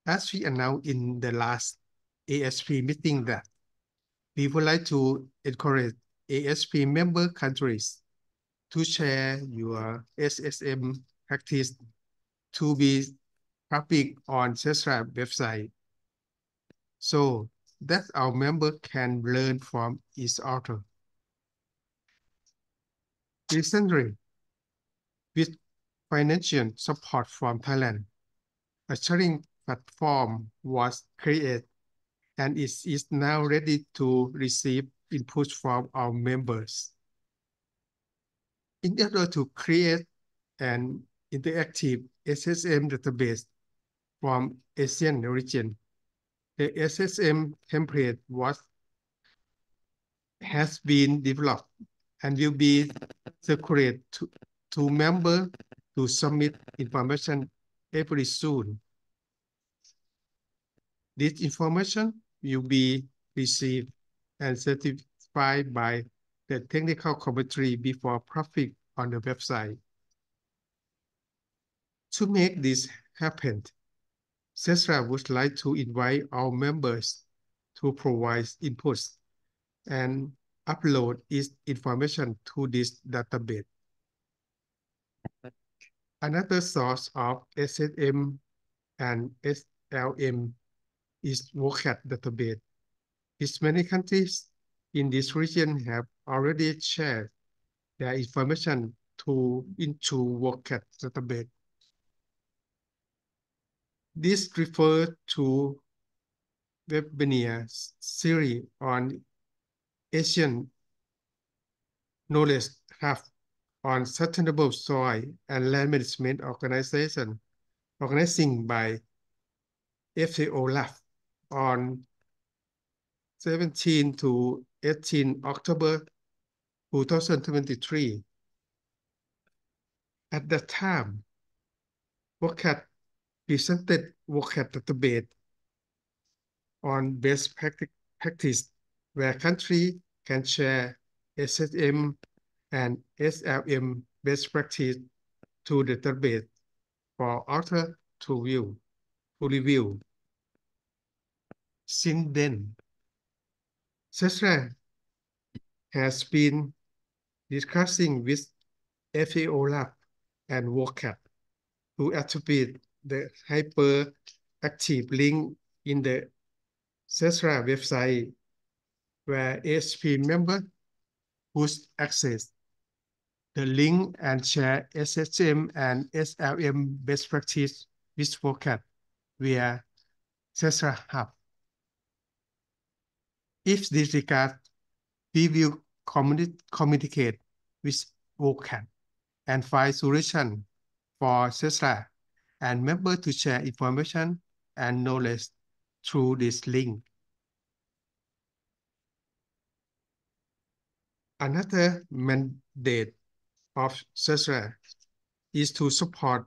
As we announced in the last ASP meeting that we would like to encourage ASP member countries to share your SSM practice to be public on SESRA website so that our member can learn from each other. Recently, with financial support from Thailand, a sharing platform was created and it is now ready to receive input from our members. In order to create an interactive SSM database from Asian region, the SSM template has been developed and will be circulated to members to submit information every soon. This information will be received and certified by the technical commentary before public on the website. To make this happen, SESRA would like to invite our members to provide inputs and upload its information to this database. Another source of SSM and SLM is WCAT database. As many countries in this region have already shared their information into WCAT database. This refers to webinar series on Asian Knowledge Hub on Sustainable Soil and Land Management organizing by FAO-Lab on 17 to 18 October 2023. At that time, WCAT presented WCAT database on best practice where countries can share SSM and SLM best practice to the database for author to review. Since then, SESRA has been discussing with FAO-Lab and WCAT to attribute the hyperactive link in the SESRA website where ASP members could access the link and share SSM and SLM best practice with WCAT via SESRA Hub. If this regard, we will communicate with WCAT and find solution for SESRA and members to share information and knowledge through this link. Another mandate of SESRA is to support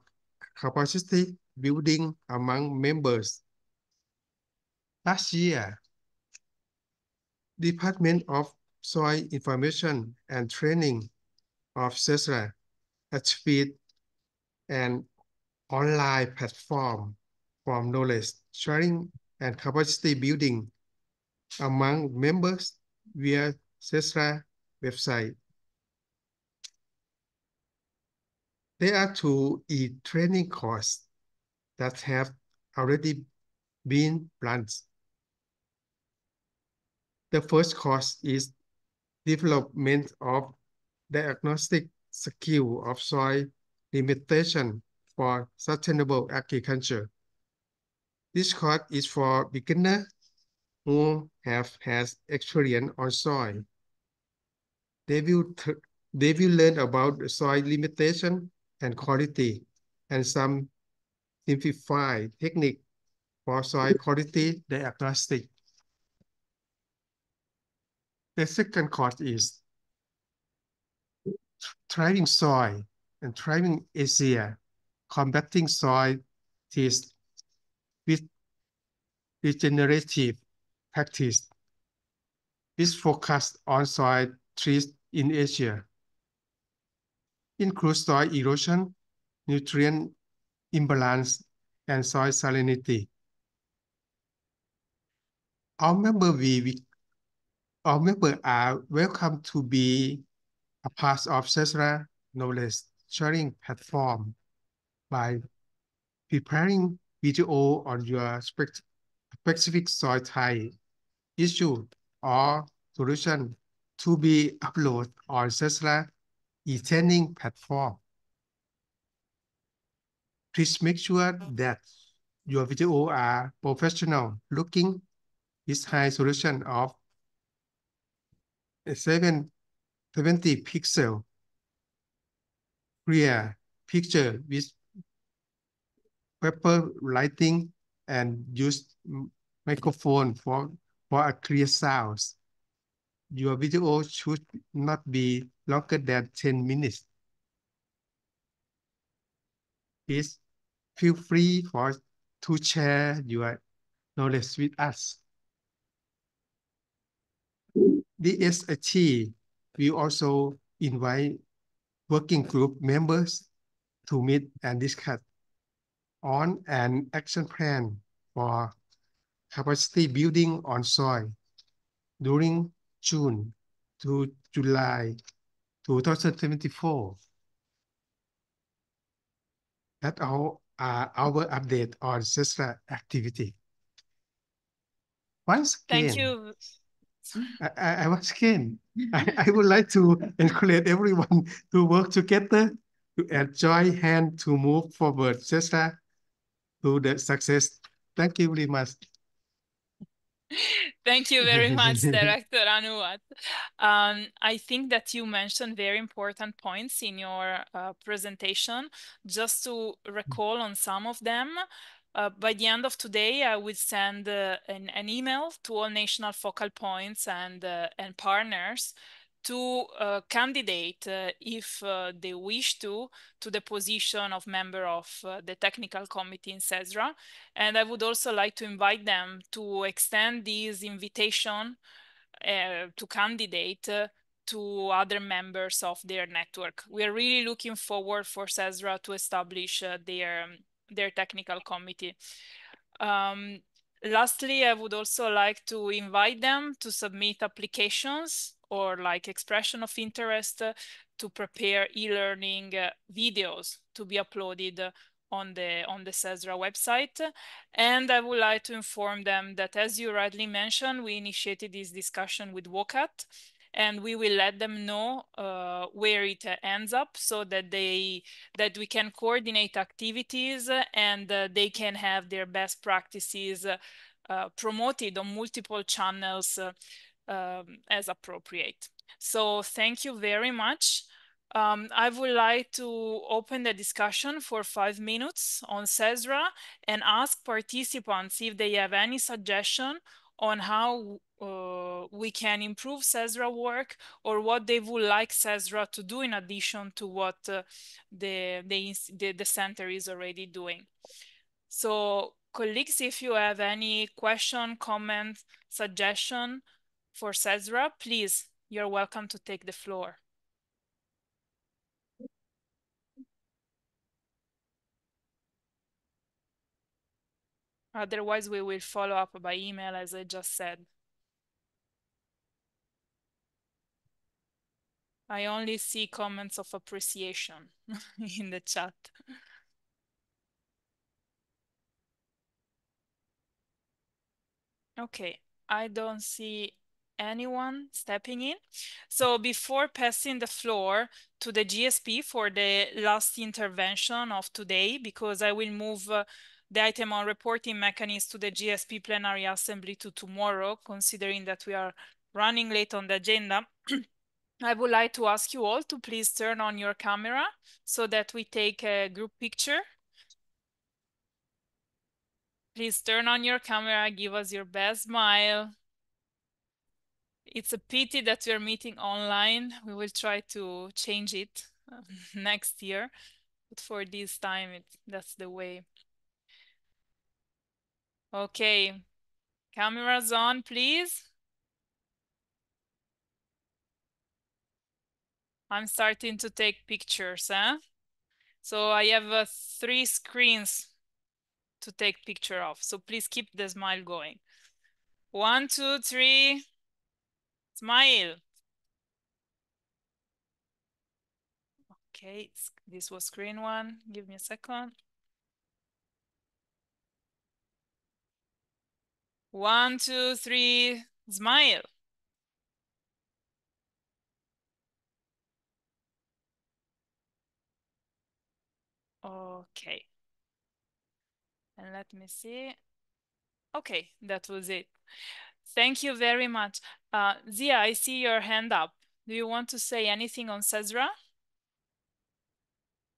capacity building among members. Last year, Department of Soil Information and Training of SESRA achieved an online platform for knowledge sharing and capacity building among members via SESRA website. There are two e-training courses that have already been planned. The first course is development of diagnostic skill of soil limitation for sustainable agriculture. This course is for beginners who have had experience on soil. They will learn about the soil limitation and quality and some simplified technique for soil quality diagnostic. The second course is thriving soil and thriving Asia, combating soil disease with regenerative practice. This focus on soil trees in Asia, includes soil erosion, nutrient imbalance, and soil salinity. Our members are welcome to be a part of CESRA knowledge sharing platform by preparing video on your specific soil type, issue, or solution to be uploaded on CESRA e-training platform. Please make sure that your video are professional looking with high resolution of 770 pixel, clear picture with proper lighting, and use microphone for a clear sound. Your video should not be longer than 10 minutes. Please feel free to share your knowledge with us. The SAT will also invite working group members to meet and discuss on an action plan for capacity building on soil during June to July 2024. That's all our update on CESRA activity. Once again, Thank you. Once again, I would like to encourage everyone to work together to join hands to move forward CESRA to the success. Thank you very much. Thank you very much, Director Anuwat. I think that you mentioned very important points in your presentation. Just to recall on some of them, by the end of today, I will send an email to all national focal points and partners to candidate, if they wish to the position of member of the technical committee in CESRA. And I would also like to invite them to extend this invitation to candidate to other members of their network. We are really looking forward for CESRA to establish their technical committee. Lastly, I would also like to invite them to submit applications or like expression of interest to prepare e-learning videos to be uploaded on the CESRA website. And I would like to inform them that, as you rightly mentioned, we initiated this discussion with WOCAT, and we will let them know where it ends up, so that we can coordinate activities and they can have their best practices promoted on multiple channels as appropriate. So thank you very much. I would like to open the discussion for 5 minutes on CESRA and ask participants if they have any suggestion on how we can improve CESRA work, or what they would like CESRA to do in addition to what the center is already doing. So colleagues, if you have any question, comment, suggestion for CESRA, please, you're welcome to take the floor. Otherwise, we will follow up by email, as I just said. I only see comments of appreciation in the chat. Okay, I don't see anyone stepping in. So before passing the floor to the GSP for the last intervention of today, because I will move the item on reporting mechanism to the GSP plenary assembly to tomorrow, considering that we are running late on the agenda, I would like to ask you all to please turn on your camera so that we take a group picture. Please turn on your camera, give us your best smile. It's a pity that we are meeting online. We will try to change it next year, but for this time, that's the way. Okay, cameras on, please. I'm starting to take pictures, huh? So I have 3 screens to take picture of. So please keep the smile going. 1, 2, 3. Smile. Okay, this was screen 1. Give me a second. 1, 2, 3. Smile. Okay. And let me see. Okay, that was it. Thank you very much. Zia, I see your hand up. Do you want to say anything on CESRA?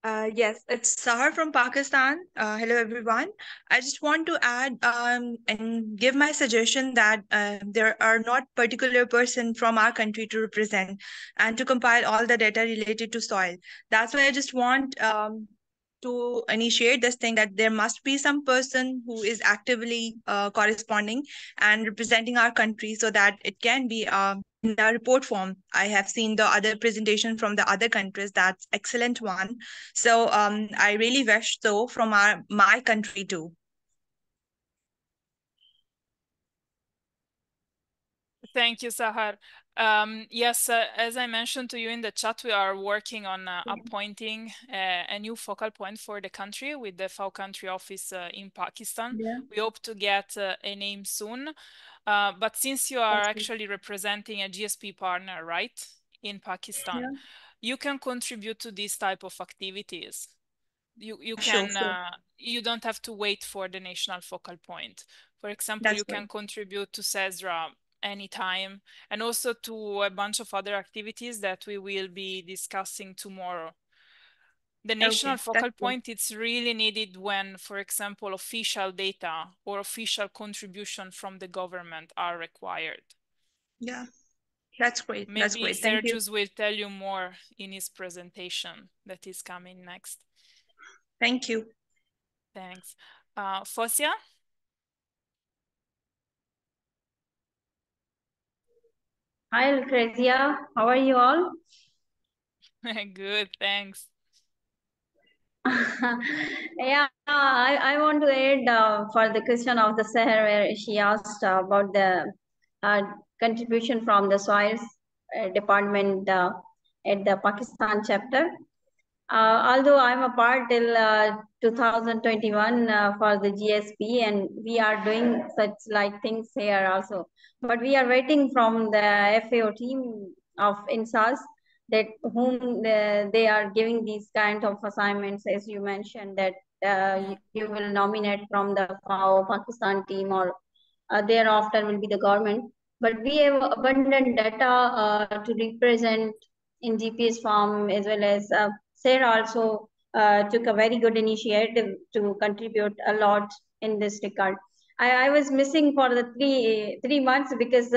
Yes, it's Sahar from Pakistan. Hello, everyone. I just want to add and give my suggestion that there are not particular person from our country to represent and to compile all the data related to soil. That's why I just want to initiate this thing that there must be some person who is actively corresponding and representing our country so that it can be in the report form. I have seen the other presentation from the other countries. That's excellent one. So I really wish so from my country too. Thank you, Sahar. Yes, as I mentioned to you in the chat, we are working on appointing a new focal point for the country with the FAO country office in Pakistan. Yeah. We hope to get a name soon. But since you are actually representing a GSP partner, right, in Pakistan, Yeah. you can contribute to this type of activities. You Sure, can sure. you don't have to wait for the national focal point. For example, That's you can great. contribute to CESRA anytime, and also to a bunch of other activities that we will be discussing tomorrow. The national Okay, focal that's good. point, it's really needed when, for example, official data or official contribution from the government are required. Yeah, that's great. That's Maybe great. Thank you. Sergius will tell you more in his presentation that is coming next. Thank you. Thanks. Fosia? Hi, Lucrezia. How are you all? Good, thanks. Yeah, I want to add for the question of the Seher where she asked about the contribution from the soils department at the Pakistan chapter. Although I'm a part till 2021 for the GSP, and we are doing such like things here also. But we are waiting from the FAO team of INSAS that whom they are giving these kind of assignments, as you mentioned, that you will nominate from the FAO Pakistan team or thereafter will be the government. But we have abundant data to represent in GPS farm as well as Sarah also took a very good initiative to contribute a lot in this regard. I was missing for the three months because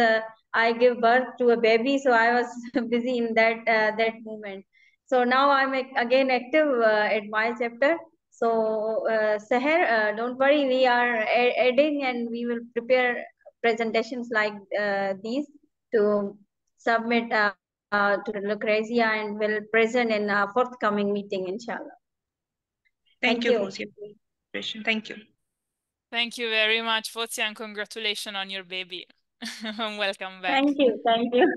I gave birth to a baby, so I was busy in that moment. So now I'm again active at my chapter. So Seher, don't worry, we are adding and we will prepare presentations like these to submit to Lucrezia and will present in a forthcoming meeting, inshallah. Thank Thank you, you. Fosia. Thank you. Thank you very much, Fosia, and congratulations on your baby. Welcome back. Thank you. Thank you.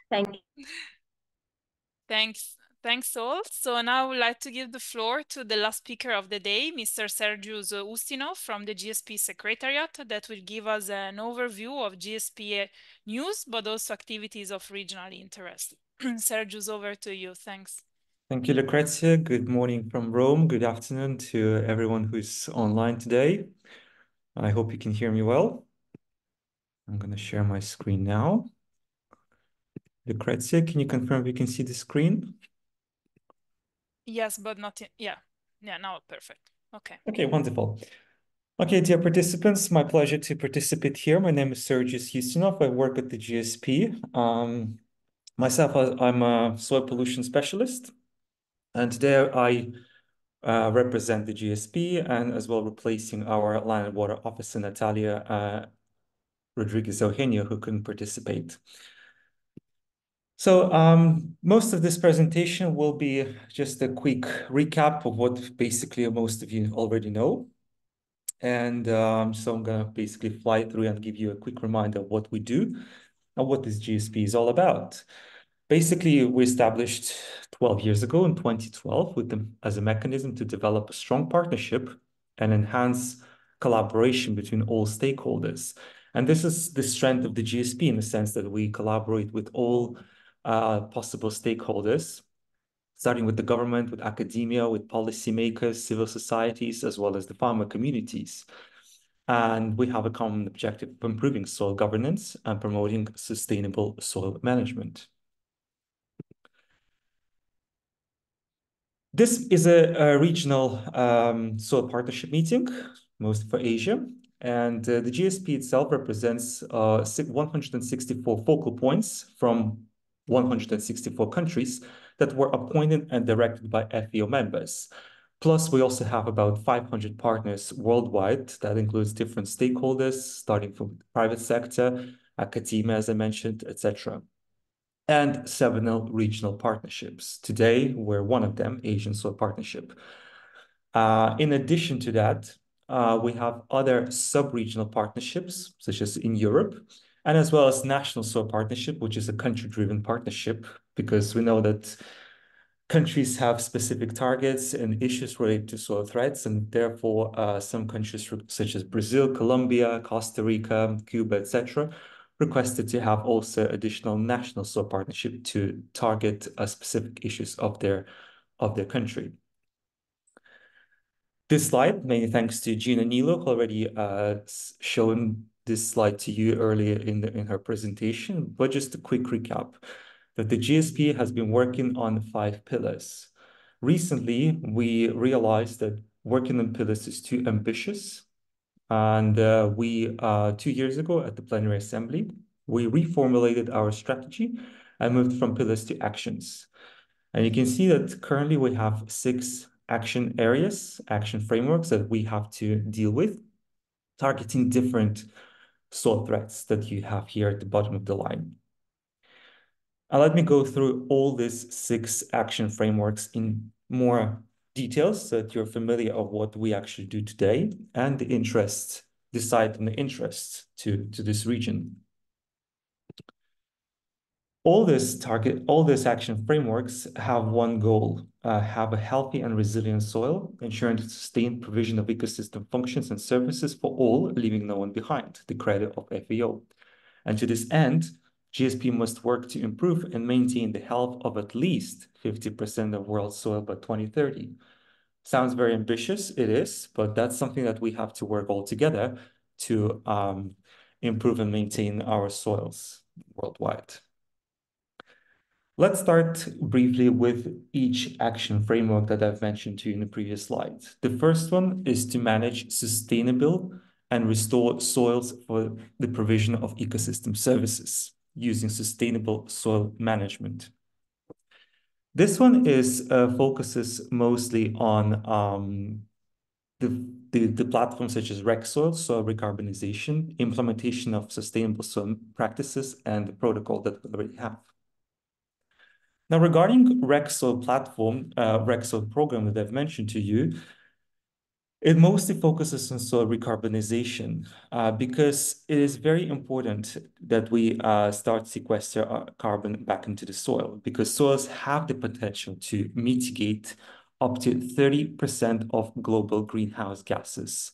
Thank you. Thanks all. So now I would like to give the floor to the last speaker of the day, Mr. Sergius Ustinov from the GSP Secretariat, that will give us an overview of GSP news, but also activities of regional interest. Sergius, over to you. Thanks. Thank you, Lucrezia. Good morning from Rome. Good afternoon to everyone who's online today. I hope you can hear me well. I'm going to share my screen now. Lucrezia, can you confirm if you can see the screen? Yes, but not in, yeah, now perfect. Okay. Okay, wonderful. Okay, dear participants, my pleasure to participate here. My name is Sergius Ustinov. I work at the GSP. Myself, I'm a soil pollution specialist, and today I represent the GSP and as well replacing our Land and Water Officer, Natalia Rodriguez Eugenio, who couldn't participate. So most of this presentation will be just a quick recap of what basically most of you already know. And so I'm going to basically fly through and give you a quick reminder of what we do and what this GSP is all about. Basically, we established 12 years ago in 2012 with them as a mechanism to develop a strong partnership and enhance collaboration between all stakeholders. And this is the strength of the GSP in the sense that we collaborate with all possible stakeholders, starting with the government, with academia, with policymakers, civil societies, as well as the farmer communities. And we have a common objective of improving soil governance and promoting sustainable soil management. This is a regional soil partnership meeting, mostly for Asia. And the GSP itself represents 164 focal points from 164 countries that were appointed and directed by FAO members. Plus, we also have about 500 partners worldwide. That includes different stakeholders, starting from the private sector, academia, as I mentioned, etc. And several regional partnerships. Today, we're one of them, Asian Soil Partnership. In addition to that, we have other sub-regional partnerships, such as in Europe, and as well as National Soil Partnership, which is a country-driven partnership, because we know that countries have specific targets and issues related to soil threats, and therefore some countries such as Brazil, Colombia, Costa Rica, Cuba, etc., requested to have also additional national soil partnership to target specific issues of their country. This slide, many thanks to Gina Nilo, who already shown this slide to you earlier in her presentation, but just a quick recap that the GSP has been working on 5 pillars. Recently, we realized that working on pillars is too ambitious. And 2 years ago at the plenary assembly, we reformulated our strategy and moved from pillars to actions. And you can see that currently we have 6 action areas, action frameworks that we have to deal with, targeting different soil threats that you have here at the bottom of the line. And let me go through all these 6 action frameworks in more details so that you're familiar of what we actually do today and the interests, decide on the interests to this region. All these action frameworks have one goal, have a healthy and resilient soil, ensuring the sustained provision of ecosystem functions and services for all, leaving no one behind, the credo of FAO. And to this end, GSP must work to improve and maintain the health of at least 50% of world soil by 2030. Sounds very ambitious, it is, but that's something that we have to work all together to improve and maintain our soils worldwide. Let's start briefly with each action framework that I've mentioned to you in the previous slides. The first one is to manage sustainable and restore soils for the provision of ecosystem services using sustainable soil management. This one focuses mostly on the platforms such as REC soil, soil recarbonization, implementation of sustainable soil practices, and the protocol that we already have. Now, regarding REC soil platform, REC soil program that I've mentioned to you, it mostly focuses on soil recarbonization because it is very important that we start sequester carbon back into the soil, because soils have the potential to mitigate up to 30% of global greenhouse gases.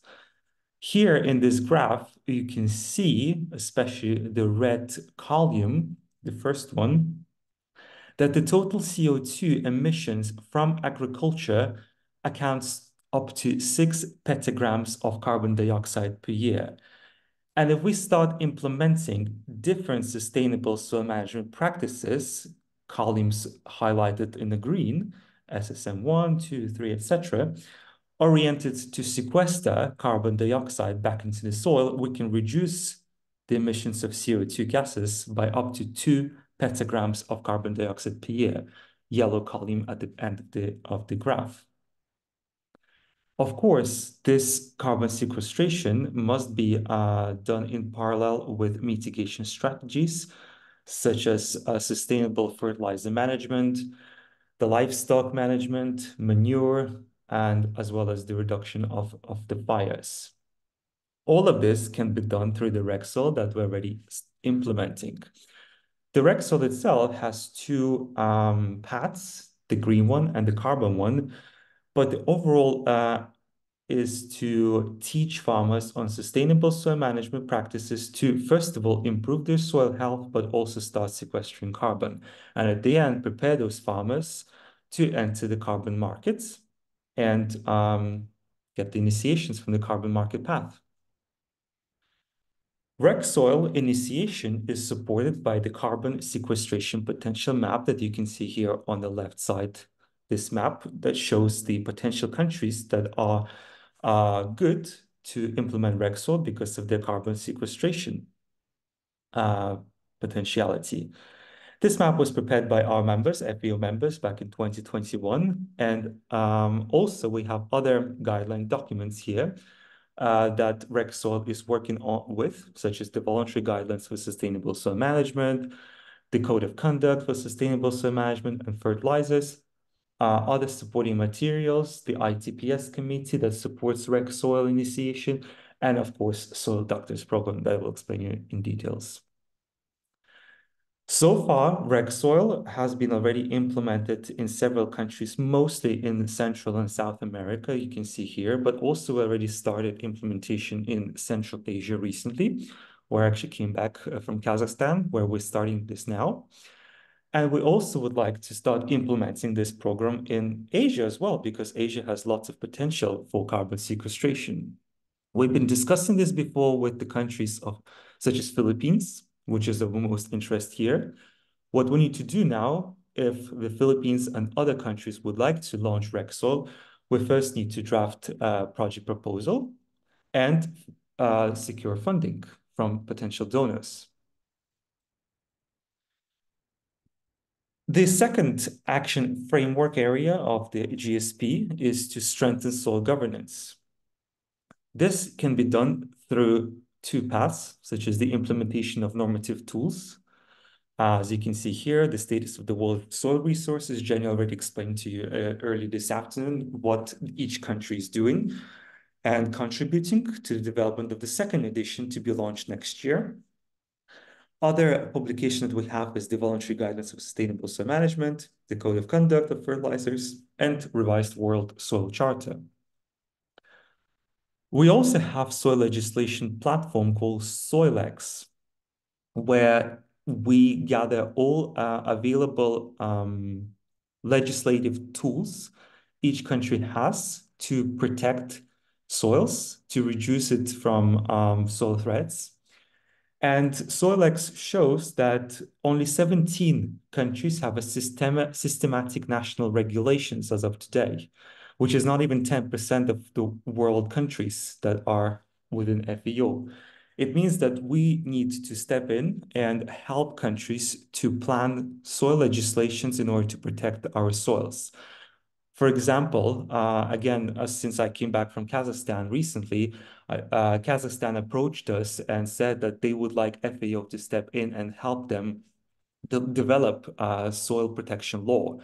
Here in this graph, you can see, especially the red column, the first one, that the total CO2 emissions from agriculture accounts up to 6 petagrams of carbon dioxide per year. And if we start implementing different sustainable soil management practices, columns highlighted in the green, SSM 1, 2, 3, etc., oriented to sequester carbon dioxide back into the soil, we can reduce the emissions of CO2 gases by up to 2 petagrams of carbon dioxide per year, yellow column at the end of the graph. Of course, this carbon sequestration must be done in parallel with mitigation strategies, such as sustainable fertilizer management, the livestock management, manure, and as well as the reduction of the fires. All of this can be done through the Rexol that we're already implementing. The Rexol itself has two paths, the green one and the carbon one, but the overall is to teach farmers on sustainable soil management practices to, first of all, improve their soil health, but also start sequestering carbon. And at the end, prepare those farmers to enter the carbon markets and get the initiations from the carbon market path. Rexsoil initiation is supported by the carbon sequestration potential map that you can see here on the left side. This map that shows the potential countries that are good to implement Rexsoil because of their carbon sequestration potentiality. This map was prepared by our members, FAO members, back in 2021. And also we have other guideline documents here that Rexsoil is working with, such as the voluntary guidelines for sustainable soil management, the code of conduct for sustainable soil management and fertilizers, other supporting materials, the ITPS committee that supports Rexsoil initiation, and of course, Soil Doctors program that I will explain you in details. So far, Rexsoil has been already implemented in several countries, mostly in Central and South America, you can see here, but also already started implementation in Central Asia recently, where I actually came back from Kazakhstan, where we're starting this now. And we also would like to start implementing this program in Asia as well, because Asia has lots of potential for carbon sequestration. We've been discussing this before with the countries such as Philippines, which is of most interest here. What we need to do now, if the Philippines and other countries would like to launch Rexsoil, we first need to draft a project proposal and secure funding from potential donors. The second action framework area of the GSP is to strengthen soil governance. This can be done through two paths, such as the implementation of normative tools. As you can see here, the status of the world soil resources, Jenny already explained to you early this afternoon what each country is doing and contributing to the development of the second edition to be launched next year. Other publication that we have is the voluntary guidelines of sustainable soil management, the code of conduct of fertilizers, and revised World Soil Charter. We also have soil legislation platform called SoilX, where we gather all available legislative tools each country has to protect soils, to reduce it from soil threats. And SoilX shows that only 17 countries have a systematic national regulations as of today, which is not even 10% of the world countries that are within FAO. It means that we need to step in and help countries to plan soil legislations in order to protect our soils. For example, again, since I came back from Kazakhstan recently, Kazakhstan approached us and said that they would like FAO to step in and help them develop soil protection law.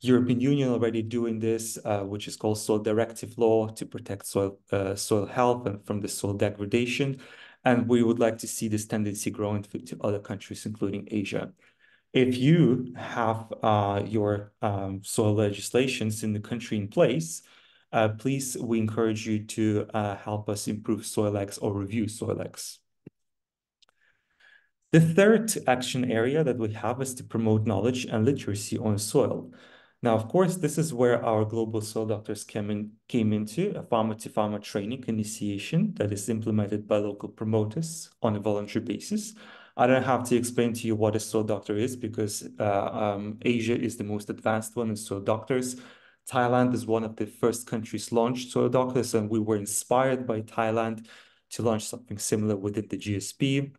European Union already doing this, which is called Soil Directive Law to protect soil health and from the soil degradation. And we would like to see this tendency growing to other countries, including Asia. If you have your soil legislations in the country in place, please, we encourage you to help us improve SoilX or review SoilX. The third action area that we have is to promote knowledge and literacy on soil. Now, of course, this is where our global soil doctors came into a farmer-to-farmer training initiation that is implemented by local promoters on a voluntary basis. I don't have to explain to you what a soil doctor is because Asia is the most advanced one in soil doctors. Thailand is one of the first countries launched soil doctors, and we were inspired by Thailand to launch something similar within the GSP.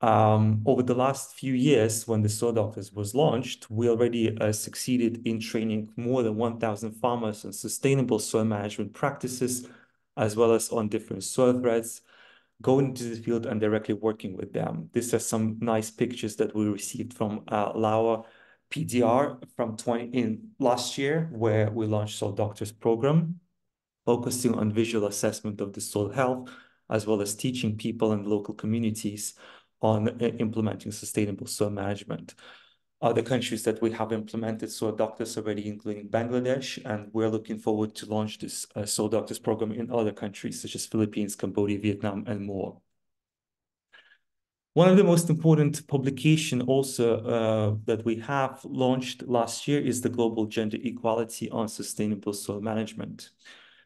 Over the last few years, when the soil doctors was launched, we already succeeded in training more than 1,000 farmers on sustainable soil management practices, as well as on different soil threats, going into the field and directly working with them. These are some nice pictures that we received from Lawa PDR from last year, where we launched Soil Doctors program, focusing on visual assessment of the soil health, as well as teaching people in local communities on implementing sustainable soil management. Other countries that we have implemented soil doctors already, including Bangladesh, and we're looking forward to launch this soil doctors program in other countries such as Philippines, Cambodia, Vietnam, and more. One of the most important publication also that we have launched last year is the Global Gender Equality on Sustainable Soil Management.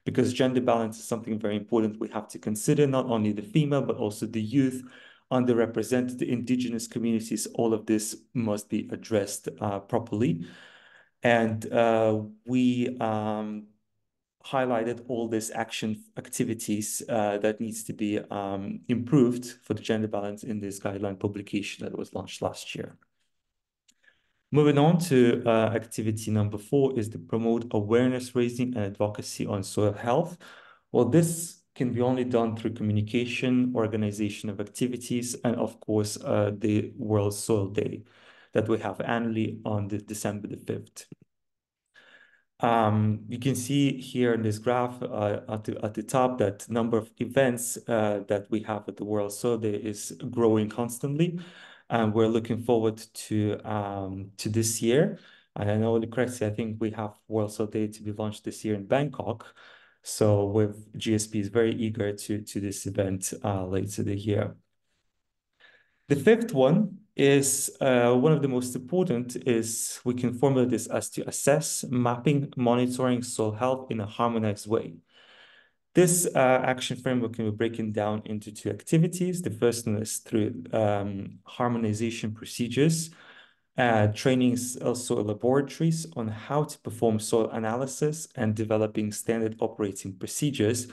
Because gender balance is something very important we have to consider, not only the female, but also the youth, underrepresented, the indigenous communities. All of this must be addressed properly. And we highlighted all these action activities that needs to be improved for the gender balance in this guideline publication that was launched last year. Moving on to activity number 4 is to promote awareness raising and advocacy on soil health. Well, this can be only done through communication, organization of activities, and of course, the World Soil Day that we have annually on December the 5th. You can see here in this graph at the top that number of events that we have at the World Soil Day is growing constantly. And we're looking forward to this year. And I know, Lucrezia, I think we have World Soil Day to be launched this year in Bangkok. So with GSP is very eager to this event later the year. The 5th one is one of the most important is we can formulate this as to assess, mapping, monitoring soil health in a harmonized way. This action framework can be broken down into 2 activities. The first one is through harmonization procedures, trainings soil laboratories on how to perform soil analysis and developing standard operating procedures.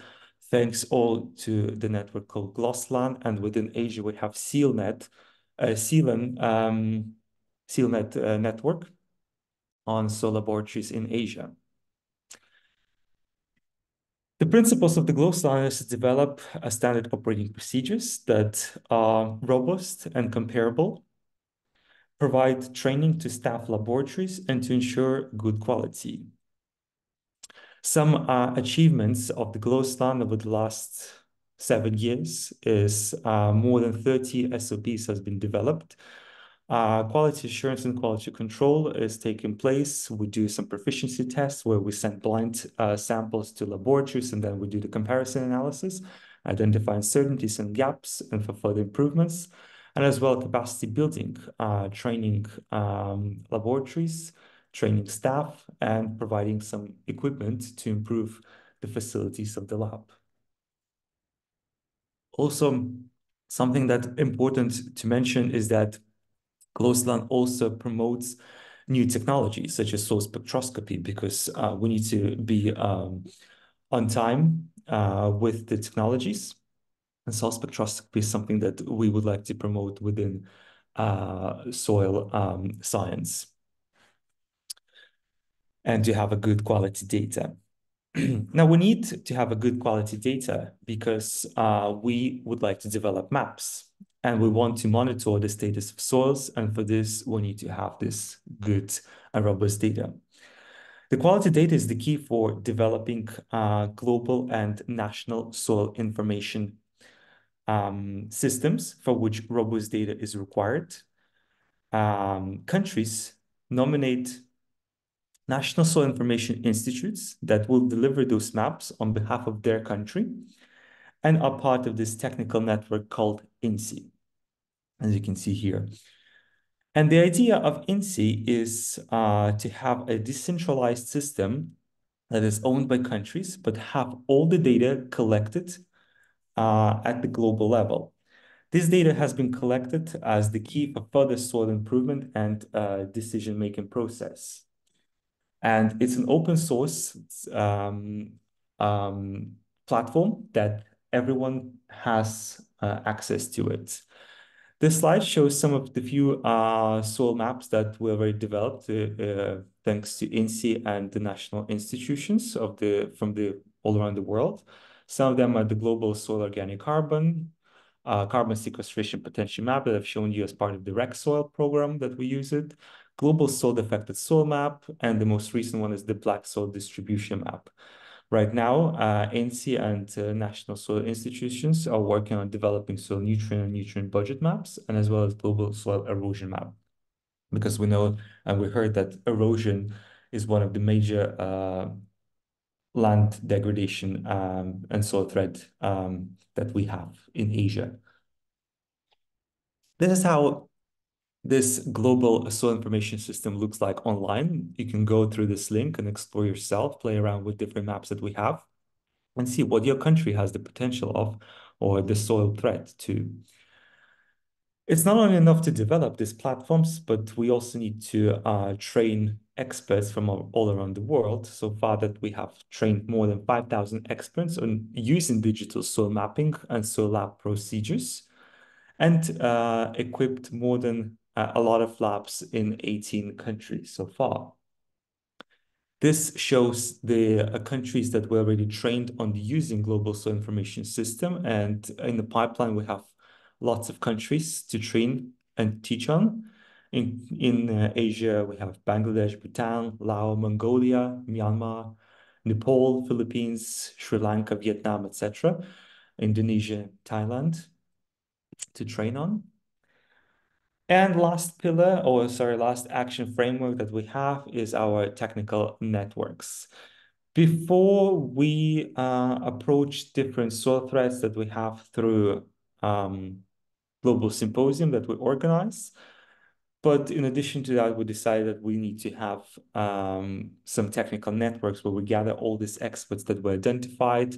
Thanks all to the network called Glossland, and within Asia we have SealNet network on soil laboratories in Asia. The principles of the Glossland is to develop a standard operating procedures that are robust and comparable, provide training to staff laboratories, and to ensure good quality. Some achievements of the Glossland over the last 7 years is more than 30 SOPs has been developed. Quality assurance and quality control is taking place. We do some proficiency tests where we send blind samples to laboratories, and then we do the comparison analysis, identify uncertainties and gaps and for further improvements, and as well capacity building, training laboratories, training staff, and providing some equipment to improve the facilities of the lab. Also, something that's important to mention is that Glossland also promotes new technologies such as soil spectroscopy, because we need to be on time with the technologies. And soil spectroscopy is something that we would like to promote within soil science and to have a good quality data. Now, we need to have a good quality data because we would like to develop maps and we want to monitor the status of soils. And for this, we need to have this good and robust data. The quality data is the key for developing global and national soil information systems for which robust data is required. Countries nominate national soil information institutes that will deliver those maps on behalf of their country and are part of this technical network called INSI, as you can see here. And the idea of INSI is to have a decentralized system that is owned by countries, but have all the data collected at the global level. This data has been collected as the key for further soil improvement and decision-making process. And it's an open source platform that everyone has access to it. This slide shows some of the few soil maps that were already developed thanks to INSEE and the national institutions from all around the world. Some of them are the Global Soil Organic Carbon Sequestration Potential Map that I've shown you as part of the REC Soil program that we use it, Global Soil Affected Soil Map, and the most recent one is the Black Soil Distribution Map. Right now, INSEE and national soil institutions are working on developing soil nutrient and nutrient budget maps, and as well as global soil erosion map. Because we know and we heard that erosion is one of the major land degradation and soil threat that we have in Asia. This is how this global soil information system looks like online. You can go through this link and explore yourself, play around with different maps that we have, and see what your country has the potential of or the soil threat to. It's not only enough to develop these platforms, but we also need to train experts from all around the world. So far that we have trained more than 5,000 experts on using digital soil mapping and soil lab procedures, and equipped more than a lot of labs in 18 countries so far. This shows the countries that were already trained on using global soil information system, and in the pipeline we have lots of countries to train and teach on. In Asia, we have Bangladesh, Bhutan, Laos, Mongolia, Myanmar, Nepal, Philippines, Sri Lanka, Vietnam, etc., Indonesia, Thailand to train on. And last action framework that we have is our technical networks. Before we approach different soil threats that we have through global symposium that we organize, but in addition to that, we decided that we need to have some technical networks where we gather all these experts that were identified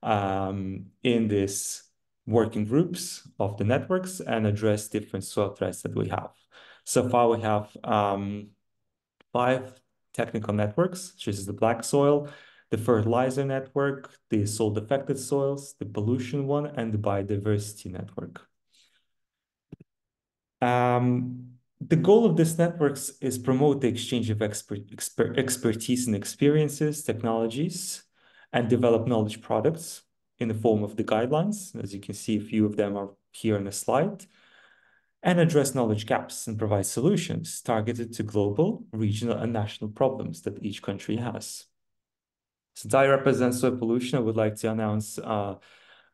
in these working groups of the networks and address different soil threats that we have. So far, we have 5 technical networks, such as the black soil, the fertilizer network, the soil-affected soils, the pollution one, and the biodiversity network. The goal of these networks is promote the exchange of expertise and experiences, technologies, and develop knowledge products in the form of the guidelines. As you can see, a few of them are here on the slide, and address knowledge gaps and provide solutions targeted to global, regional, and national problems that each country has. Since I represent soil pollution, I would like to announce and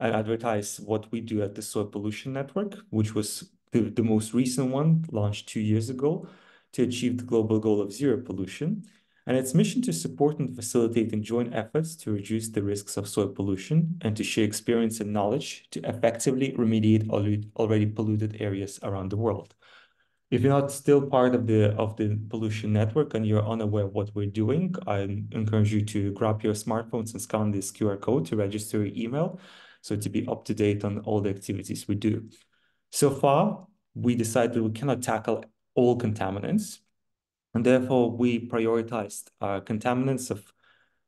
advertise what we do at the Soil Pollution Network, which was the most recent one, launched 2 years ago, to achieve the global goal of zero pollution. And its mission to support and facilitate joint efforts to reduce the risks of soil pollution and to share experience and knowledge to effectively remediate already polluted areas around the world. If you're not still part of the pollution network and you're unaware of what we're doing, I encourage you to grab your smartphones and scan this QR code to register your email, so to be up to date on all the activities we do. So far, we decided we cannot tackle all contaminants, and therefore we prioritized contaminants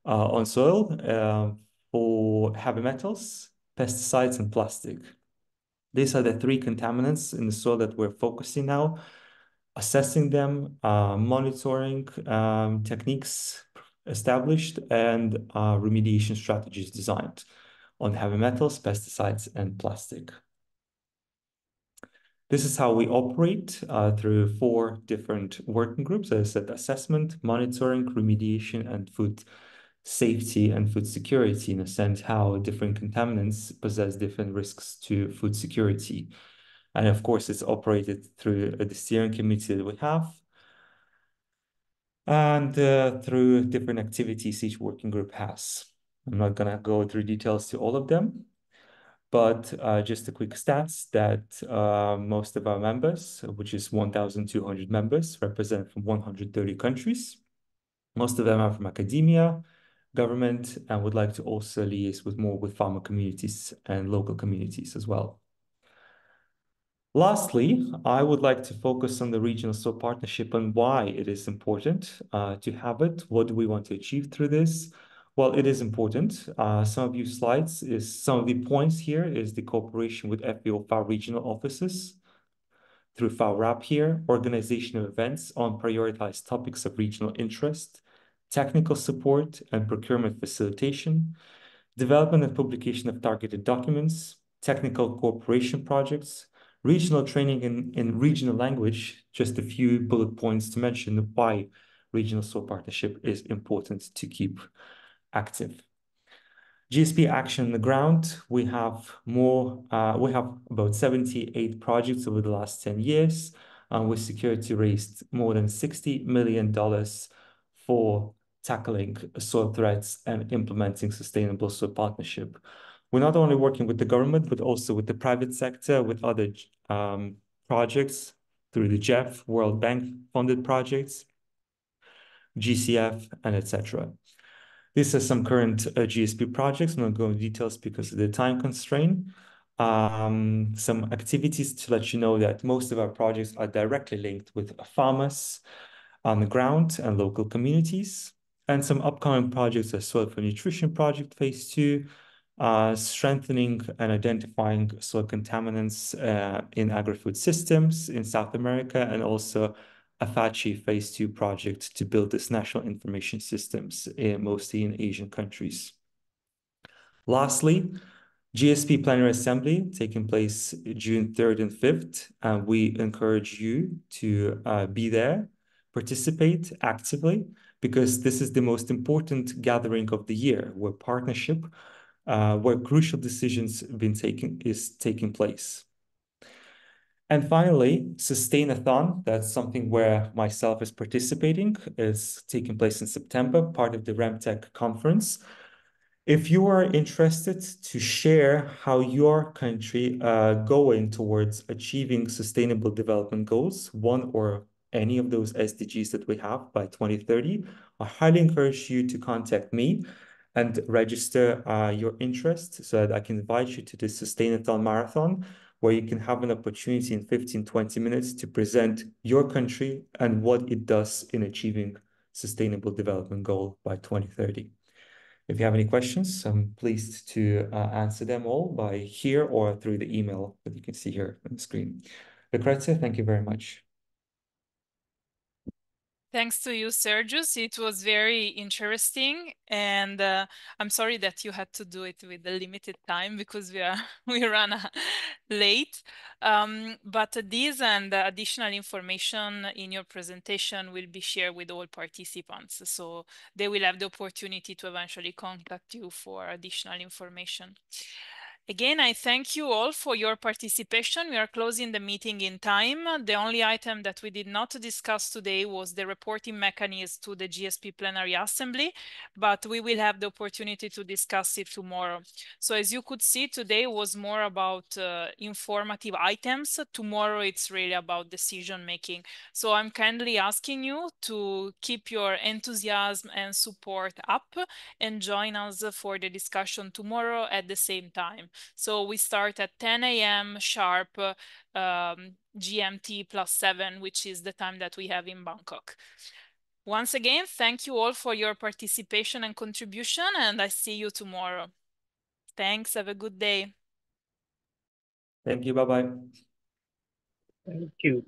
on soil for heavy metals, pesticides, and plastic. These are the 3 contaminants in the soil that we're focusing now, assessing them, monitoring techniques established, and remediation strategies designed on heavy metals, pesticides, and plastic. This is how we operate through 4 different working groups. As I said, assessment, monitoring, remediation, and food safety and food security, in a sense, how different contaminants possess different risks to food security. And of course, it's operated through the steering committee that we have, and through different activities each working group has. I'm not going to go through details to all of them, but just a quick stats that most of our members, which is 1,200 members, represent from 130 countries. Most of them are from academia, government, and would like to also liaise with farmer communities and local communities as well. Lastly, I would like to focus on the regional soil partnership and why it is important to have it. What do we want to achieve through this? Well, it is important. Some of you slides is some of the points here is the cooperation with FAO regional offices through FAO-RAP here, organization of events on prioritized topics of regional interest, technical support and procurement facilitation, development and publication of targeted documents, technical cooperation projects, regional training in regional language, just a few bullet points to mention why regional soil partnership is important to keep active. GSP action on the ground, we have about 78 projects over the last 10 years. We secured to raise more than $60 million for tackling soil threats and implementing sustainable soil partnership. We're not only working with the government, but also with the private sector, with other projects through the GEF, World Bank funded projects, GCF, and etc. These are some current GSP projects. I'm not going into details because of the time constraint. Some activities to let you know that most of our projects are directly linked with farmers on the ground and local communities. And some upcoming projects are Soil for Nutrition Project Phase 2, strengthening and identifying soil contaminants in agri-food systems in South America, and also Apache Phase 2 project to build this national information systems, mostly in Asian countries. Lastly, GSP Plenary Assembly taking place June 3rd and 5th. We encourage you to be there, participate actively, because this is the most important gathering of the year, where partnership, where crucial decisions is taking place. And finally, Sustainathon, that's something where myself is participating, is taking place in September, part of the REMTech conference. If you are interested to share how your country going towards achieving sustainable development goals, one or any of those SDGs that we have by 2030, I highly encourage you to contact me and register your interest so that I can invite you to the Sustainathon Marathon, where you can have an opportunity in 15-20 minutes to present your country and what it does in achieving sustainable development goal by 2030. If you have any questions, I'm pleased to answer them all by here or through the email that you can see here on the screen. Lucrezia, thank you very much. Thanks to you, Sergius. It was very interesting, and I'm sorry that you had to do it with the limited time because we ran late. But this and additional information in your presentation will be shared with all participants, so they will have the opportunity to eventually contact you for additional information. Again, I thank you all for your participation. We are closing the meeting in time. The only item that we did not discuss today was the reporting mechanism to the GSP Plenary Assembly, but we will have the opportunity to discuss it tomorrow. So as you could see, today was more about informative items. Tomorrow, it's really about decision making. So I'm kindly asking you to keep your enthusiasm and support up and join us for the discussion tomorrow at the same time. So we start at 10 a.m. sharp GMT +7, which is the time that we have in Bangkok. Once again, thank you all for your participation and contribution, and I see you tomorrow. Thanks. Have a good day. Thank you. Bye-bye. Thank you.